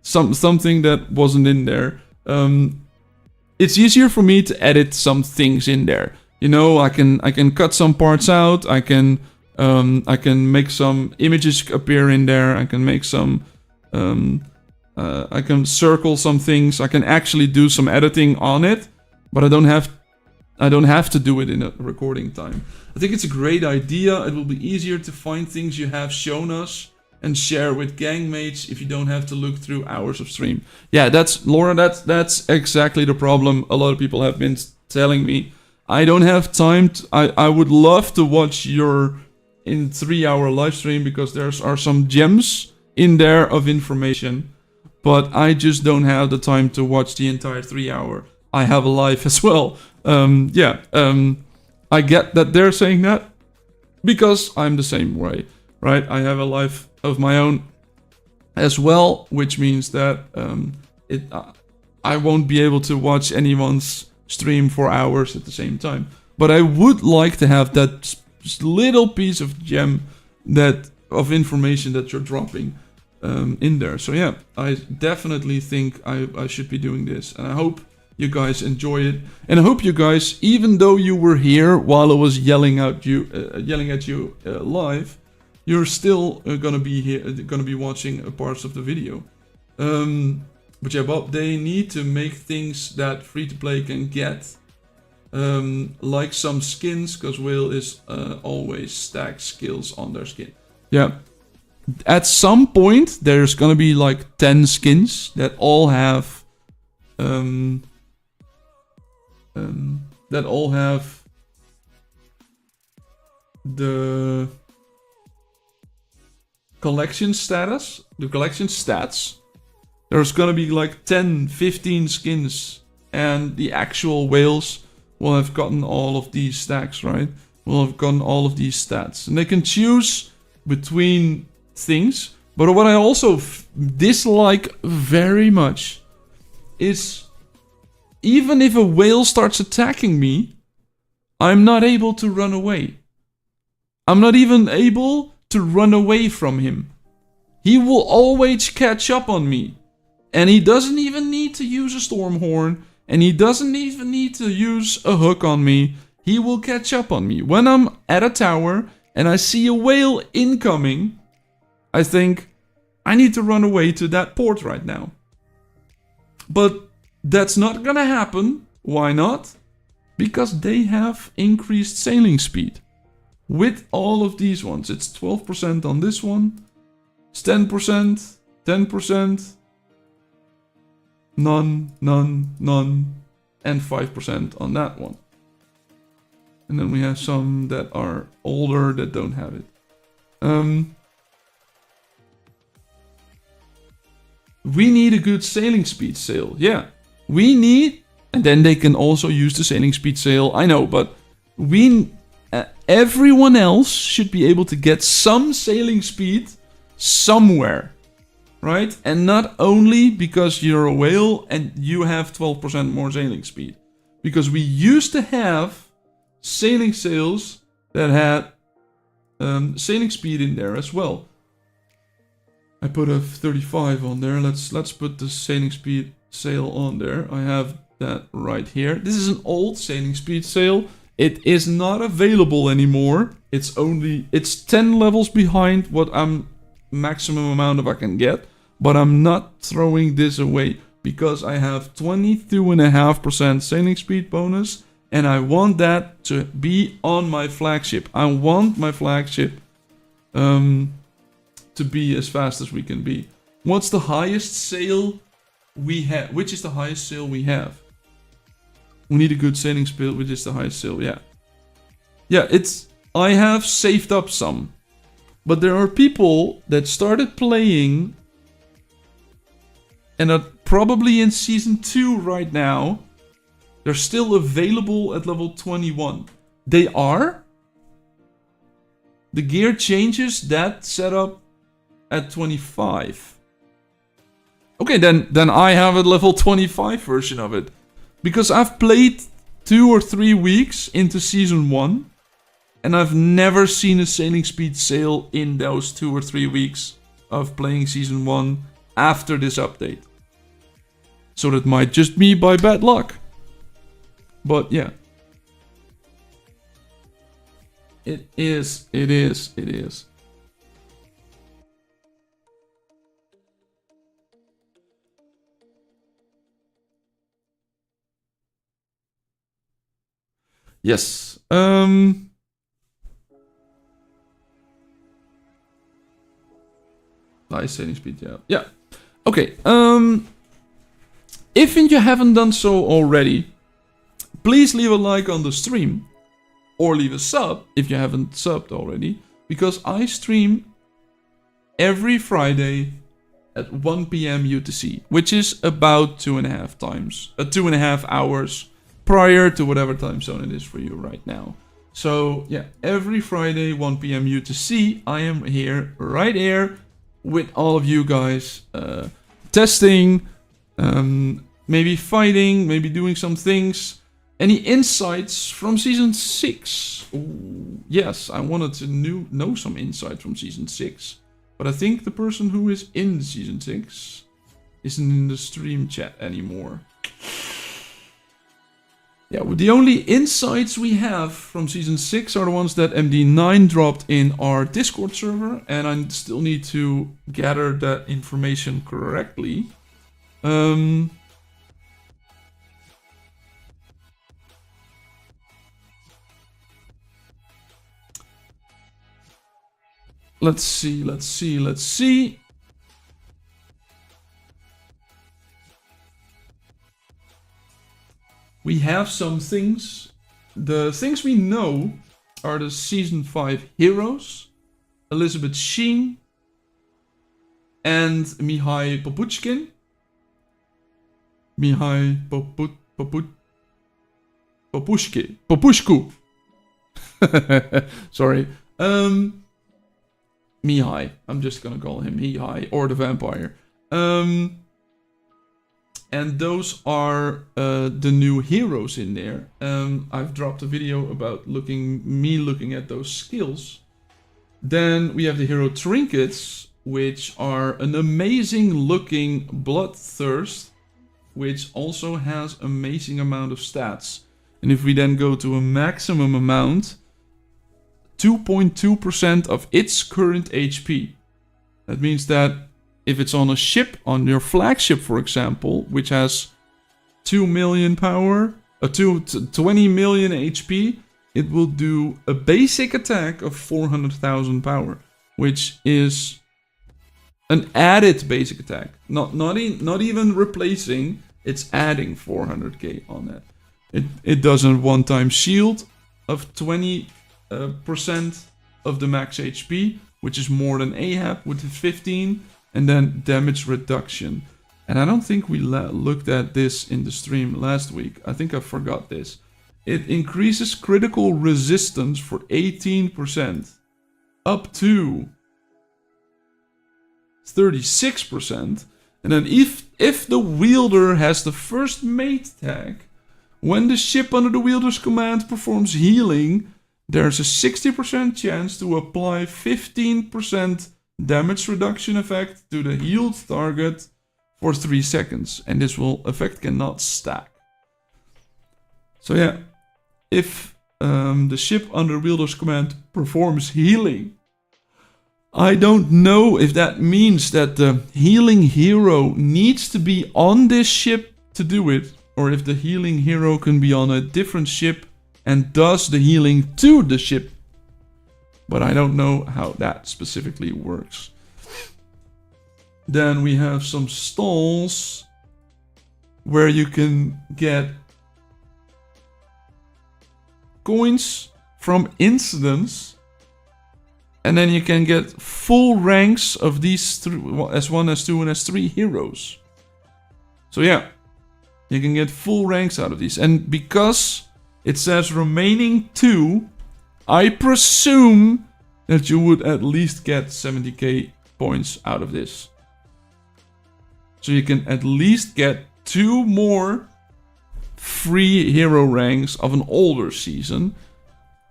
something that wasn't in there. It's easier for me to edit some things in there. You know, I can cut some parts out. I can make some images appear in there. I can make some, I can circle some things. I can actually do some editing on it, but I don't have to do it in a recording time. I think it's a great idea. It will be easier to find things you have shown us and share with gangmates if you don't have to look through hours of stream. Yeah, that's Laura. That's exactly the problem. A lot of people have been telling me I don't have time. I would love to watch your 3-hour live stream because there are some gems in there of information, but I just don't have the time to watch the entire 3 hour. I have a life as well. I get that they're saying that because I'm the same way, right? I have a life of my own as well, which means that I won't be able to watch anyone's stream for hours at the same time. But I would like to have that little piece of gem of information that you're dropping in there. So yeah, I definitely think I should be doing this, and I hope you guys enjoy it, and I hope you guys, even though you were here while I was yelling at you live, you're still gonna be here, gonna be watching parts of the video. But yeah, Bob, they need to make things that free-to-play can get, like some skins, because Whale is always stack skills on their skin. Yeah, at some point there's gonna be like 10 skins that all have the collection status, the collection stats. There's gonna be like 10, 15 skins, and the actual whales will have gotten all of these stacks, right? Will have gotten all of these stats, and they can choose between things. But what I also dislike very much is, even if a whale starts attacking me, I'm not able to run away. I'm not even able to run away from him. He will always catch up on me. And he doesn't even need to use a storm horn. And he doesn't even need to use a hook on me. He will catch up on me. When I'm at a tower and I see a whale incoming, I think I need to run away to that port right now. But that's not gonna happen. Why not? Because they have increased sailing speed. With all of these ones, it's 12% on this one, it's 10%, 10%, none, none, none, and 5% on that one. And then we have some that are older that don't have it. We need a good sailing speed sail, yeah. We need, and then they can also use the sailing speed sail, I know, but everyone else should be able to get some sailing speed somewhere. right? And not only because you're a whale and you have 12% more sailing speed. Because we used to have sailing sails that had sailing speed in there as well. I put a 35 on there. Let's put the sailing speed sail on there. I have that right here. This is an old sailing speed sail. It is not available anymore. It's 10 levels behind what maximum amount of I can get. But I'm not throwing this away because I have 22.5% sailing speed bonus. And I want that to be on my flagship. I want my flagship to be as fast as we can be. What's the highest sail we have? Which is the highest sail we have? We need a good sailing speed, which is the highest sail, yeah. Yeah, I have saved up some. But there are people that started playing and are probably in Season 2 right now. They're still available at level 21. They are. The gear changes that setup at 25. Okay, then I have a level 25 version of it. Because I've played 2 or 3 weeks into Season 1. And I've never seen a sailing speed sail in those 2 or 3 weeks of playing Season 1 after this update. So that might just be by bad luck. But yeah. It is. Yes. Nice sailing speed, yeah. Yeah. Okay. If you haven't done so already, please leave a like on the stream. Or leave a sub if you haven't subbed already. Because I stream every Friday at 1 PM UTC. Which is about 2.5 hours prior to whatever time zone it is for you right now. So yeah, every Friday 1 PM UTC, I am here, right here, with all of you guys. Testing, maybe fighting, maybe doing some things. Any insights from Season 6? Ooh, yes, I wanted to know some insight from Season 6. But I think the person who is in Season 6 isn't in the stream chat anymore. Yeah, well, the only insights we have from Season 6 are the ones that MD9 dropped in our Discord server. And I still need to gather that information correctly. Let's see. We have some things. The things we know are the Season 5 heroes. Elizabeth Sheen. And Mihai Popuchkin. Popushku. Sorry. Mihai. I'm just gonna call him Mihai, or the vampire. And those are the new heroes in there. I've dropped a video about looking at those skills. Then we have the hero trinkets, which are an amazing looking bloodthirst, which also has amazing amount of stats. And if we then go to a maximum amount, 2.2% of its current HP. That means that if it's on a ship, on your flagship for example, which has 2 million power, 20 million HP, it will do a basic attack of 400,000 power, which is an added basic attack. Not even replacing, it's adding 400k on that. It does a one-time shield of 20% of the max HP, which is more than Ahab with 15, and then damage reduction. And I don't think we looked at this in the stream last week. I think I forgot this. It increases critical resistance for 18%, up to 36%. And then if the wielder has the first mate tag, when the ship under the wielder's command performs healing, there's a 60% chance to apply 15% damage reduction effect to the healed target for 3 seconds. And this effect cannot stack. So yeah, if the ship under wielder's command performs healing, I don't know if that means that the healing hero needs to be on this ship to do it, or if the healing hero can be on a different ship and does the healing to the ship. But I don't know how that specifically works. Then we have some stalls where you can get coins from incidents. And then you can get full ranks of these three, S1, S2, and S3 heroes. So yeah, you can get full ranks out of these. And because it says remaining 2, I presume that you would at least get 70k points out of this. So you can at least get 2 more free hero ranks of an older season,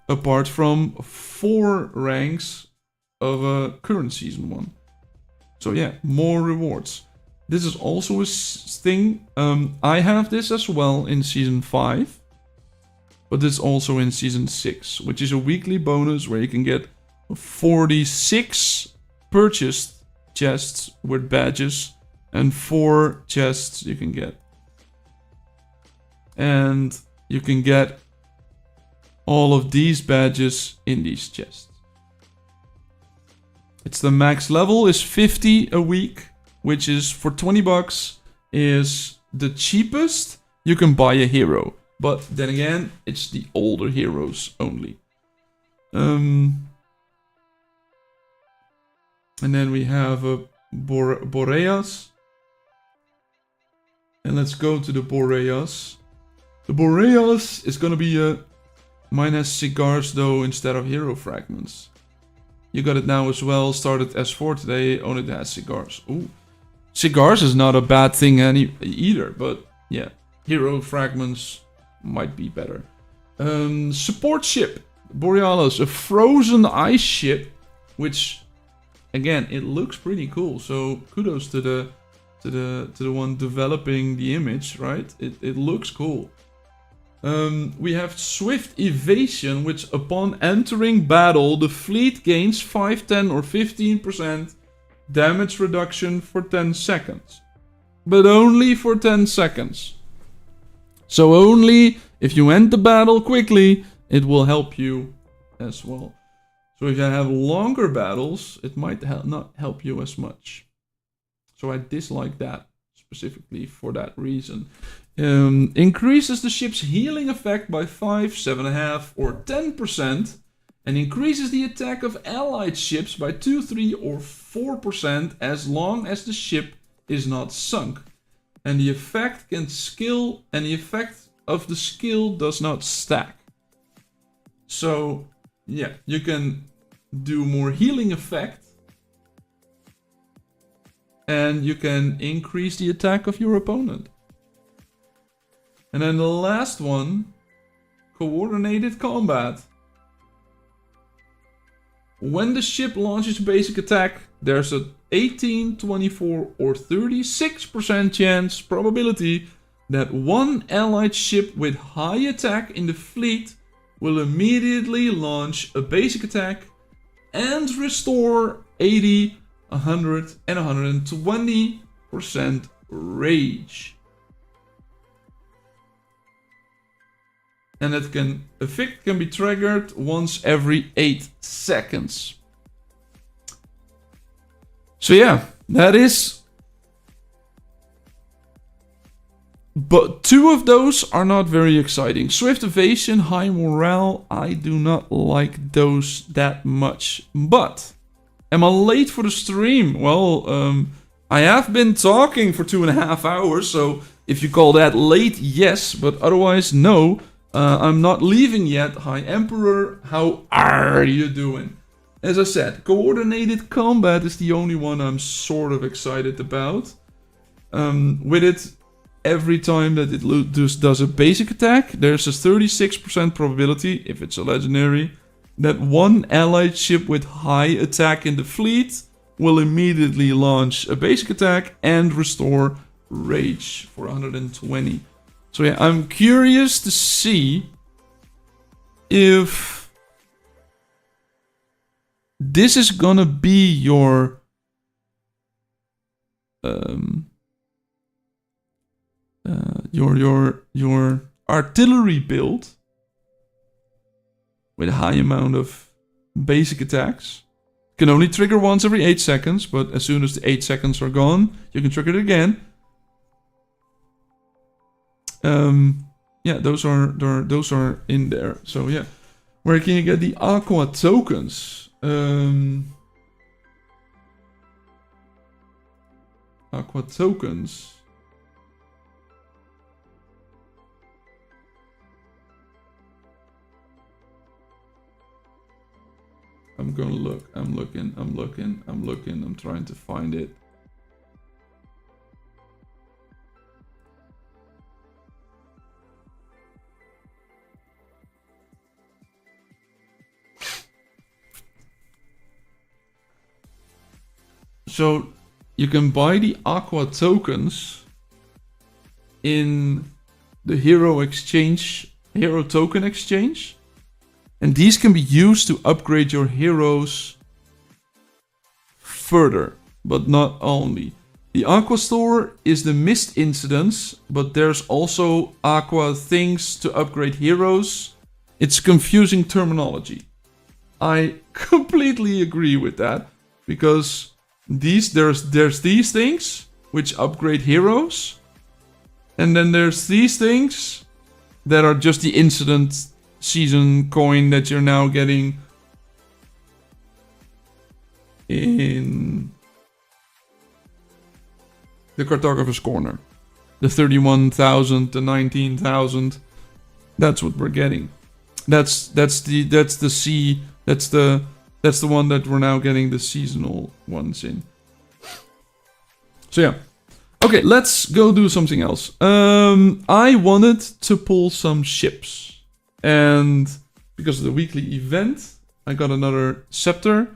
apart from 4 ranks of a current season one. So yeah, more rewards. This is also a thing. I have this as well in season 5, but this also in season 6, which is a weekly bonus where you can get 46 purchased chests with badges and 4 chests you can get. And you can get all of these badges in these chests. It's the max level is 50 a week, which is for 20 bucks is the cheapest you can buy a hero. But then again, it's the older heroes only. And then we have a Boreas. And let's go to the Boreas. The Boreas is gonna be a... Mine has cigars though instead of hero fragments. You got it now as well. Started S4 today. Only has cigars. Ooh. Cigars is not a bad thing either. But yeah. Hero fragments might be better. Support ship. Borealis. A frozen ice ship. Which, again, it looks pretty cool. So kudos to the one developing the image, right? It looks cool. We have Swift Evasion, which upon entering battle, the fleet gains 5, 10 or 15% damage reduction for 10 seconds. But only for 10 seconds. So only if you end the battle quickly, it will help you as well. So if you have longer battles, it might not help you as much. So I dislike that specifically for that reason. Increases the ship's healing effect by 5, 7.5 or 10%, and increases the attack of allied ships by 2, 3 or 4% as long as the ship is not sunk. And the effect of the skill does not stack. So yeah, you can do more healing effect, and you can increase the attack of your opponent. And then the last one, coordinated combat. When the ship launches a basic attack, there's a 18, 24 or 36% probability that one allied ship with high attack in the fleet will immediately launch a basic attack and restore 80, 100 and 120% rage. And that effect can be triggered once every 8 seconds. So yeah, that is... But 2 of those are not very exciting. Swift Evasion, High Morale, I do not like those that much. But, am I late for the stream? Well, I have been talking for 2.5 hours, so if you call that late, yes, but otherwise, no. I'm not leaving yet. Hi Emperor, how are you doing? as I said, coordinated combat is the only one I'm sort of excited about. With it, every time that it does a basic attack, there's a 36% probability, if it's a legendary, that one allied ship with high attack in the fleet will immediately launch a basic attack and restore rage for 120. So yeah, I'm curious to see if this is gonna be your your artillery build with a high amount of basic attacks. Can only trigger once every 8 seconds, but as soon as the 8 seconds are gone, you can trigger it again. Yeah, those are in there. So yeah, where can you get the aqua tokens? Aqua tokens. I'm gonna look. I'm looking. I'm trying to find it. So you can buy the aqua tokens in the hero token exchange. And these can be used to upgrade your heroes further, but not only. The Aqua Store is the mist incidents, but there's also Aqua things to upgrade heroes. It's confusing terminology. I completely agree with that, because there's these things which upgrade heroes, and then there's these things that are just the incident season coin that you're now getting in the Cartographer's Corner. The 31,000, the 19,000. That's what we're getting. That's the one that we're now getting the seasonal ones in. So yeah. Okay, let's go do something else. I wanted to pull some ships. And because of the weekly event, I got another scepter.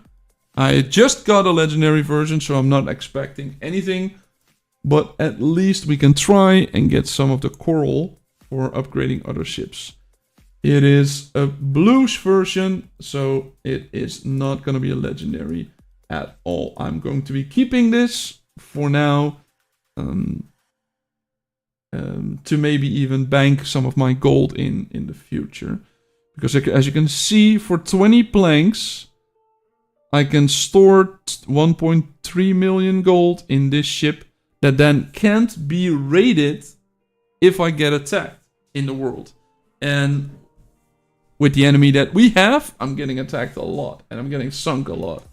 I just got a legendary version, so I'm not expecting anything. But at least we can try and get some of the coral for upgrading other ships. It is a bluish version, so it is not going to be a legendary at all. I'm going to be keeping this for now. To maybe even bank some of my gold in the future. Because as you can see, for 20 planks, I can store 1.3 million gold in this ship that then can't be raided if I get attacked in the world. And with the enemy that we have, I'm getting attacked a lot and I'm getting sunk a lot.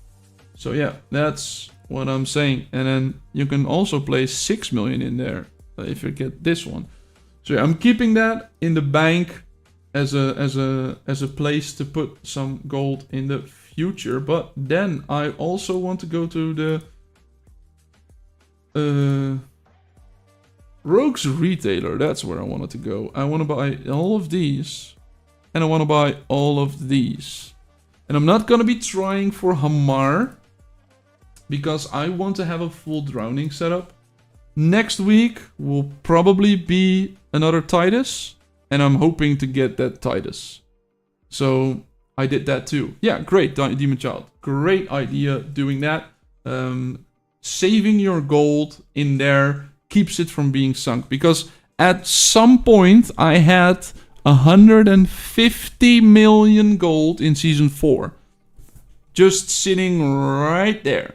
So yeah, that's what I'm saying. And then you can also place 6 million in there if you get this one. So yeah, I'm keeping that in the bank as a place to put some gold in the future. But then I also want to go to the Rogue's Retailer. That's where I wanted to go. I want to buy all of these, and I want to buy all of these. And I'm not gonna be trying for Hamar because I want to have a full drowning setup. Next week will probably be another Titus, and I'm hoping to get that Titus. So I did that too. Yeah, great, Demon Child. Great idea doing that. Saving your gold in there keeps it from being sunk. Because at some point I had 150 million gold in Season 4. Just sitting right there.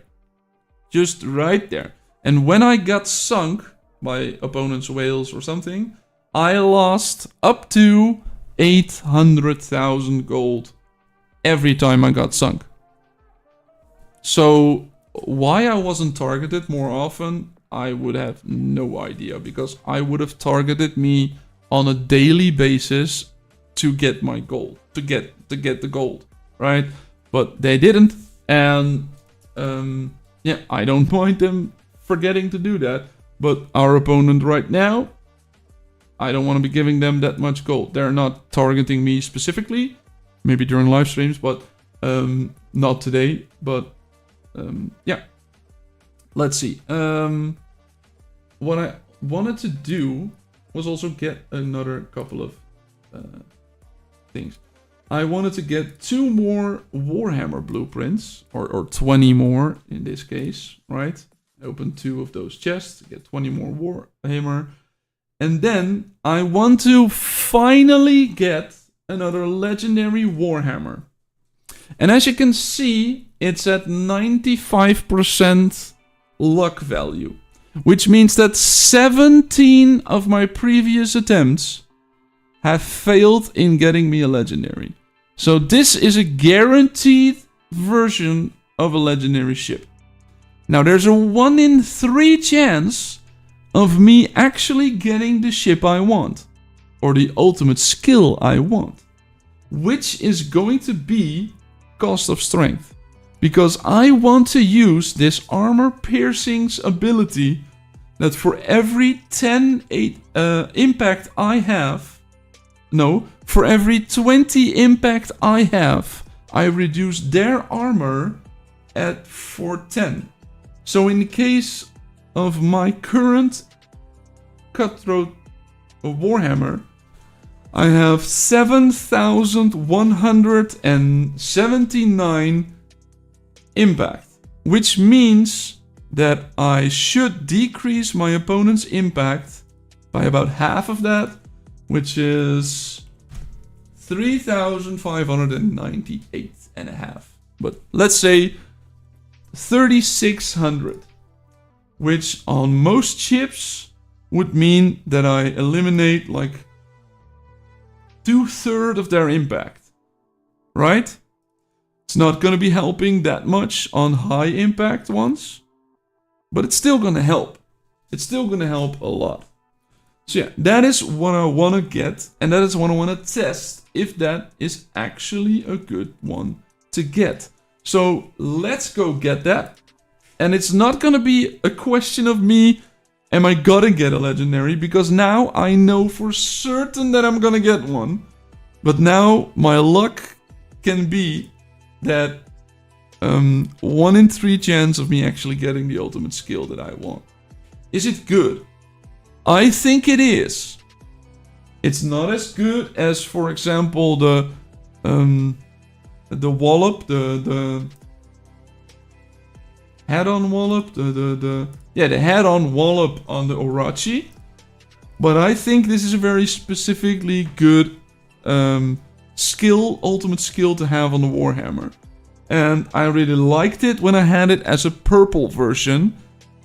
Just right there. And when I got sunk by opponent's whales or something, I lost up to 800,000 gold every time I got sunk. So why I wasn't targeted more often, I would have no idea. Because I would have targeted me on a daily basis to get my gold. To get the gold, right? But they didn't, and yeah, I don't mind them forgetting to do that. But our opponent right now, I don't want to be giving them that much gold. They're not targeting me specifically, maybe during live streams, but not today. But yeah, let's see. What I wanted to do was also get another couple of things. I wanted to get 2 more Warhammer blueprints, or 20 more in this case, right? Open 2 of those chests, get 20 more Warhammer. And then I want to finally get another legendary Warhammer. And as you can see, it's at 95% luck value. Which means that 17 of my previous attempts have failed in getting me a legendary. So this is a guaranteed version of a legendary ship. Now there's a 1 in 3 chance of me actually getting the ship I want. Or the ultimate skill I want. Which is going to be cost of strength. Because I want to use this armor piercing's ability that for every 10 impact I have, no, for every 20 impact I have, I reduce their armor for 10. So in the case of my current Cutthroat Warhammer, I have 7,179 impact, which means that I should decrease my opponent's impact by about half of that, which is 3,598 and a half. But let's say 3,600, which on most ships would mean that I eliminate like 2/3 of their impact, right? It's not going to be helping that much on high impact ones, but it's still going to help. It's still going to help a lot. So yeah, that is what I want to get, and that is what I want to test, if that is actually a good one to get. So let's go get that. And it's not going to be a question of me, am I gonna get a legendary? Because now I know for certain that I'm gonna get one. But now my luck can be that 1 in 3 chance of me actually getting the ultimate skill that I want. Is it good? I think it is. It's not as good as, for example, the wallop, the head-on wallop, the head-on wallop on the Orochi. But I think this is a very specifically good ultimate skill to have on the Warhammer. And I really liked it when I had it as a purple version.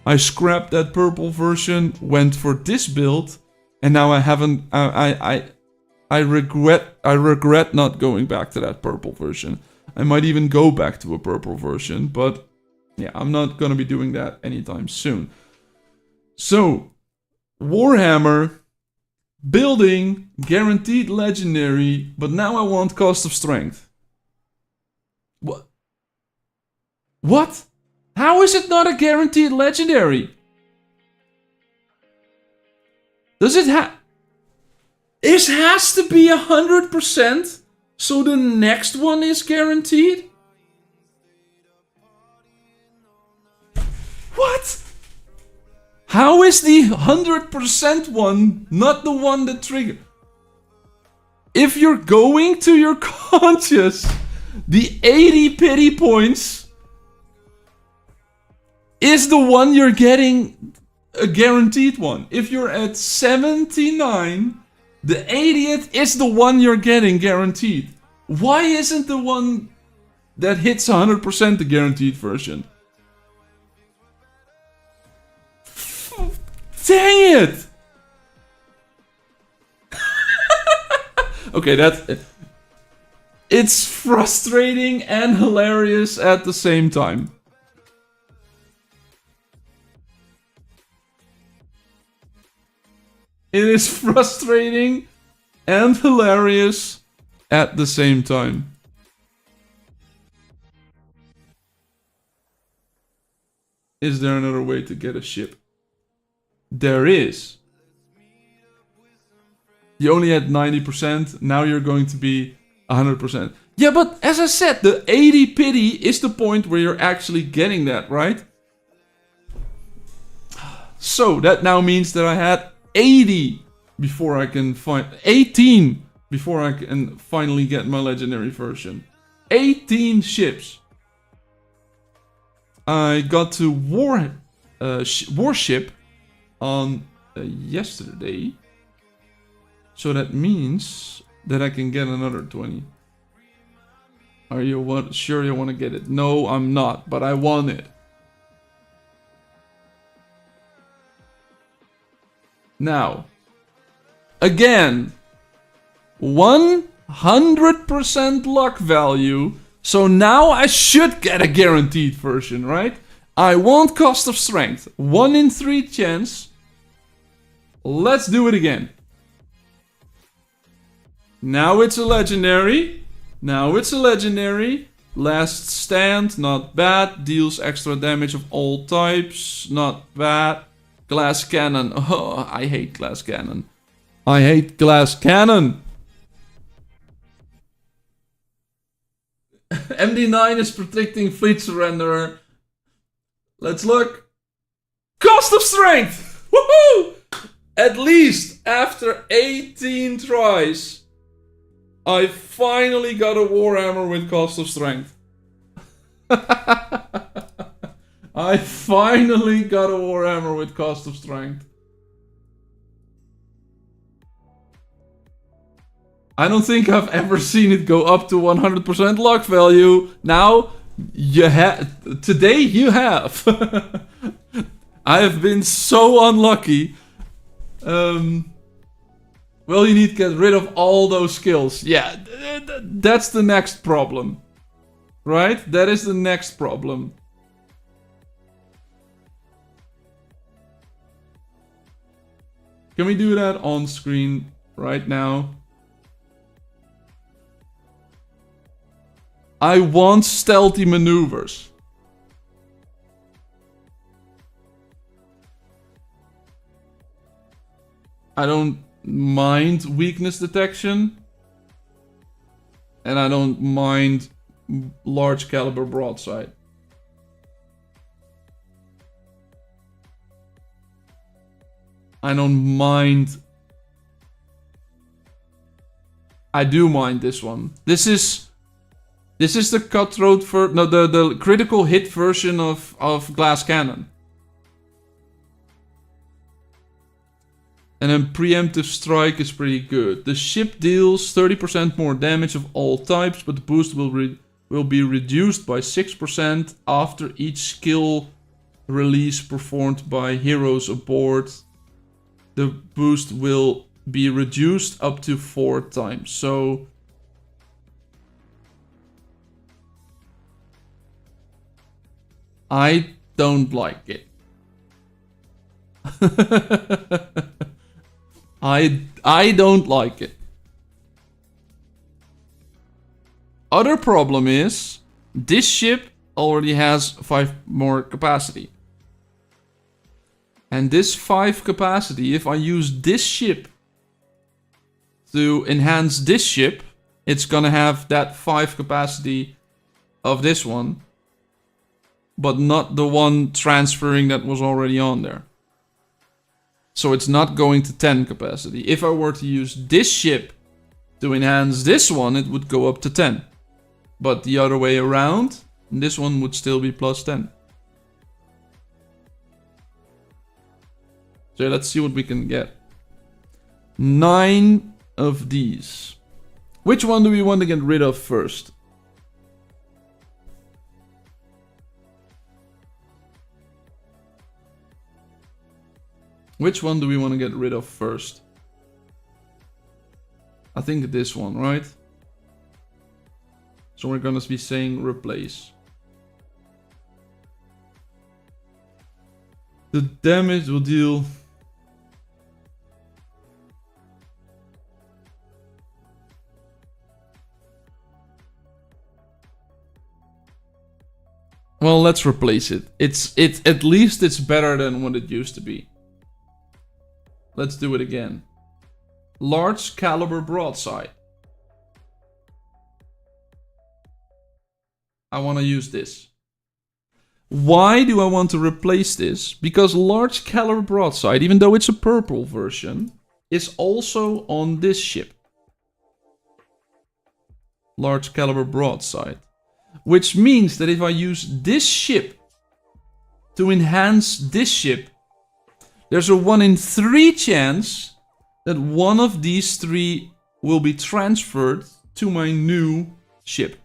I scrapped that purple version, went for this build, and now I haven't. I regret not going back to that purple version. I might even go back to a purple version, but yeah, I'm not gonna be doing that anytime soon. So, Warhammer, building, guaranteed legendary, but now I want cost of strength. What? What? How is it not a guaranteed legendary? Does it have... It has to be 100%, so the next one is guaranteed? What? How is the 100% one not the one that triggers? If you're going to your conscious, the 80 pity points is the one you're getting a guaranteed one. If you're at 79, the 80th is the one you're getting guaranteed. Why isn't the one that hits 100% the guaranteed version? Dang it! Okay, it's frustrating and hilarious at the same time. It is frustrating and hilarious at the same time. Is there another way to get a ship? There is. You only had 90%, now you're going to be 100%. Yeah, but as I said, the 80 pity is the point where you're actually getting that, right? So, that now means that I had 80 before I can find... 18 before I can finally get my legendary version. 18 ships. I got to warship on yesterday. So that means that I can get another 20. Are you sure you want to get it? No, I'm not, but I want it. Now, again, 100% luck value. So now I should get a guaranteed version, right? I want cost of strength. 1 in 3 chance. Let's do it again. Now it's a legendary. Now it's a legendary. Last stand, not bad. Deals extra damage of all types, not bad. Glass cannon. Oh, I hate glass cannon. I hate glass cannon. MD9 is predicting fleet surrender. Let's look. Cost of strength! Woohoo! At least after 18 tries, I finally got a Warhammer with cost of strength. I finally got a Warhammer with cost of strength. I don't think I've ever seen it go up to 100% luck value. Now, today you have. I have been so unlucky. Well, you need to get rid of all those skills. Yeah, that's the next problem. Right? That is the next problem. Can we do that on screen right now? I want stealthy maneuvers. I don't mind weakness detection. And I don't mind large caliber broadside. I don't mind. I do mind this one. This is the cutthroat the critical hit version of glass cannon. And then preemptive strike is pretty good. The ship deals 30% more damage of all types, but the boost will be reduced by 6% after each skill release performed by heroes aboard. The boost will be reduced up to 4 times. So I don't like it. I don't like it. Other problem is this ship already has 5 more capacity. And this 5 capacity, if I use this ship to enhance this ship, it's gonna have that 5 capacity of this one, but not the one transferring that was already on there. So it's not going to 10 capacity. If I were to use this ship to enhance this one, it would go up to 10. But the other way around, this one would still be plus 10. So let's see what we can get. 9 of these. Which one do we want to get rid of first? Which one do we want to get rid of first? I think this one, right? So we're gonna be saying replace. The damage will deal... Well, let's replace it. It's at least it's better than what it used to be. Let's do it again. Large caliber broadside. I want to use this. Why do I want to replace this? Because large caliber broadside, even though it's a purple version, is also on this ship. Large caliber broadside. Which means that if I use this ship to enhance this ship, there's a 1 in 3 chance that one of these 3 will be transferred to my new ship.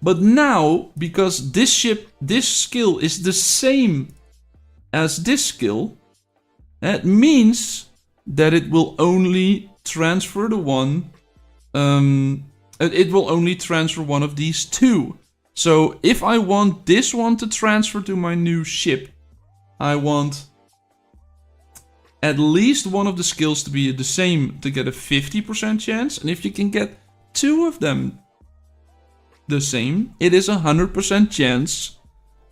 But now, because this ship, this skill is the same as this skill, that means that it will only transfer the one, it will only transfer one of these 2. So if I want this one to transfer to my new ship, I want at least one of the skills to be the same to get a 50% chance. And if you can get 2 of them the same, it is a 100% chance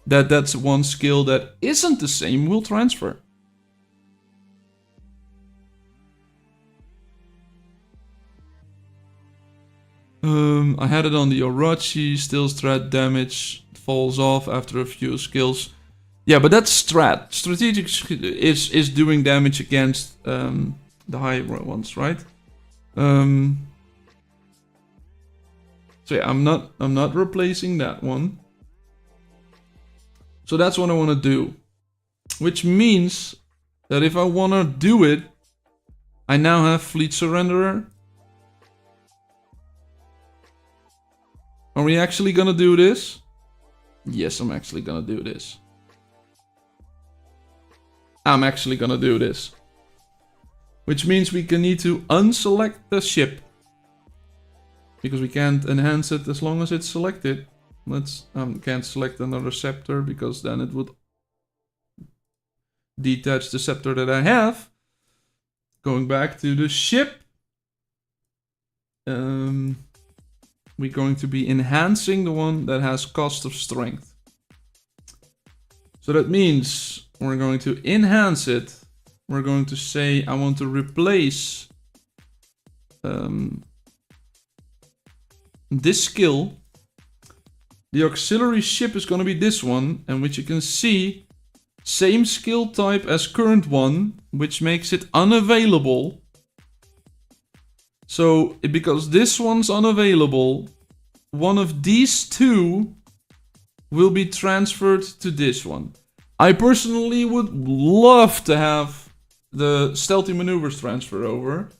that that's one skill that isn't the same will transfer. I had it on the Orochi, still strat damage falls off after a few skills. Yeah, but that's strat. Strategic is doing damage against the high ones, right? So yeah, I'm not replacing that one. So that's what I want to do. Which means that if I want to do it, I now have Fleet Surrenderer. Are we actually gonna do this? Yes, I'm actually gonna do this. I'm actually gonna do this. Which means we can need to unselect the ship. Because we can't enhance it as long as it's selected. Let's can't select another scepter because then it would detach the scepter that I have. Going back to the ship. We're going to be enhancing the one that has cost of strength. So that means we're going to enhance it. We're going to say I want to replace this skill. The auxiliary ship is going to be this one, and which you can see, same skill type as current one, which makes it unavailable. So, because this one's unavailable, one of these 2 will be transferred to this one. I personally would love to have the stealthy maneuvers transfer over,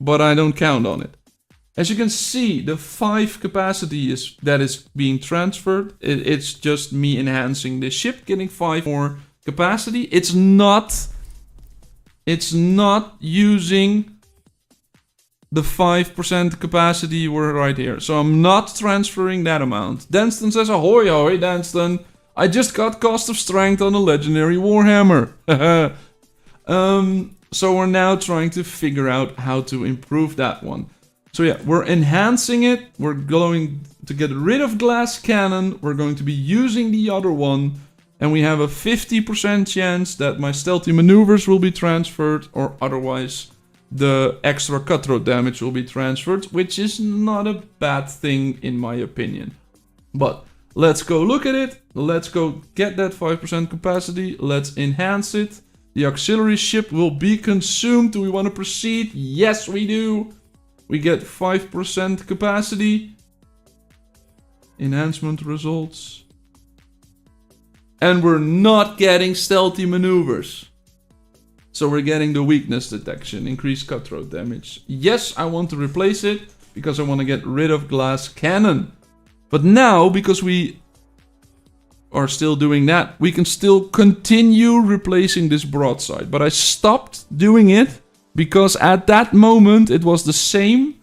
but I don't count on it. As you can see, the 5 capacity that is being transferred. It's just me enhancing the ship, getting 5 more capacity. It's not using the 5% capacity were right here. So I'm not transferring that amount. Danston says, ahoy, ahoy, Danston. I just got cost of strength on a legendary Warhammer. So we're now trying to figure out how to improve that one. So yeah, we're enhancing it. We're going to get rid of glass cannon. We're going to be using the other one. And we have a 50% chance that my stealthy maneuvers will be transferred, or otherwise the extra cutthroat damage will be transferred, which is not a bad thing in my opinion. But let's go look at it. Let's go get that 5% capacity. Let's enhance it. The auxiliary ship will be consumed. Do we want to proceed? Yes, we do. We get 5% capacity. Enhancement results. And we're not getting stealthy maneuvers. So we're getting the weakness detection, increased cutthroat damage. Yes, I want to replace it because I want to get rid of glass cannon. But now, because we are still doing that, we can still continue replacing this broadside. But I stopped doing it because at that moment it was the same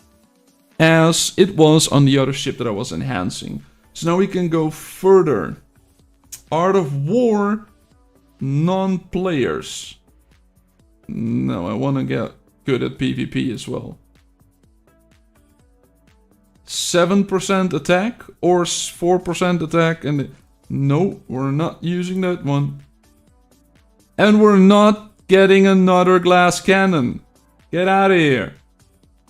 as it was on the other ship that I was enhancing. So now we can go further. Art of War, non-players. No, I want to get good at PvP as well. 7% attack or 4% attack. And no, we're not using that one. And we're not getting another glass cannon. Get out of here.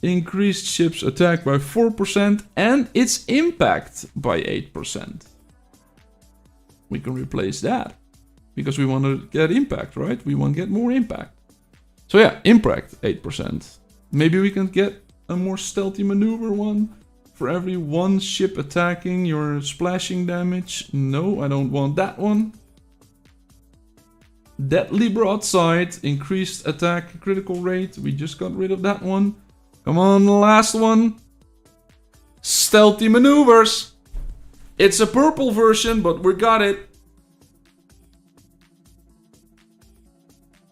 Increased ship's attack by 4% and its impact by 8%. We can replace that. Because we want to get impact, right? We want to get more impact. So yeah, impact 8%. Maybe we can get a more stealthy maneuver one. For every one ship attacking, your splashing damage. No, I don't want that one. Deadly broadside, increased attack critical rate. We just got rid of that one. Come on, the last one. Stealthy maneuvers. It's a purple version, but we got it.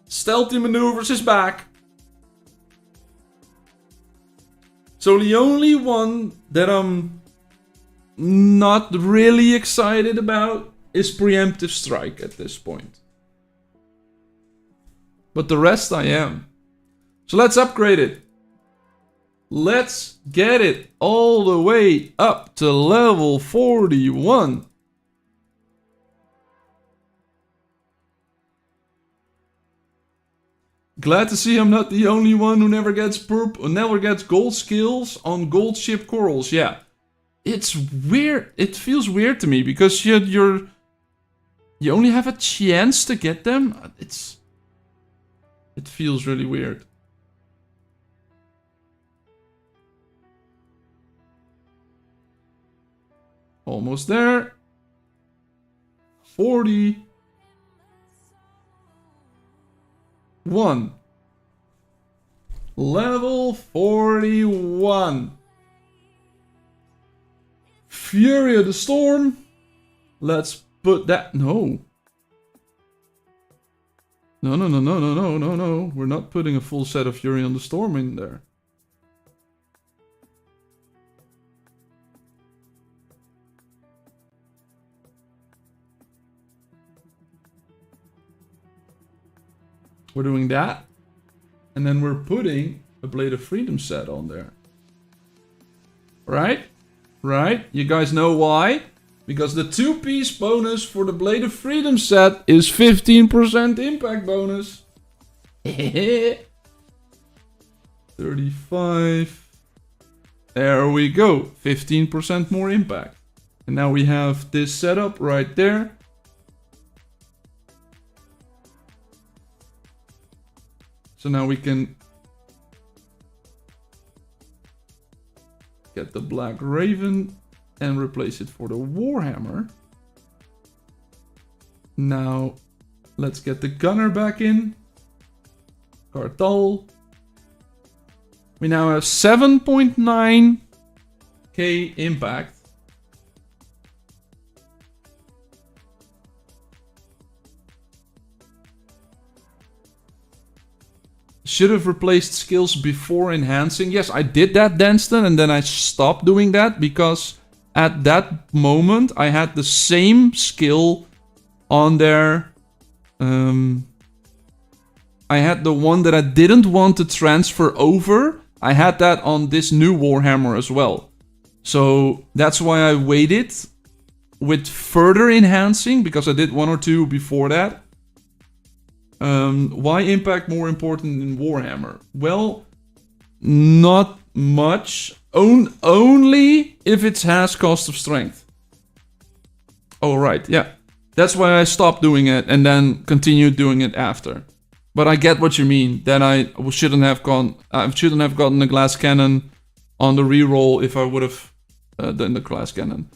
Stealthy maneuvers is back. So the only one that I'm not really excited about is preemptive strike at this point. But the rest I am. So let's upgrade it. Let's get it all the way up to level 41. Glad to see I'm not the only one who never gets gold skills on gold ship corals. Yeah. It's weird. It feels weird to me because you only have a chance to get them. It feels really weird. Almost there. 41. Level 41. Fury of the Storm. Let's put that... No. No. We're not putting a full set of Fury on the Storm in there. We're doing that. And then we're putting a Blade of Freedom set on there. Right? Right? You guys know why? Because the 2-piece bonus for the Blade of Freedom set is 15% impact bonus. 35. There we go. 15% more impact. And now we have this setup right there. So now we can get the Black Raven and replace it for the Warhammer. Now let's get the Gunner back in. Cartal. We now have 7.9k impact. Should have replaced skills before enhancing. Yes, I did that, Danston, and then I stopped doing that because at that moment I had the same skill on there. I had the one that I didn't want to transfer over. I had that on this new Warhammer as well. So that's why I waited with further enhancing, because I did 1 or 2 before that. Why impact more important in Warhammer? Well, not much. Only if it has cost of strength. Oh, right, yeah. That's why I stopped doing it and then continued doing it after. But I get what you mean. Then I shouldn't have gotten the glass cannon on the reroll if I would have done the glass cannon.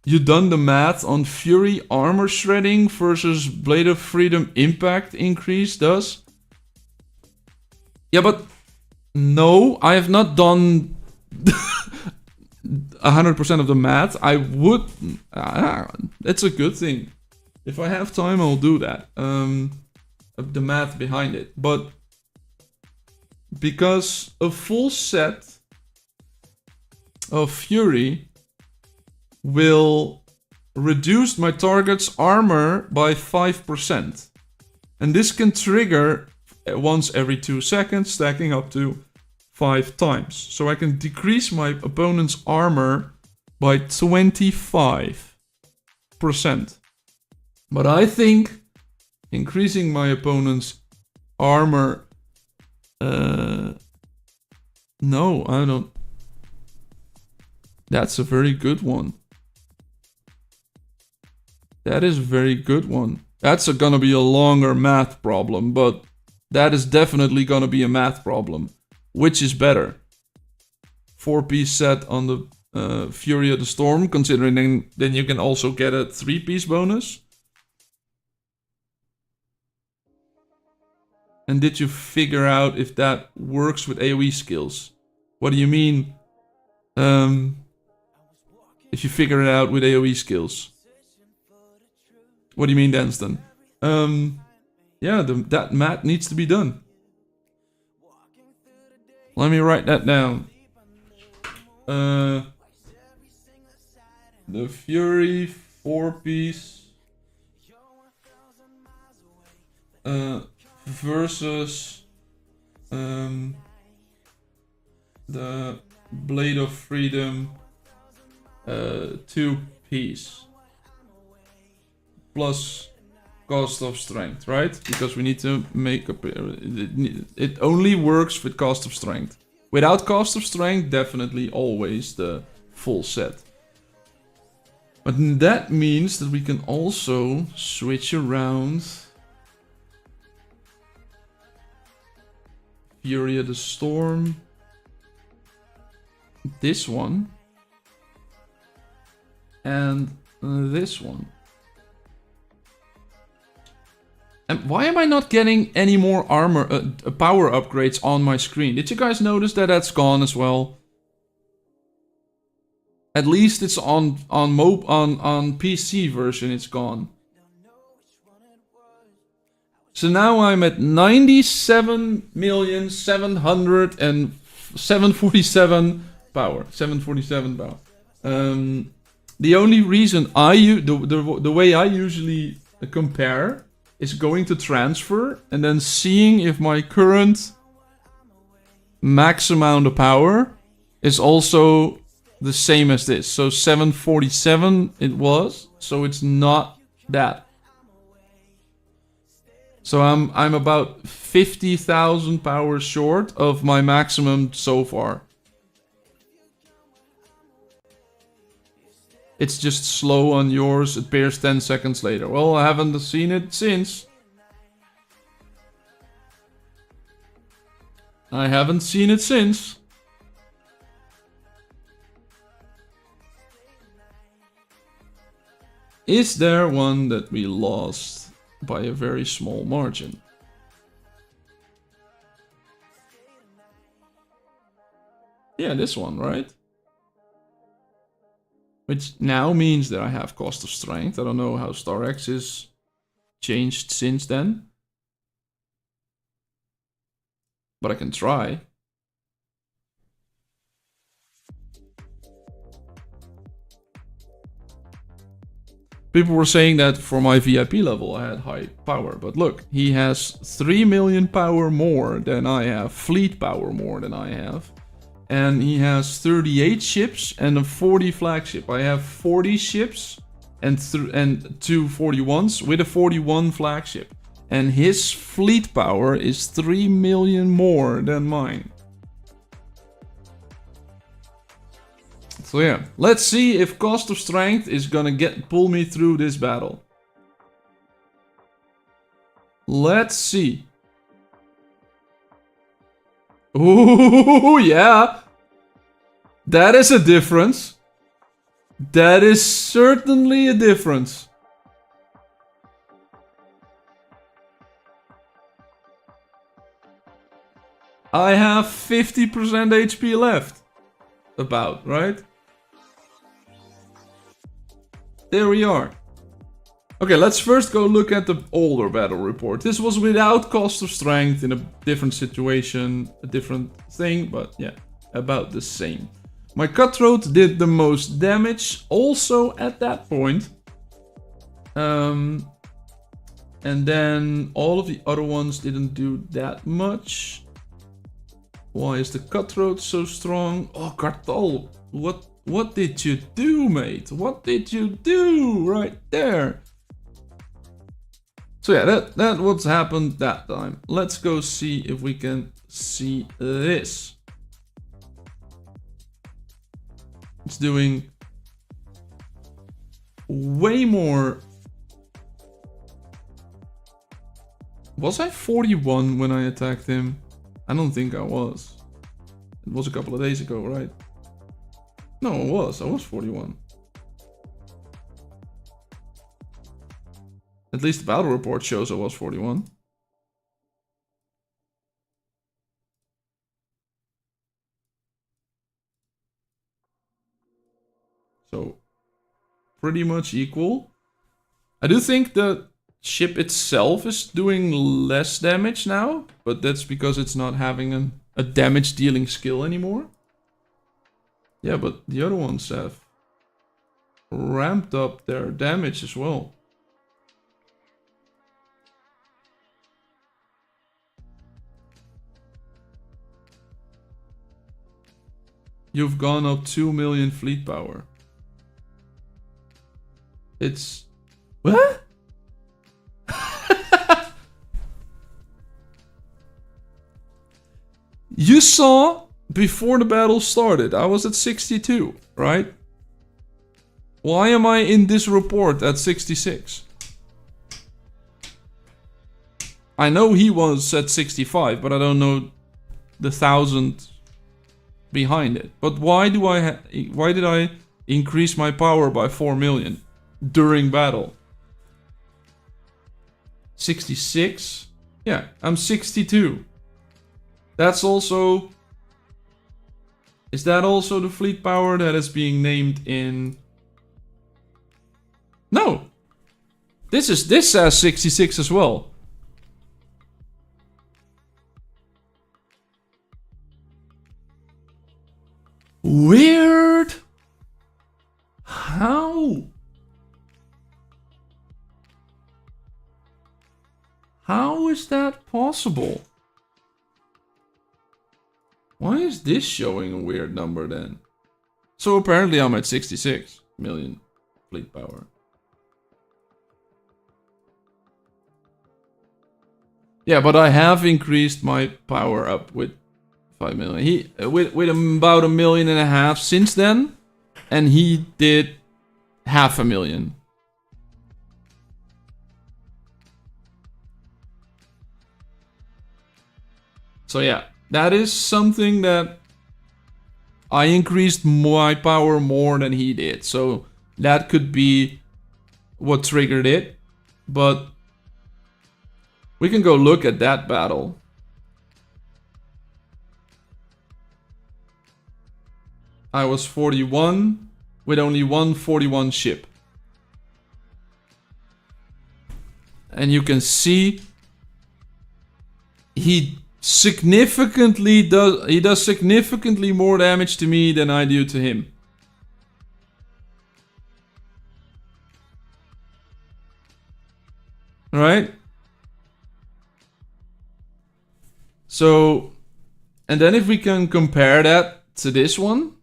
You done the math on Fury armor shredding versus Blade of Freedom impact increase does? Yeah, but no, I have not done 100% of the math. I would... it's a good thing. If I have time, I'll do that. The math behind it. But because a full set of Fury will reduce my target's armor by 5%. And this can trigger once every 2 seconds, stacking up to 5 times. So I can decrease my opponent's armor by 25%. But I think increasing my opponent's armor... no, I don't... That's a very good one. That is a very good one. That's gonna be a longer math problem, but that is definitely gonna be a math problem. Which is better? 4-piece set on the Fury of the Storm, considering then you can also get a 3-piece bonus. And did you figure out if that works with AoE skills? What do you mean? If you figure it out with AoE skills. What do you mean, Danston? Yeah, that math needs to be done. Let me write that down. The Fury 4-piece versus the Blade of Freedom 2-piece plus cost of strength, right? Because we need to make up. It only works with cost of strength. Without cost of strength, definitely always the full set. But that means that we can also switch around Fury of the Storm. This one. And this one. And why am I not getting any more armor, power upgrades on my screen? Did you guys notice that that's gone as well? At least it's on PC version, it's gone. So now I'm at 97,747,747 power. 747 power. The only reason the way I usually compare is going to transfer and then seeing if my current max amount of power is also the same as this. So 747 it was, so it's not that. So I'm about 50,000 power short of my maximum so far. It's just slow on yours, it appears 10 seconds later. Well, I haven't seen it since. I haven't seen it since. Is there one that we lost by a very small margin? Yeah, this one, right? Which now means that I have cost of strength. I don't know how StarX is changed since then. But I can try. People were saying that for my VIP level I had high power. But look, he has 3 million power more than I have. Fleet power more than I have. And he has 38 ships and a 40 flagship. I have 40 ships and 2 41s with a 41 flagship. And his fleet power is 3 million more than mine. So yeah, let's see if cost of strength is gonna pull me through this battle. Let's see. Ooh, yeah. That is a difference. That is certainly a difference. I have 50% HP left. About, right? There we are. Okay, let's first go look at the older battle report. This was without cost of strength in a different situation, a different thing, but yeah, about the same. My cutthroat did the most damage also at that point. And then all of the other ones didn't do that much. Why is the cutthroat so strong? Oh, Kartal, what did you do, mate? What did you do right there? So yeah, that what's happened that time. Let's go see if we can see this. It's doing way more. Was I 41 when I attacked him? I don't think I was. It was a couple of days ago, right? No, I was 41. At least the battle report shows I was 41. So, pretty much equal. I do think the ship itself is doing less damage now, but that's because it's not having a damage dealing skill anymore. Yeah, but the other ones have ramped up their damage as well. You've gone up 2 million fleet power. It's... What? You saw before the battle started, I was at 62, right? Why am I in this report at 66? I know he was at 65, but I don't know the 1,000 behind it. But why did I increase my power by 4 million during battle? 66? Yeah, I'm 62. That's also... Is that also the fleet power that is being named in... No! This says 66 as well. Weird! How? How is that possible? Why is this showing a weird number then? So apparently I'm at 66 million fleet power. Yeah, but I have increased my power up with 5 million. With about 1.5 million since then, and he did 500,000. So yeah, that is something that I increased my power more than he did. So that could be what triggered it. But we can go look at that battle. I was 41 with only 141 ship. And you can see he does significantly more damage to me than I do to him. Right? So, and then if we can compare that to this one,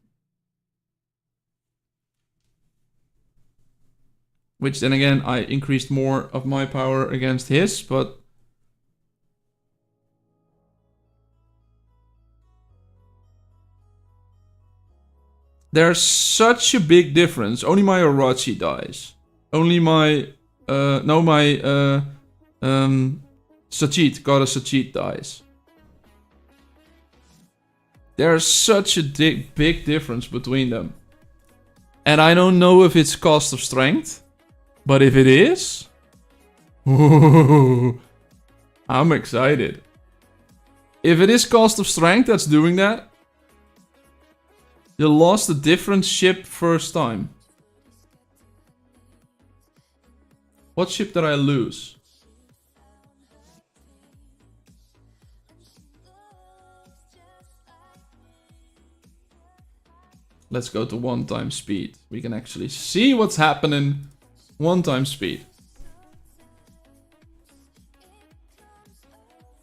which then again I increased more of my power against his, but there's such a big difference. Only my Orochi dies. Only my Sachit, Goddess Sachit dies. There's such a big difference between them. And I don't know if it's cost of strength, but if it is, I'm excited. If it is cost of strength that's doing that, you lost a different ship first time. What ship did I lose? Let's go to 1x speed. We can actually see what's happening 1x speed.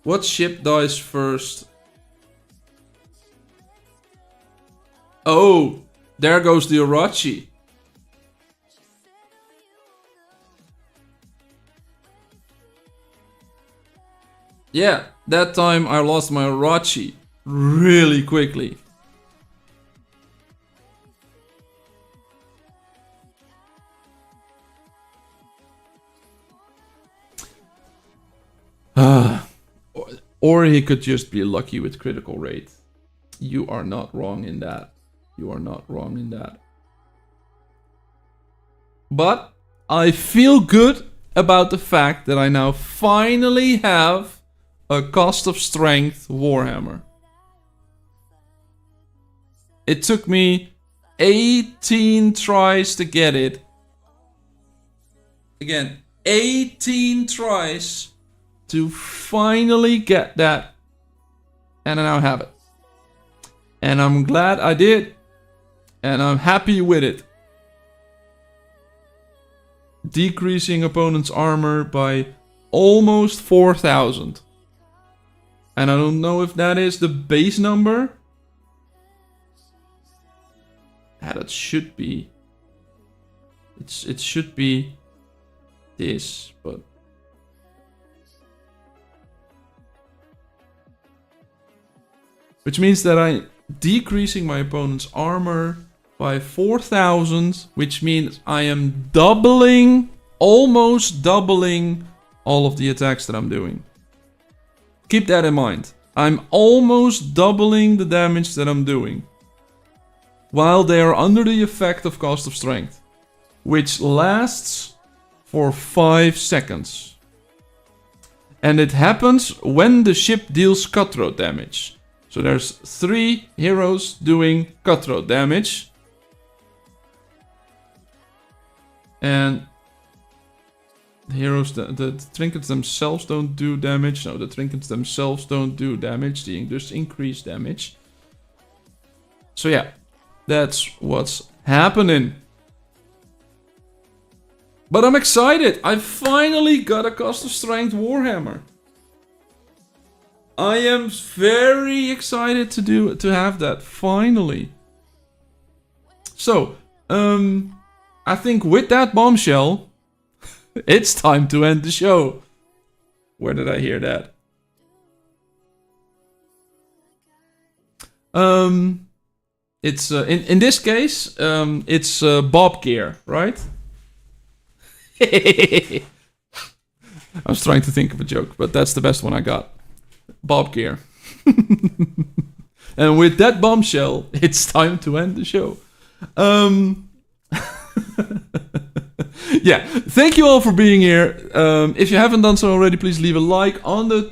What ship dies first? Oh, there goes the Orochi. Yeah, that time I lost my Orochi really quickly. Or he could just be lucky with critical rate. You are not wrong in that. You are not wrong in that. But I feel good about the fact that I now finally have a cost of strength Warhammer. It took me 18 tries to get it. Again, 18 tries to finally get that. And I now have it. And I'm glad I did. And I'm happy with it. Decreasing opponent's armor by almost 4,000. And I don't know if that is the base number. Yeah, that should be. It should be this, but. Which means that I'm decreasing my opponent's armor by 4,000, which means I am doubling, almost doubling all of the attacks that I'm doing. Keep that in mind. I'm almost doubling the damage that I'm doing, while they are under the effect of cost of strength, which lasts for 5 seconds. And it happens when the ship deals cutthroat damage. So there's 3 heroes doing cutthroat damage. And the heroes, the trinkets themselves don't do damage. No, the trinkets themselves don't do damage. They just increase damage. So yeah, that's what's happening. But I'm excited. I finally got a cost of strength Warhammer. I am very excited to have that finally. So, I think with that bombshell, it's time to end the show. Where did I hear that? It's in this case, it's Bob Gear, right? I was trying to think of a joke, but that's the best one I got. Bob Gear. And with that bombshell, it's time to end the show. Yeah, thank you all for being here. If you haven't done so already, please leave a like on the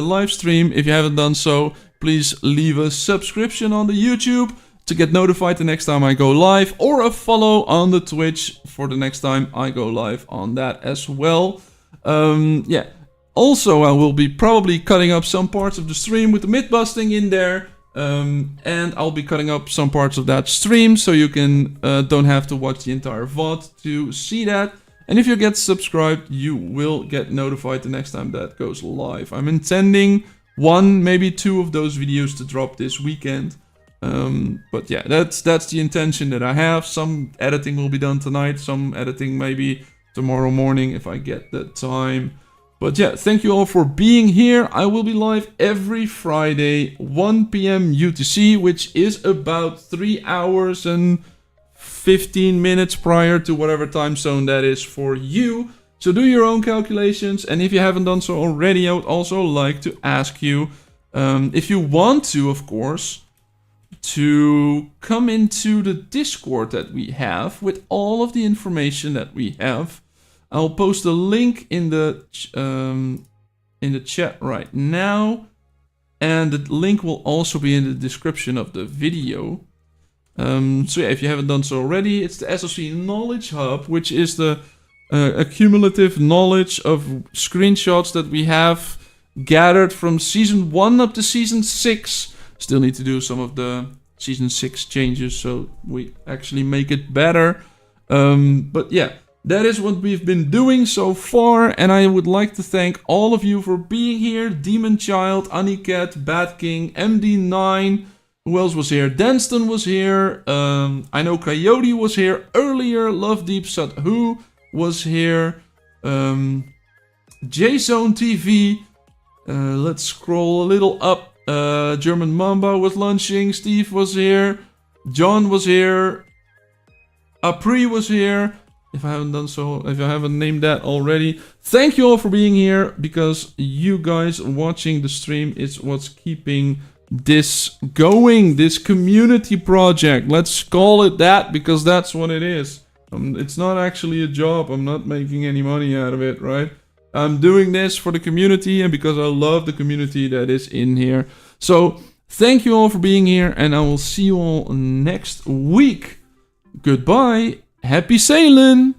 live stream. If you haven't done so, please leave a subscription on the YouTube to get notified the next time I go live, or a follow on the Twitch for the next time I go live on that as well. Yeah. Also, I will be probably cutting up some parts of the stream with the myth busting in there. And I'll be cutting up some parts of that stream, so you can don't have to watch the entire VOD to see that. And if you get subscribed, you will get notified the next time that goes live. I'm intending 1, maybe 2 of those videos to drop this weekend. But yeah, that's the intention that I have. Some editing will be done tonight, some editing maybe tomorrow morning if I get the time. But yeah, thank you all for being here. I will be live every Friday, 1 PM UTC, which is about 3 hours and 15 minutes prior to whatever time zone that is for you. So do your own calculations. And if you haven't done so already, I would also like to ask you, if you want to, of course, to come into the Discord that we have with all of the information that we have. I'll post a link in the chat right now, and the link will also be in the description of the video. So yeah, if you haven't done so already, it's the SLC Knowledge Hub, which is the accumulative knowledge of screenshots that we have gathered from Season 1 up to Season 6. Still need to do some of the Season 6 changes, so we actually make it better. But yeah. that is what we've been doing so far, and I would like to thank all of you for being here. Demon Child, Aniket, Bat King, MD9, who else was here? Danston was here, I know Coyote was here earlier, Love Deep Sadhu was here, J-Zone TV, let's scroll a little up, German Mamba was lunching, Steve was here, John was here, Apri was here, if I haven't named that already. Thank you all for being here, because you guys watching the stream is what's keeping this going, this community project. Let's call it that, because that's what it is. It's not actually a job. I'm not making any money out of it, right? I'm doing this for the community and because I love the community that is in here. So thank you all for being here, and I will see you all next week. Goodbye. Happy sailing!